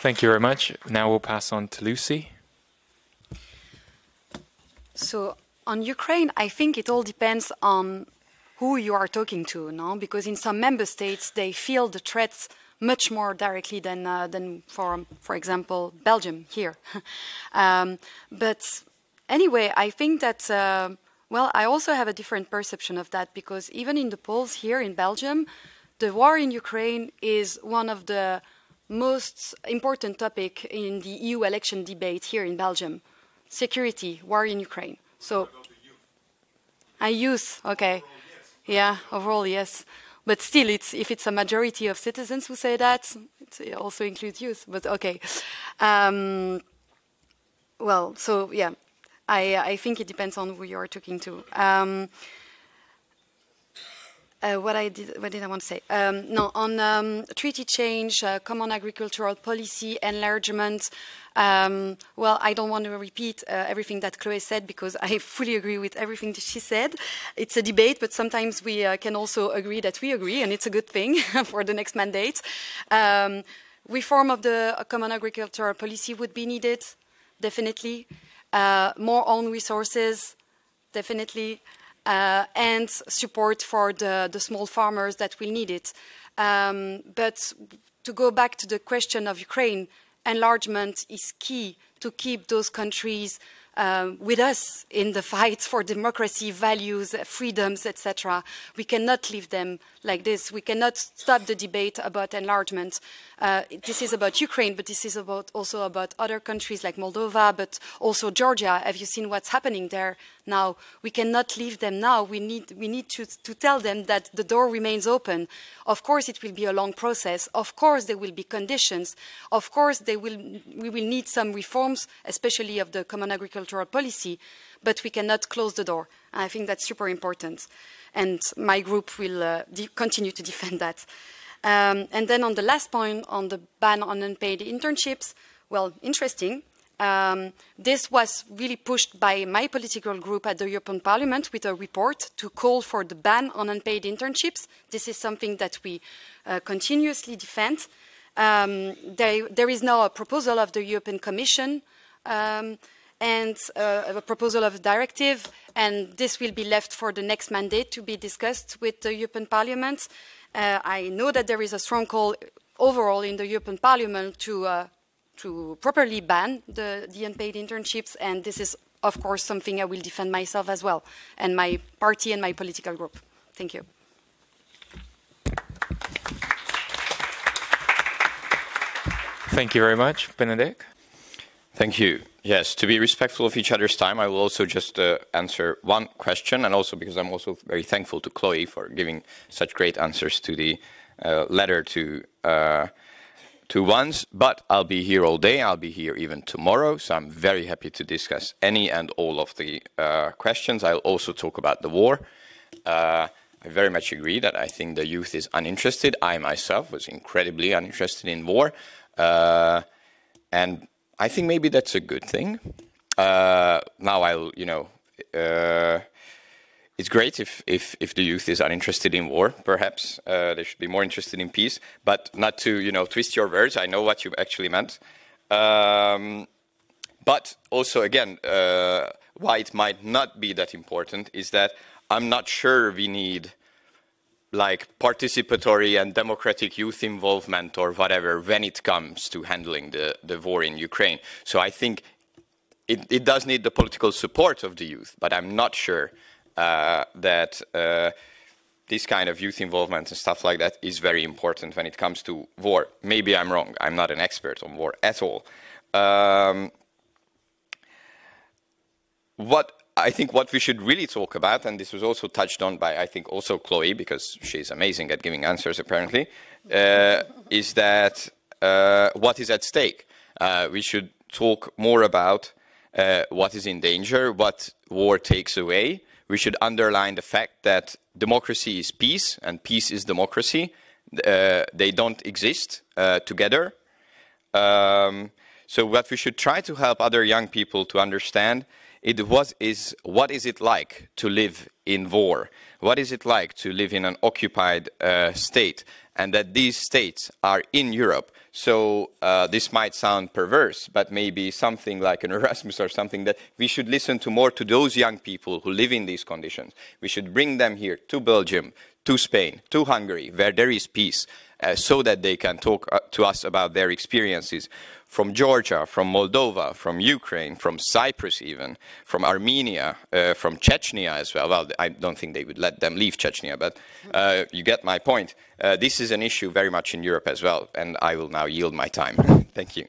Thank you very much. Now we'll pass on to Lucy. So on Ukraine, I think it all depends on who you are talking to, no? Because in some member states, they feel the threats much more directly than for example, Belgium here. But anyway, I think that, well, I also have a different perception of that, because even in the polls here in Belgium, the war in Ukraine is one of the most important topic in the EU election debate here in Belgium. Security, war in Ukraine. So, youth, okay. Yeah, overall, yes. But still, if it's a majority of citizens who say that, it also includes youth, but okay. Well, so yeah, I think it depends on who you're talking to. What did I want to say? No, on treaty change, common agricultural policy, enlargement. Well, I don't want to repeat everything that Chloe said, because I fully agree with everything that she said. It's a debate, but sometimes we can also agree that we agree, and it's a good thing for the next mandate. Reform of the common agricultural policy would be needed, definitely. More own resources, definitely. And support for the small farmers that will need it. But to go back to the question of Ukraine, enlargement is key to keep those countries with us in the fight for democracy, values, freedoms, etc. We cannot leave them like this. We cannot stop the debate about enlargement. This is about Ukraine, but this is also about other countries like Moldova, but also Georgia. Have you seen what's happening there now? We cannot leave them now. We need to tell them that the door remains open. Of course, it will be a long process. Of course, there will be conditions. Of course, we will need some reforms, especially of the common agricultural policy, but we cannot close the door. I think that's super important. And my group will continue to defend that. And then on the last point, on the ban on unpaid internships, well, interesting. This was really pushed by my political group at the European Parliament with a report to call for the ban on unpaid internships. This is something that we continuously defend. There is now a proposal of the European Commission and a proposal of a directive, and this will be left for the next mandate to be discussed with the European Parliament. I know that there is a strong call overall in the European Parliament to properly ban the unpaid internships, and this is, of course, something I will defend myself as well, and my party and my political group. Thank you. Thank you very much. Benedict? Thank you. Yes, to be respectful of each other's time, I will also just answer one question, and also because I'm also very thankful to Chloe for giving such great answers to the letter to ones. But I'll be here all day. I'll be here even tomorrow, so I'm very happy to discuss any and all of the questions. I'll also talk about the war. I very much agree that I think the youth is uninterested. I myself was incredibly uninterested in war, and I think maybe that's a good thing. Now I'll, you know, it's great if the youth is uninterested in war. Perhaps they should be more interested in peace, but not to, you know, twist your words. I know what you actually meant. But also, again, why it might not be that important is that I'm not sure we need like participatory and democratic youth involvement or whatever when it comes to handling the war in Ukraine. So I think it does need the political support of the youth, but I'm not sure that this kind of youth involvement and stuff like that is very important when it comes to war. Maybe I'm wrong. I'm not an expert on war at all. What I think what we should really talk about, and this was also touched on by, I think, also Chloe, because she's amazing at giving answers, apparently, is that what is at stake. We should talk more about what is in danger, what war takes away. We should underline the fact that democracy is peace, and peace is democracy. They don't exist together. So what we should try to help other young people to understand is what is it like to live in war? What is it like to live in an occupied state? And that these states are in Europe. So this might sound perverse, but maybe something like an Erasmus or something, that we should listen to more to those young people who live in these conditions. We should bring them here to Belgium, to Spain, to Hungary, where there is peace, so that they can talk to us about their experiences from Georgia, from Moldova, from Ukraine, from Cyprus even, from Armenia, from Chechnya as well. Well, I don't think they would let them leave Chechnya, but you get my point. This is an issue very much in Europe as well, and I will now yield my time. Thank you.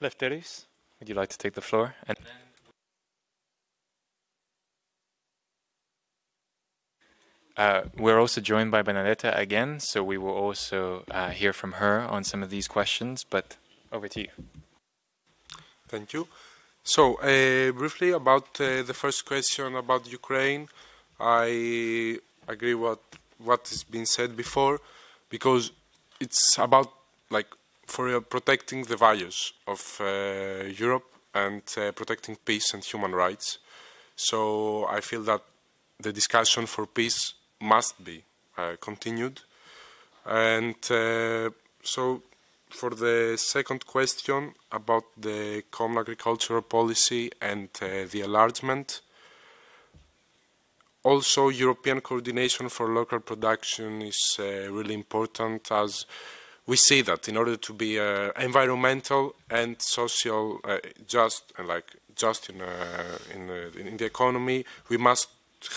Lefteris, would you like to take the floor? And we're also joined by Benedetta again, so we will also hear from her on some of these questions, but over to you. Thank you. So, briefly about the first question about Ukraine, I agree what has been said before, because it's about for protecting the values of Europe and protecting peace and human rights. So I feel that the discussion for peace must be continued. And so for the second question about the common agricultural policy and the enlargement, also European coordination for local production is really important, as we see that in order to be environmental and social just in the economy, we must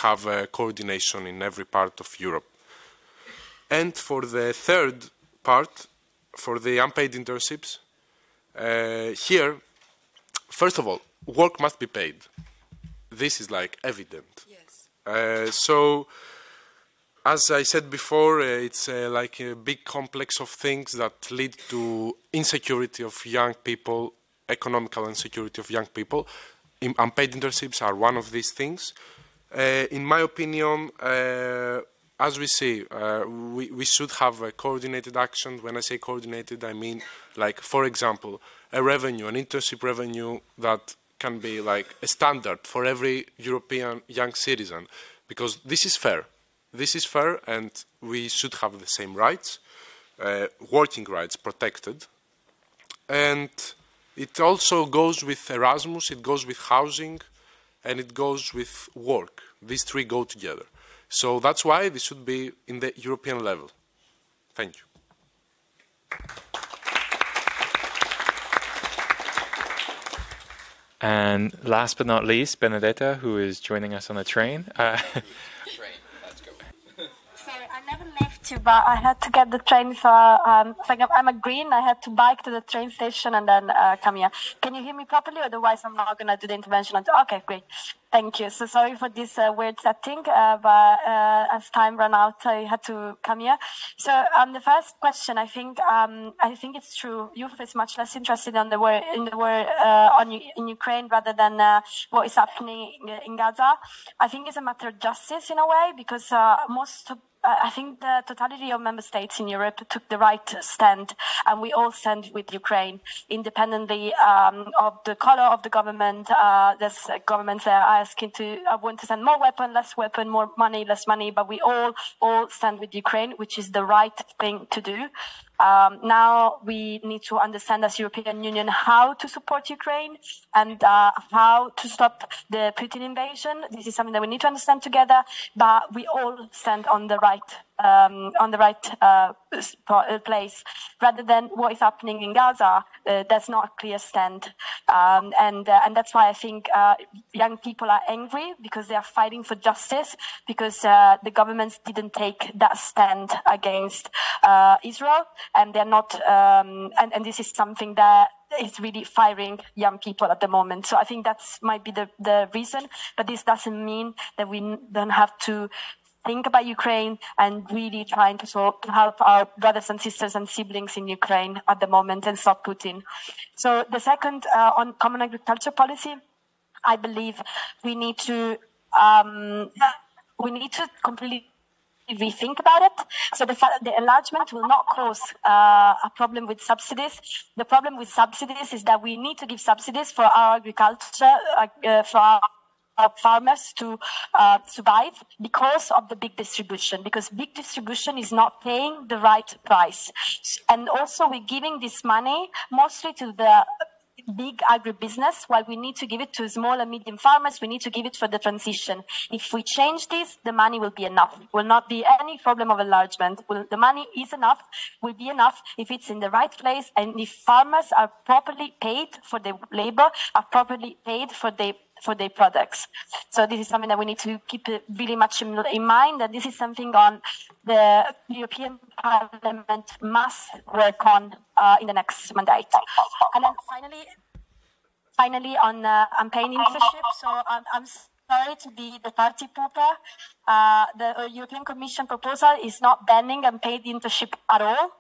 have coordination in every part of Europe. And for the third part, for the unpaid internships, here, first of all, work must be paid. This is evident. Yes. So, as I said before, it's like a big complex of things that lead to insecurity of young people, economical insecurity of young people. Unpaid internships are one of these things. In my opinion, as we see, we should have a coordinated action. When I say coordinated, I mean, for example, a revenue, an internship revenue that can be a standard for every European young citizen, because this is fair. This is fair, and we should have the same rights, working rights protected. And it also goes with Erasmus, it goes with housing, and it goes with work. These three go together. So that's why this should be in the European level. Thank you. And last but not least, Benedetta, who is joining us on the train. Sorry, I never left you, but I had to get the train, so I'm a green. I had to bike to the train station and then come here. Can you hear me properly? Otherwise, I'm not going to do the intervention. Okay, great. Thank you. So sorry for this weird setting, but as time ran out, I had to come here. So the first question, I think it's true. Youth is much less interested in the war in Ukraine rather than what is happening in Gaza. I think it's a matter of justice in a way, because I think the totality of member states in Europe took the right stand, and we all stand with Ukraine, independently of the color of the government. There's governments that are asking want to send more weapon, less weapon, more money, less money, but we all stand with Ukraine, which is the right thing to do. Now we need to understand as European Union how to support Ukraine and how to stop the Putin invasion. This is something that we need to understand together, but we all stand on the right place, rather than what is happening in Gaza. There's not a clear stand, and that's why I think young people are angry, because they are fighting for justice, because the governments didn't take that stand against Israel, and they're not, and this is something that is really firing young people at the moment. So I think that might be the reason, but this doesn't mean that we don't have to think about Ukraine and really trying to help our brothers and sisters and siblings in Ukraine at the moment and stop Putin. So the second, on common agriculture policy, I believe we need to completely rethink about it. So the enlargement will not cause a problem with subsidies. The problem with subsidies is that we need to give subsidies for our agriculture, for our farmers to survive, because of the big distribution, because big distribution is not paying the right price. And also we're giving this money mostly to the big agribusiness, while we need to give it to small and medium farmers. We need to give it for the transition. If we change this, the money will be enough. Will not be any problem of enlargement. The money is enough, will be enough if it's in the right place, and if farmers are properly paid for their labor, are properly paid for their products. So this is something that we need to keep really much in mind, and this is something on the European Parliament must work on in the next mandate. And then finally on campaign internship. So I'm sorry to be the party pooper. The European Commission proposal is not banning unpaid internship at all.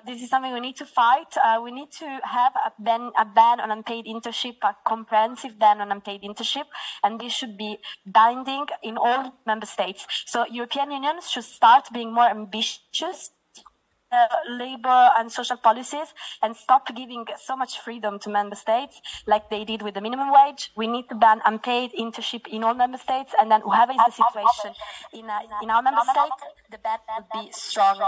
This is something we need to fight. We need to have a ban on unpaid internship, a comprehensive ban on unpaid internship, and this should be binding in all member states. So European Union should start being more ambitious labor and social policies, and stop giving so much freedom to member states like they did with the minimum wage. We need to ban unpaid internship in all member states, and then whoever is the situation in our member state, the ban would be strong.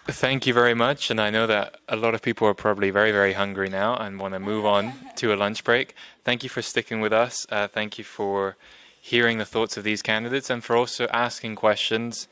Thank you very much, and I know that a lot of people are probably very, very hungry now and want to move on to a lunch break. Thank you for sticking with us. Thank you for hearing the thoughts of these candidates and for also asking questions.